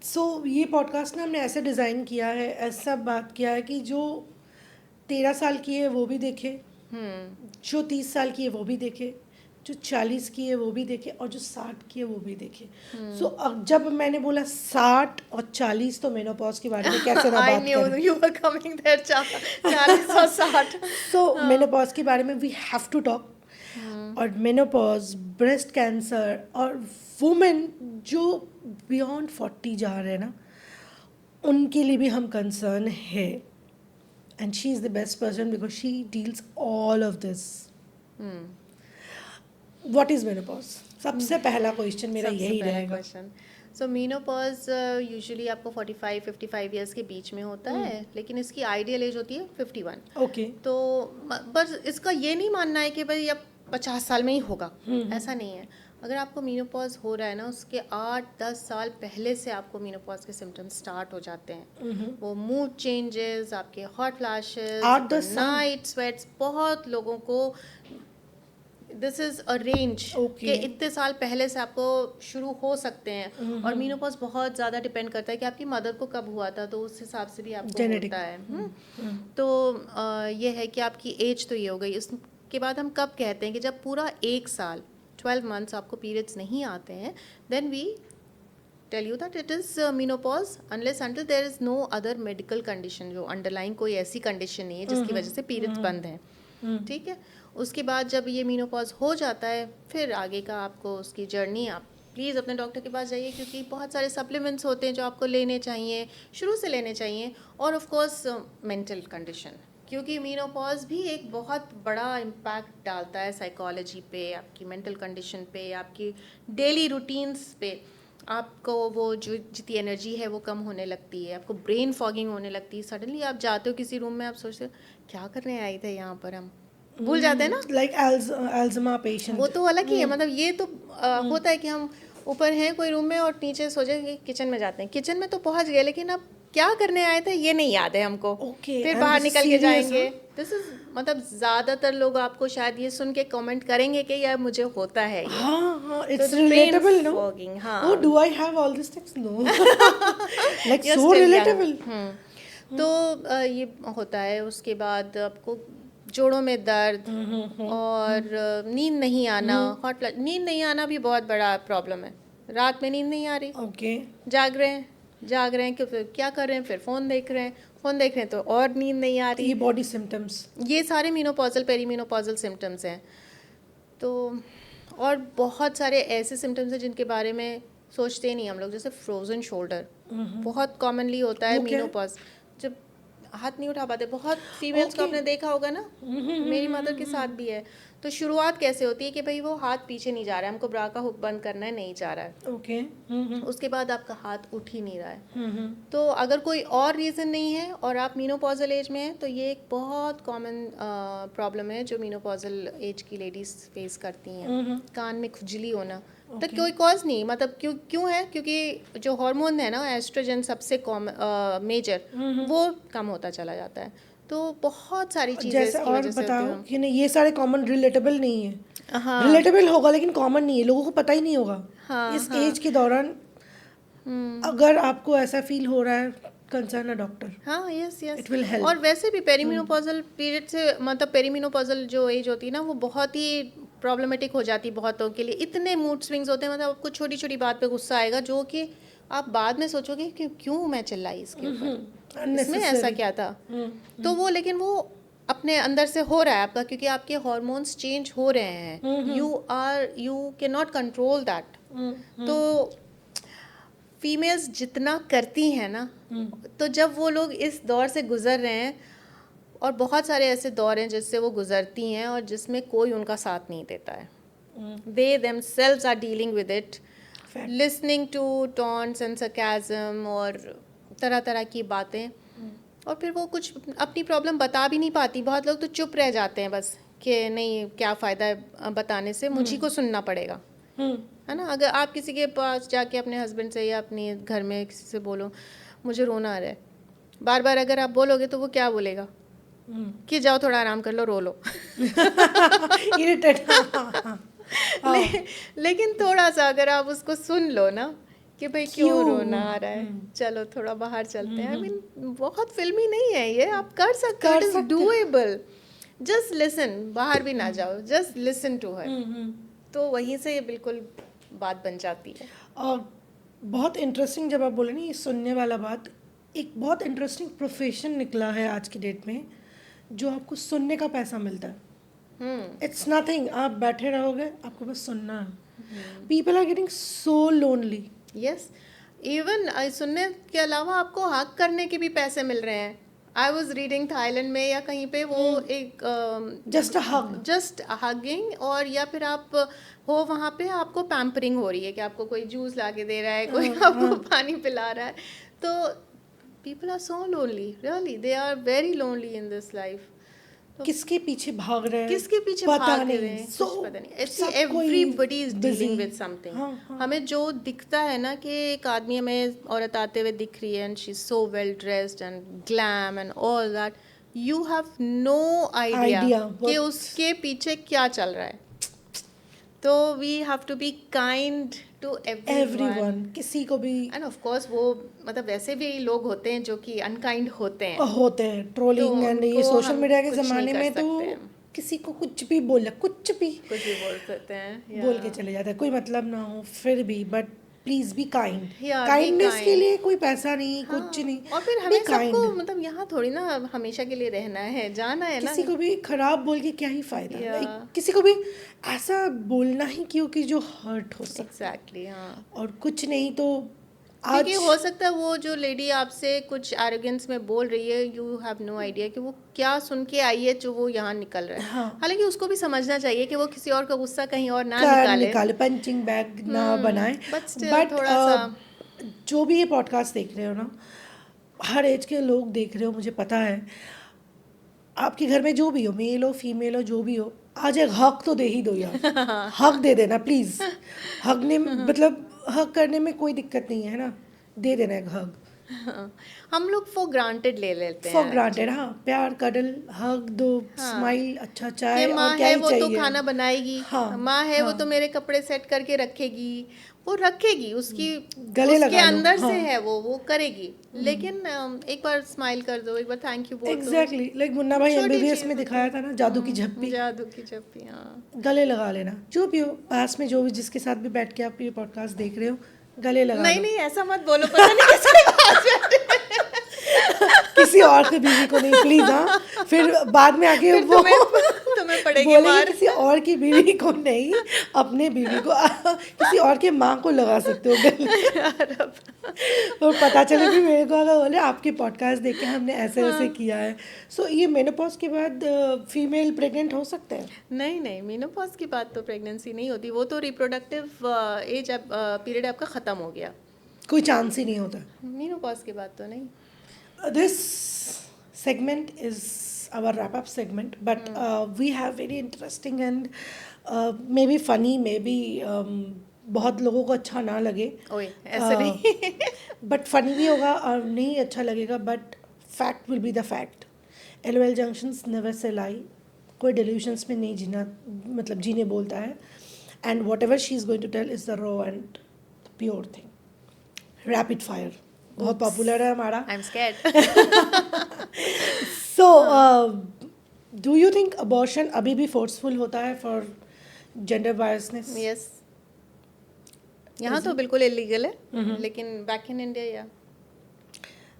[SPEAKER 1] सो ये पॉडकास्ट ना हमने ऐसे डिज़ाइन किया है, ऐसा बात किया है कि जो 13 साल की है वो भी देखे, जो 30 साल की है वो भी देखे, जो 40 की है वो भी देखे, और जो 60 की है वो भी देखे। सो अब जब मैंने बोला 60 और 40, तो मेनोपॉज के बारे में कैसे ना
[SPEAKER 2] I
[SPEAKER 1] बात
[SPEAKER 2] knew
[SPEAKER 1] करें।
[SPEAKER 2] you were coming there, 40 और 60।
[SPEAKER 1] सो मेनोपॉज के बारे में वी हैव टू टॉक। और मेनोपॉज, ब्रेस्ट कैंसर, और वुमेन जो बियॉन्ड 40 जा रहे हैं ना, उनके लिए भी हम कंसर्न है। And she is the best person because she deals all of this. What is menopause? सबसे पहला क्वेश्चन मेरा यही रहेगा।
[SPEAKER 2] सो मेनोपॉज यूजुअली आपको 45-55 ईयर्स के बीच में होता है, लेकिन इसकी आइडियल एज होती है 51।
[SPEAKER 1] ओके।
[SPEAKER 2] तो बस इसका ये नहीं मानना है कि भाई अब 50 साल में ही होगा, ऐसा नहीं है। अगर आपको मीनोपॉज हो रहा है ना, उसके 8-10 साल पहले से आपको मीनोपॉज के सिम्टम्स स्टार्ट हो जाते हैं। वो मूड चेंजेस, आपके हॉट फ्लैशेस,
[SPEAKER 1] 8-10 साल?
[SPEAKER 2] नाइट स्वेट्स, बहुत लोगों को दिस इज अ रेंज कि इतने साल पहले से आपको शुरू हो सकते हैं। और मीनोपॉज बहुत ज़्यादा डिपेंड करता है कि आपकी मदर को कब हुआ था, तो उस हिसाब से भी आपको
[SPEAKER 1] Genetic.
[SPEAKER 2] होता है। तो ये है कि आपकी एज तो ये हो गई। इसके बाद हम कब कहते हैं कि जब पूरा 1 साल 12 मंथ्स आपको पीरियड्स नहीं आते हैं, then we tell you that it is menopause, unless until there is no other medical condition, जो अंडरलाइन कोई ऐसी कंडीशन नहीं है जिसकी वजह से पीरियड्स बंद हैं। ठीक है, उसके बाद जब ये मेनोपॉज हो जाता है, फिर आगे का आपको उसकी जर्नी, आप प्लीज़ अपने डॉक्टर के पास जाइए, क्योंकि बहुत सारे सप्लीमेंट्स होते हैं जो आपको लेने चाहिए, शुरू से लेने चाहिए। और ऑफ कोर्स मेंटल कंडीशन, क्योंकि मेनोपॉज भी एक बहुत बड़ा इम्पैक्ट डालता है साइकोलॉजी पे, आपकी मेंटल कंडीशन पे, आपकी डेली रूटीन्स पे। आपको वो जो जितनी एनर्जी है वो कम होने लगती है, आपको ब्रेन फॉगिंग होने लगती है। सडनली आप जाते हो किसी रूम में, आप सोचते हो क्या करने आए थे यहाँ पर, हम भूल जाते हैं ना।
[SPEAKER 1] लाइक एल्जमा
[SPEAKER 2] वो
[SPEAKER 1] पेशेंट।
[SPEAKER 2] तो अलग ही है, मतलब ये तो होता है कि हम ऊपर हैं कोई रूम में और नीचे सोचे कि किचन में जाते हैं, किचन में तो पहुंच गए लेकिन अब क्या करने आए थे ये नहीं याद है हमको।
[SPEAKER 1] Okay,
[SPEAKER 2] फिर
[SPEAKER 1] and
[SPEAKER 2] बाहर
[SPEAKER 1] this is
[SPEAKER 2] निकल के
[SPEAKER 1] serious,
[SPEAKER 2] जाएंगे।
[SPEAKER 1] huh?
[SPEAKER 2] दिस इज मतलब ज़्यादातर लोग आपको शायद ये सुन के कमेंट करेंगे कि यार मुझे होता है ये।
[SPEAKER 1] हाँ,
[SPEAKER 2] So
[SPEAKER 1] it's
[SPEAKER 2] the brain
[SPEAKER 1] relatable, no?
[SPEAKER 2] fogging, हाँ।
[SPEAKER 1] Oh, do I have all these things? No. Like
[SPEAKER 2] You're
[SPEAKER 1] so
[SPEAKER 2] still young.
[SPEAKER 1] relatable.
[SPEAKER 2] तो ये होता है। उसके बाद आपको जोड़ों में दर्द और नींद नहीं आना, नींद नहीं आना भी बहुत बड़ा प्रॉब्लम है। रात में नींद नहीं आ रही,
[SPEAKER 1] Okay.
[SPEAKER 2] जाग रहे हैं कि फिर क्या कर रहे हैं, फिर फ़ोन देख रहे हैं तो और नींद नहीं आ
[SPEAKER 1] ये
[SPEAKER 2] रही।
[SPEAKER 1] Body symptoms.
[SPEAKER 2] ये सारे मीनोपॉजल पेरीमीनोपॉजल सिम्टम्स हैं। तो और बहुत सारे ऐसे सिम्टम्स हैं जिनके बारे में सोचते ही नहीं हम लोग, जैसे फ्रोजन शोल्डर बहुत कॉमनली होता है
[SPEAKER 1] वो क्या है?
[SPEAKER 2] मीनोपॉज। जब हाथ नहीं उठा पाते, बहुत फीमेल्स को आपने देखा होगा ना, मेरी मदर के साथ भी है। तो शुरुआत कैसे होती है कि भाई वो हाथ पीछे नहीं जा रहा है, हमको ब्रा का हुक बंद करना है, नहीं जा रहा है।
[SPEAKER 1] ओके।
[SPEAKER 2] उसके बाद आपका हाथ उठ ही नहीं रहा है। तो अगर कोई और रीज़न नहीं है और आप मीनोपॉजल एज में हैं तो ये एक बहुत कॉमन प्रॉब्लम है जो मीनोपॉजल एज की लेडीज फेस करती हैं। कान में खुजली होना, तो कोई कॉज नहीं, मतलब क्यों है, क्योंकि जो हार्मोन है ना एस्ट्रोजन सबसे मेजर, वो कम होता चला जाता है। तो बहुत सारी चीज़ें
[SPEAKER 1] जैसे
[SPEAKER 2] इसकी
[SPEAKER 1] और
[SPEAKER 2] वजह से होती
[SPEAKER 1] बताओ
[SPEAKER 2] हैं।
[SPEAKER 1] कि नहीं, ये सारे कॉमन रिलेटेबल नहीं है।
[SPEAKER 2] हाँ
[SPEAKER 1] रिलेटेबल होगा लेकिन कॉमन नहीं है, लोगों को पता ही नहीं होगा।
[SPEAKER 2] हाँ,
[SPEAKER 1] इस एज के दौरान अगर आपको ऐसा फील हो रहा है, कंसर्न अ डॉक्टर।
[SPEAKER 2] हाँ, यस
[SPEAKER 1] It will help.
[SPEAKER 2] और वैसे भी पेरीमिनोपॉजल पीरियड से, मतलब पेरीमिनोपॉजल जो एज होती है ना, वो बहुत ही प्रॉब्लमेटिक हो जाती है बहुतों के लिए। इतने मूड स्विंग्स होते हैं, मतलब आपको छोटी छोटी बात पे गुस्सा आएगा जो कि आप बाद में सोचोगे कि क्यों मैं चिल्लाई इसके ऊपर, इसमें ऐसा क्या था। तो वो लेकिन वो अपने अंदर से हो रहा है आपका, क्योंकि आपके हॉर्मोन्स चेंज हो रहे हैं। You can not control that. तो फीमेल्स जितना करती हैं ना, तो जब वो लोग इस दौर से गुजर रहे हैं, और बहुत सारे ऐसे दौर हैं जिससे वो गुजरती हैं और जिसमें कोई उनका साथ नहीं देता है। They themselves are dealing with it, listening to taunts and sarcasm और तरह तरह की बातें, और फिर वो कुछ अपनी प्रॉब्लम बता भी नहीं पाती। बहुत लोग तो चुप रह जाते हैं बस कि नहीं क्या फ़ायदा है बताने से, मुझी को सुनना पड़ेगा, है ना। अगर आप किसी के पास जाके अपने हस्बैंड से या अपने घर में किसी से बोलो मुझे रोना आ रहा है, बार बार अगर आप बोलोगे तो वो क्या बोलेगा कि जाओ थोड़ा आराम कर लो, रो लो।
[SPEAKER 1] इरिटेट।
[SPEAKER 2] लेकिन थोड़ा सा अगर आप उसको सुन लो ना कि भाई क्यों रोना आ रहा है, चलो थोड़ा बाहर चलते हैं। आई मीन बहुत फिल्मी नहीं है ये, आप कर सकते हो, it is doable. Just listen, बाहर भी ना जाओ, जस्ट लिसन टू हर। तो वहीं से ये बिल्कुल बात बन जाती है।
[SPEAKER 1] और बहुत इंटरेस्टिंग जब आप बोले ना ये सुनने वाला बात, एक बहुत इंटरेस्टिंग प्रोफेशन निकला है आज की डेट में जो आपको सुनने का पैसा मिलता है। इट्स नथिंग, आप बैठे रहोगे, आपको बस सुनना है। People are getting so lonely.
[SPEAKER 2] Yes, even सुनने के अलावा आपको हक करने के भी पैसे मिल रहे हैं। आई वॉज रीडिंग थाईलैंड में या कहीं पे, वो एक
[SPEAKER 1] just a hug,
[SPEAKER 2] just hugging, और या फिर आप हो वहाँ पे, आपको पैम्परिंग हो रही है कि आपको कोई जूस ला के दे रहा है, कोई आपको पानी पिला रहा है। तो people are so lonely, really they are very lonely in this life.
[SPEAKER 1] किसके पीछे भाग रहे हैं,
[SPEAKER 2] किसके पीछे
[SPEAKER 1] पता
[SPEAKER 2] भाग
[SPEAKER 1] नहीं,
[SPEAKER 2] रहे हैं,
[SPEAKER 1] so,
[SPEAKER 2] कुछ पता नहीं।
[SPEAKER 1] सब कोई
[SPEAKER 2] everybody is dealing
[SPEAKER 1] busy।
[SPEAKER 2] With something.
[SPEAKER 1] हाँ।
[SPEAKER 2] हमें जो दिखता है ना कि एक आदमी, हमें औरत आते हुए दिख रही है and she is so well dressed and glam and all that, you have no idea कि उसके पीछे क्या चल रहा है। तो we have to be kind to
[SPEAKER 1] everyone, किसी को भी।
[SPEAKER 2] एंड ऑफ कोर्स वो मतलब वैसे भी लोग होते हैं जो कि अनकाइंड होते हैं,
[SPEAKER 1] ट्रोलिंग एंड ये सोशल मीडिया के
[SPEAKER 2] कुछ नहीं
[SPEAKER 1] ज़माने
[SPEAKER 2] कर
[SPEAKER 1] में तो
[SPEAKER 2] सकते हैं।
[SPEAKER 1] किसी को कुछ भी बोला, कुछ भी
[SPEAKER 2] बोल सकते हैं,
[SPEAKER 1] बोल के चले जाते हैं, कोई मतलब ना हो फिर भी। But please be kind.
[SPEAKER 2] Yeah, be
[SPEAKER 1] kindness के
[SPEAKER 2] kind।
[SPEAKER 1] लिए कोई पैसा नहीं,
[SPEAKER 2] हाँ,
[SPEAKER 1] कुछ नहीं।
[SPEAKER 2] और फिर
[SPEAKER 1] Be
[SPEAKER 2] हमें
[SPEAKER 1] kind।
[SPEAKER 2] सबको मतलब यहाँ थोड़ी ना हमेशा के लिए रहना है, जाना है ना।
[SPEAKER 1] किसी को भी खराब बोल के क्या ही फायदा।
[SPEAKER 2] Yeah।
[SPEAKER 1] Like, किसी को भी ऐसा बोलना ही क्यों कि जो हर्ट हो सके।
[SPEAKER 2] एग्जैक्टली, हाँ।
[SPEAKER 1] और कुछ नहीं तो
[SPEAKER 2] क्योंकि हो सकता है वो जो लेडी आपसे कुछ एरोगेंस में बोल रही है, यू हैव नो आइडिया कि वो क्या सुन के आई है जो वो यहाँ निकल रहा है।
[SPEAKER 1] हाँ।
[SPEAKER 2] हालांकि उसको भी समझना चाहिए कि वो किसी और का गुस्सा कहीं और ना
[SPEAKER 1] का
[SPEAKER 2] निकाले।
[SPEAKER 1] पंचिंग बैग ना बनाए।
[SPEAKER 2] but still
[SPEAKER 1] बट
[SPEAKER 2] थोड़ा सा
[SPEAKER 1] जो भी ये पॉडकास्ट देख रहे हो ना, हर एज के लोग देख रहे हो, मुझे पता है। आपके घर में जो भी हो, मेल हो फीमेल हो, जो भी हो, आज एक हक तो दे ही दो यार। हक दे देना प्लीज। हक ने मतलब हक करने में कोई दिक्कत नहीं है ना, दे देना एक हक।
[SPEAKER 2] हम लोग फॉर ग्रांटेड ले लेते
[SPEAKER 1] फॉर
[SPEAKER 2] हैं
[SPEAKER 1] ग्रांटेड, हाँ, प्यार, कडल, हग दो, स्माइल, अच्छा
[SPEAKER 2] कि
[SPEAKER 1] चाय,
[SPEAKER 2] माँ
[SPEAKER 1] और क्या
[SPEAKER 2] है
[SPEAKER 1] ही
[SPEAKER 2] वो तो
[SPEAKER 1] चाहिए।
[SPEAKER 2] खाना बनाएगी,
[SPEAKER 1] हाँ,
[SPEAKER 2] माँ है वो
[SPEAKER 1] हाँ।
[SPEAKER 2] तो मेरे कपड़े सेट करके रखेगी, वो रखेगी, उसकी
[SPEAKER 1] गले
[SPEAKER 2] उसके
[SPEAKER 1] लगा लो,
[SPEAKER 2] अंदर
[SPEAKER 1] हाँ।
[SPEAKER 2] से है वो करेगी। लेकिन एक बार स्माइल कर दो, एक बार थैंक यू बोल दो।
[SPEAKER 1] एग्जैक्टली, लाइक मुन्ना भाई
[SPEAKER 2] छोटी
[SPEAKER 1] एमबीबीएस
[SPEAKER 2] चीज़
[SPEAKER 1] में
[SPEAKER 2] होती
[SPEAKER 1] दिखाया था ना, जादू की झप्पी।
[SPEAKER 2] जादू की झप्पी, हाँ।
[SPEAKER 1] गले लगा लेना, जो भी हो पास में, जो भी जिसके साथ भी बैठ के आप ये पॉडकास्ट देख रहे हो, गले लगा
[SPEAKER 2] नहीं
[SPEAKER 1] लो।
[SPEAKER 2] नहीं ऐसा मत बोलो, पता नहीं किसके पास बैठे हैं।
[SPEAKER 1] किसी और की बीवी को नहीं प्लीज, हाँ। फिर बाद में आके
[SPEAKER 2] फिर
[SPEAKER 1] वो
[SPEAKER 2] तुम्हें पड़ेगी
[SPEAKER 1] बोलेंगे
[SPEAKER 2] मार।
[SPEAKER 1] किसी और की बीवी को नहीं, अपने बीवी को किसी और के माँ को लगा सकते हो गले। और पता चले भी मेरे को अगर बोले आपके पॉडकास्ट देख के हमने ऐसे ऐसे किया है। सो ये मेनोपॉज के बाद फीमेल प्रेग्नेंट हो सकते हैं?
[SPEAKER 2] नहीं नहीं, मेनोपॉज की बात तो प्रेगनेंसी नहीं होती, वो तो रिप्रोडक्टिव एज पीरियड आपका ख़त्म हो गया।
[SPEAKER 1] कोई चांस ही नहीं होता।
[SPEAKER 2] मेनोपॉज की बात तो नहीं।
[SPEAKER 1] This segment is our wrap-up segment, but we have very interesting and maybe funny, maybe बहुत लोगों को अच्छा ना लगे,
[SPEAKER 2] ओए ऐसे नहीं।
[SPEAKER 1] बट फनी भी होगा और नहीं अच्छा लगेगा, but fact will be the fact. LOL junctions never से लाई, कोई डिल्यूशंस में नहीं जीना, मतलब जीने बोलता है। And whatever she is going to tell is the raw and pure thing. Rapid fire बहुत पॉपुलर है हमारा।
[SPEAKER 2] I am scared.
[SPEAKER 1] So do you think abortion अभी भी फोर्सफुल होता है फॉर जेंडर बायसनेस?
[SPEAKER 2] यस, यहाँ तो बिल्कुल इलीगल है, लेकिन बैक इन इंडिया या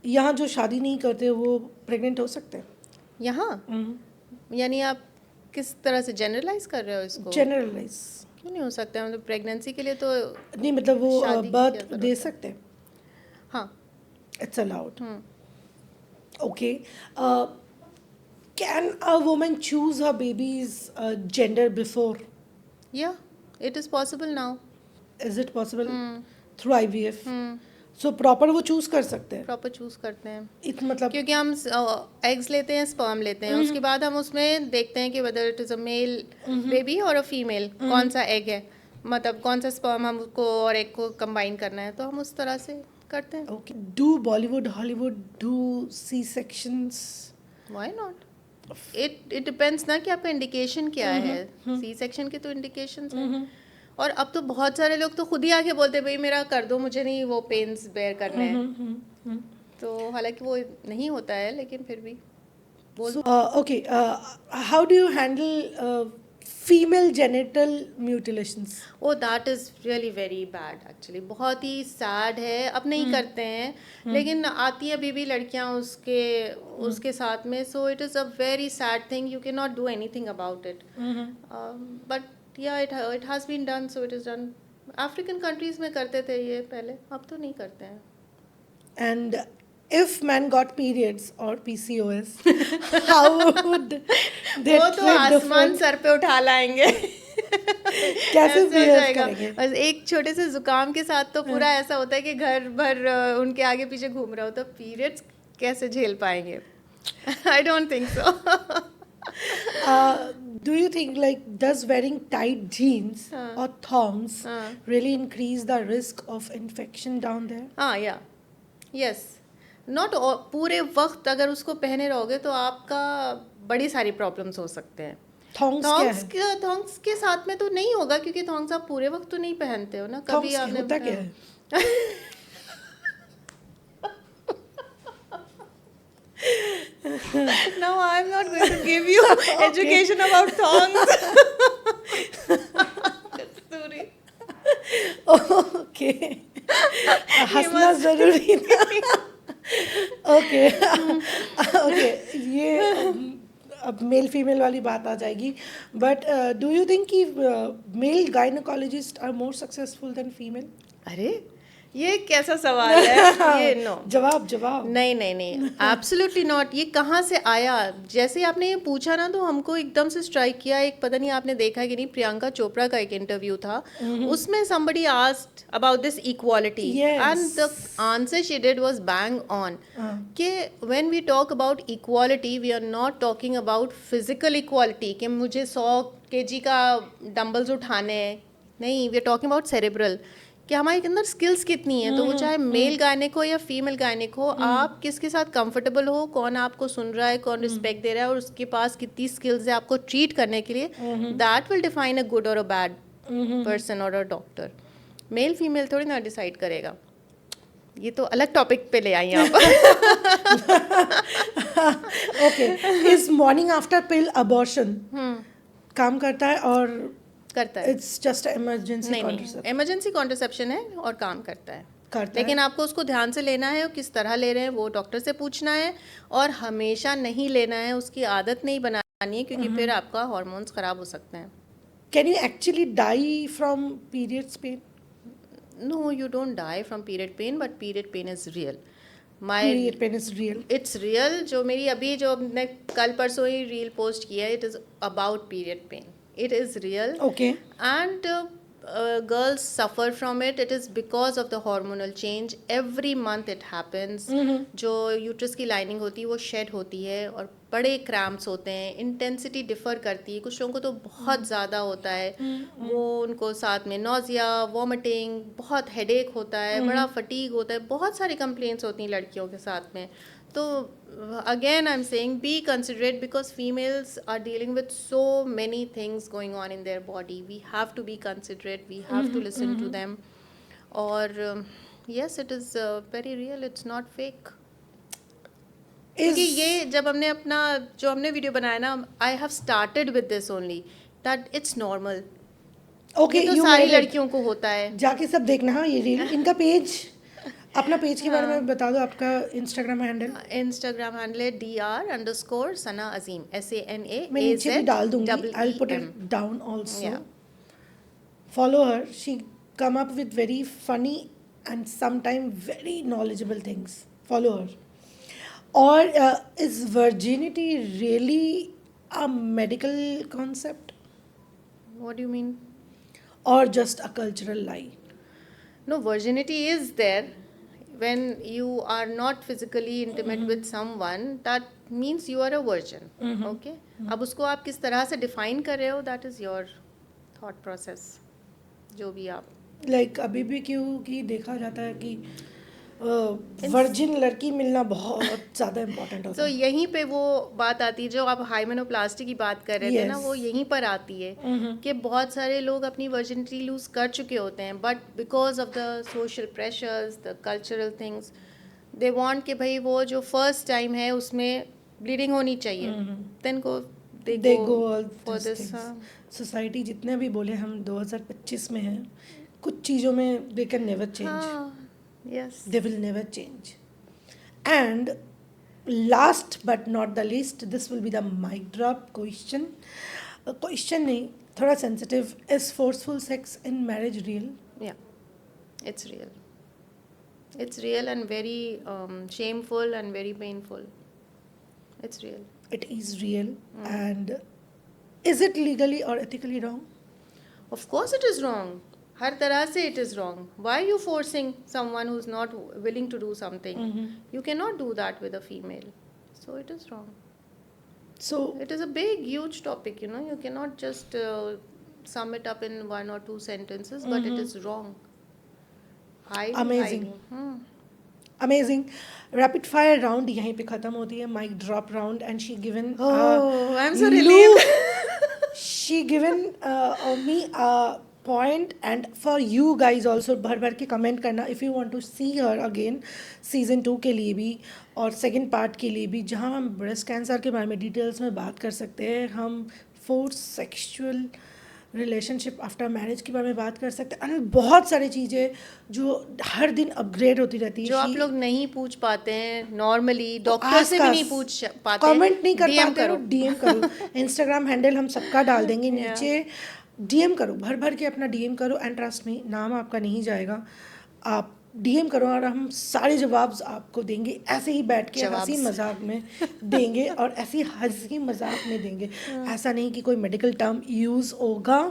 [SPEAKER 1] यहाँ जो शादी नहीं करते वो प्रेग्नेंट हो सकते हैं?
[SPEAKER 2] यहाँ यानी आप किस तरह से जनरलाइज कर रहे हो इसको?
[SPEAKER 1] जनरलाइज
[SPEAKER 2] क्यों नहीं हो सकता? मतलब प्रेगनेंसी के लिए तो
[SPEAKER 1] नहीं, मतलब वो
[SPEAKER 2] शादी की
[SPEAKER 1] बर्थ
[SPEAKER 2] क्या जरूरत
[SPEAKER 1] दे
[SPEAKER 2] है?
[SPEAKER 1] सकते हैं,
[SPEAKER 2] हाँ।
[SPEAKER 1] It's allowed. Okay, can a woman choose her baby's gender before?
[SPEAKER 2] Yeah it is possible now.
[SPEAKER 1] Is it possible through IVF? So proper वो चूज कर सकते हैं,
[SPEAKER 2] प्रॉपर चूज करते हैं,
[SPEAKER 1] मतलब
[SPEAKER 2] क्योंकि हम एग्स लेते हैं, स्पर्म लेते हैं, उसके बाद हम उसमें देखते हैं कि whether it is a male baby और अ फीमेल, कौन सा एग है, मतलब कौन सा स्पर्म हमको और एग को कंबाइन करना है, तो हम उस तरह से करते हैं।
[SPEAKER 1] Okay, do Bollywood Hollywood do C-sections?
[SPEAKER 2] Why not? It depends ना कि आपका इंडिकेशन क्या है। सी सेक्शन के तो इंडिकेशंस हैं, और अब तो बहुत सारे लोग तो खुद ही आके बोलते हैं भाई मेरा कर दो, मुझे नहीं वो पेन्स बेयर करने हैं। तो हालांकि वो नहीं होता है, लेकिन फिर भी बोल।
[SPEAKER 1] Okay, how do you handle female genital mutilations?
[SPEAKER 2] Oh that is really very bad actually, बहुत ही सैड है। अब नहीं करते हैं, लेकिन आती है अभी भी लड़कियां उसके साथ में, so it is a very sad thing, you can not do anything about it, but yeah it has been done, so it is done. African countries में करते थे ये पहले, अब तो नहीं करते हैं।
[SPEAKER 1] And if men got periods or PCOS, how would they
[SPEAKER 2] वो तो
[SPEAKER 1] treat
[SPEAKER 2] आसमान
[SPEAKER 1] different?
[SPEAKER 2] सर पे उठा लाएंगे।
[SPEAKER 1] कैसे
[SPEAKER 2] ऐसे हो
[SPEAKER 1] behave
[SPEAKER 2] जाएगा।
[SPEAKER 1] करेंगे?
[SPEAKER 2] बस एक छोटे से जुकाम के साथ तो पूरा ऐसा होता है कि घर भर उनके आगे पीछे घूम रहा हो, तो पीरियड्स कैसे झेल पाएंगे? I don't think so.
[SPEAKER 1] Do you think like does wearing tight jeans or thongs really increase the risk of infection down there?
[SPEAKER 2] हाँ या यस, नॉट पूरे वक्त अगर उसको पहने रहोगे तो आपका बड़ी सारी प्रॉब्लम्स हो सकते हैं।
[SPEAKER 1] Thongs क्या है?
[SPEAKER 2] थॉन्ग्स के साथ में तो नहीं होगा, क्योंकि थॉन्ग्स आप पूरे वक्त तो नहीं पहनते हो ना, कभी
[SPEAKER 1] Thongs
[SPEAKER 2] आपने
[SPEAKER 1] होता क्या है?
[SPEAKER 2] No, I'm not going to give you education about thongs. Kasturi.
[SPEAKER 1] Okay, हंसना जरूरी था। ओके ओके, ये अब मेल फीमेल वाली बात आ जाएगी, बट डू यू थिंक कि male gynaecologist are more successful than female?
[SPEAKER 2] अरे ये कैसा सवाल है ये? नो,
[SPEAKER 1] जवाब
[SPEAKER 2] नहीं नहीं नहीं, एब्सोल्युटली नॉट। ये कहाँ से आया? जैसे ही आपने ये पूछा ना तो हमको एकदम से स्ट्राइक किया। एक पता नहीं आपने देखा कि नहीं, प्रियंका चोपड़ा का एक इंटरव्यू था, उसमें somebody asked about this equality and the answer she did was bang on कि when we talk about equality we are not talking about physical equality कि मुझे 100 kg का डंबल्स उठाने हैं, नहीं, we are talking about cerebral कि हमारे अंदर स्किल्स कितनी है। तो वो चाहे मेल गायनिक हो या फीमेल गायनिक हो, आप किसके साथ कंफर्टेबल हो, कौन आपको सुन रहा है, कौन रिस्पेक्ट दे रहा है और उसके पास कितनी स्किल्स है आपको ट्रीट करने के लिए, that will define a good और अ बैड पर्सन और अ डॉक्टर। मेल फीमेल थोड़ी ना डिसाइड करेगा। ये तो अलग टॉपिक पे ले आई आप।
[SPEAKER 1] Okay, is morning after pill abortion काम करता है और
[SPEAKER 2] करता है?
[SPEAKER 1] इट्स जस्ट इमरजेंसी
[SPEAKER 2] नहीं नहीं,
[SPEAKER 1] कॉन्ट्रासेप्शन
[SPEAKER 2] इमरजेंसी कॉन्ट्रासेप्शन है और काम करता है।
[SPEAKER 1] करता
[SPEAKER 2] लेकिन आपको उसको ध्यान से लेना है और किस तरह ले रहे हैं वो डॉक्टर से पूछना है, और हमेशा नहीं लेना है, उसकी आदत नहीं बनानी है क्योंकि फिर आपका हार्मोन्स खराब हो सकते हैं।
[SPEAKER 1] Can you actually die from periods pain?
[SPEAKER 2] No, you don't die from period pain, but period pain is real.
[SPEAKER 1] Period pain is real?
[SPEAKER 2] It's real. जो मेरी अभी जो मैं कल परसों ही रील पोस्ट किया है, it is about period pain, it is real.
[SPEAKER 1] Okay,
[SPEAKER 2] and girls suffer from it. It is because of the hormonal change. Every month it happens. जो यूट्रस की लाइनिंग होती है वो शेड होती है और बड़े क्रैम्प्स होते हैं। इंटेंसिटी डिफर करती है, कुछ लोगों को तो बहुत ज़्यादा होता है, वो उनको साथ में नोजिया, वॉमिटिंग, बहुत हेडेक होता है, बड़ा फटीग होता है, बहुत सारी कंप्लेंट्स होती हैं लड़कियों के साथ में। तो again I'm saying be considerate because females are dealing with so many things going on in their body. We have to be considerate, we have to listen to them. और yes, it is very real, it's not fake. क्योंकि ये जब हमने अपना जो हमने video बनाया ना, I have started with this only that it's normal.
[SPEAKER 1] Okay,
[SPEAKER 2] ये तो सारी लड़कियों को होता है।
[SPEAKER 1] जाके सब देखना। हाँ, ये रील, इनका पेज, अपना पेज के बारे में बता दो, आपका इंस्टाग्राम हैंडल।
[SPEAKER 2] इंस्टाग्राम हैंडल है dr_sana azim,
[SPEAKER 1] मैं नीचे भी डाल दूंगी, I will put it down also. Follow her, she come up with very funny and sometime very knowledgeable things. Follow her. और is virginity really a medical concept
[SPEAKER 2] What do you mean?
[SPEAKER 1] और just a cultural lie?
[SPEAKER 2] No, virginity is there. When you are not physically intimate with someone, that means you are a virgin. Okay? अब उसको आप किस तरह से define कर रहे हो, that is your thought process. जो भी आप
[SPEAKER 1] लाइक अभी भी क्योंकि देखा जाता है कि वर्जिन लड़की मिलना बहुत ज़्यादा इम्पोर्टेंट होता
[SPEAKER 2] तो
[SPEAKER 1] है।
[SPEAKER 2] यहीं पे वो बात आती है जो आप हाइमेनोप्लास्टी की बात कर रहे थे ना,
[SPEAKER 1] Yes.
[SPEAKER 2] वो यहीं पर आती है कि बहुत सारे लोग अपनी वर्जिनिटी लूज कर चुके होते हैं, but because of the social pressures, the cultural things, they want कि भाई वो जो फर्स्ट टाइम है उसमें ब्लीडिंग होनी चाहिए, देन को
[SPEAKER 1] they go all
[SPEAKER 2] for this.
[SPEAKER 1] Society जितने भी बोले, हम 2025 में हैं, कुछ चीज़ों में they can never change,
[SPEAKER 2] yes,
[SPEAKER 1] they will never change. And last but not the least, this will be the mic drop question. Question नहीं, थोड़ा sensitive. Is forceful sex in marriage real?
[SPEAKER 2] yeah, it's real. It's real and very shameful and very painful. It's real.
[SPEAKER 1] It is real. And is it legally or ethically wrong?
[SPEAKER 2] Of course it is wrong. हर तरह से it is wrong. Why are you forcing someone who's not willing to do something? You cannot do that with a female. So it is wrong.
[SPEAKER 1] So
[SPEAKER 2] It is a big, huge topic, you know. You cannot just sum it up in 1 or 2 sentences, but it is wrong. Highly,
[SPEAKER 1] Amazing.
[SPEAKER 2] highly.
[SPEAKER 1] amazing. Rapid fire round यहीं पे ख़त्म होती है. Mic drop round and she given
[SPEAKER 2] Oh, I'm so relieved.
[SPEAKER 1] she given me a point, and for you guys also भर भर के comment करना if you want to see her again season 2 के लिए भी और सेकंड पार्ट के लिए भी, जहाँ हम ब्रेस्ट कैंसर के बारे में डिटेल्स में बात कर सकते हैं, हम force sexual relationship after marriage के बारे में बात कर सकते हैं, और बहुत सारी चीज़ें जो हर दिन अपग्रेड होती रहती है,
[SPEAKER 2] जो आप लोग नहीं पूछ पाते हैं नॉर्मली, डॉक्टर से भी नहीं पूछ पाते,
[SPEAKER 1] कमेंट नहीं कर
[SPEAKER 2] DM
[SPEAKER 1] पाते हो, डीएम करो. इंस्टाग्राम हैंडल हम सबका डाल देंगे नीचे, डीएम करो, भर भर के अपना डीएम करो, एंड ट्रस्ट मी, नाम आपका नहीं जाएगा, आप डीएम करो और हम सारे जवाब आपको देंगे, ऐसे ही बैठ के
[SPEAKER 2] जवाब्स।
[SPEAKER 1] हंसी मजाक में देंगे और ऐसी हंसी मजाक में देंगे, ऐसा नहीं कि कोई मेडिकल टर्म यूज़ होगा।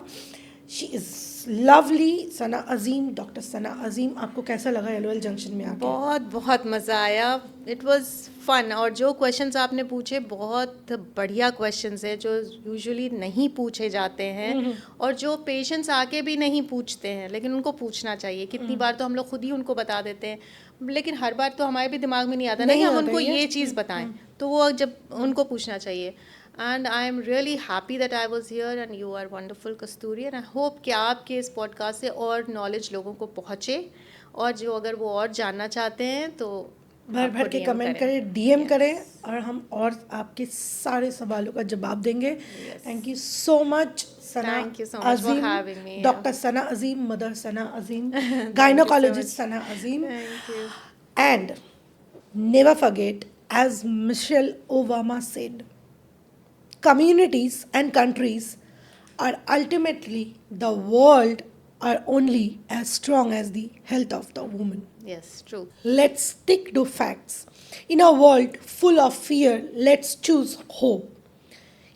[SPEAKER 1] She is lovely, Sana Azeem, doctor Sana Azeem. आपको कैसा लगा एलओएल जंक्शन में आके?
[SPEAKER 2] बहुत बहुत मज़ा आया, इट वाज फन। और जो क्वेश्चंस आपने पूछे बहुत बढ़िया क्वेश्चंस हैं जो यूजुअली नहीं पूछे जाते हैं, और जो पेशेंट्स आके भी नहीं पूछते हैं, लेकिन उनको पूछना चाहिए। कितनी बार तो हम लोग खुद ही उनको बता देते हैं, लेकिन हर बार तो हमारे भी दिमाग में नहीं आता ना कि
[SPEAKER 1] नहीं
[SPEAKER 2] हम
[SPEAKER 1] आता
[SPEAKER 2] उनको
[SPEAKER 1] ये।
[SPEAKER 2] ये चीज़ बताएं, तो वो जब उनको पूछना चाहिए। And I am really happy that I was here and you are wonderful Kasturi, and I hope कि आपके इस पॉडकास्ट से और नॉलेज लोगों को पहुँचे, और जो अगर वो और जानना चाहते हैं तो
[SPEAKER 1] भर
[SPEAKER 2] आपको
[SPEAKER 1] भर के
[SPEAKER 2] DM
[SPEAKER 1] कमेंट करें, डीएम करें, और हम और आपके सारे सवालों का जवाब देंगे। Thank you so much Sana
[SPEAKER 2] Thank you so much for
[SPEAKER 1] Azeem,
[SPEAKER 2] having me.
[SPEAKER 1] Doctor Sana Azeem, mother Sana Azeem, gynaecologist Sana Azeem.
[SPEAKER 2] Thank you.
[SPEAKER 1] And never forget, as Michelle Obama said, communities and countries are ultimately the world are only as strong as the health of the woman.
[SPEAKER 2] Yes, true.
[SPEAKER 1] Let's stick to facts. In a world full of fear, let's choose hope.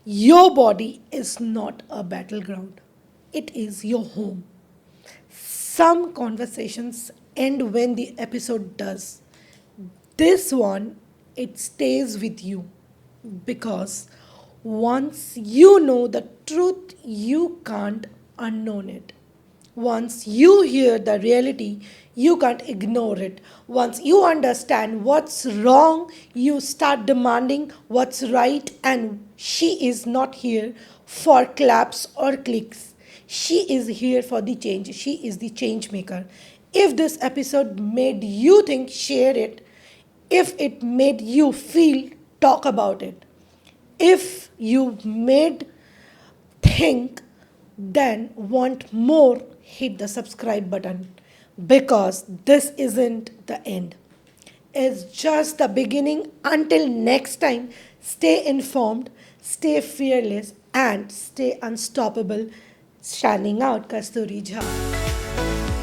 [SPEAKER 1] Your body is not a battleground, it is your home. Some conversations end when the episode does. This one, it stays with you because once you know the truth, you can't unknown it. Once you hear the reality, you can't ignore it. Once you understand what's wrong, you start demanding what's right, and she is not here for claps or clicks. She is here for the change. She is the change maker. If this episode made you think, share it. If it made you feel, talk about it. If you made think, then want more, hit the subscribe button, because this isn't the end. It's just the beginning. Until next time, stay informed, stay fearless, and stay unstoppable. Shining out, Kasturi Jha.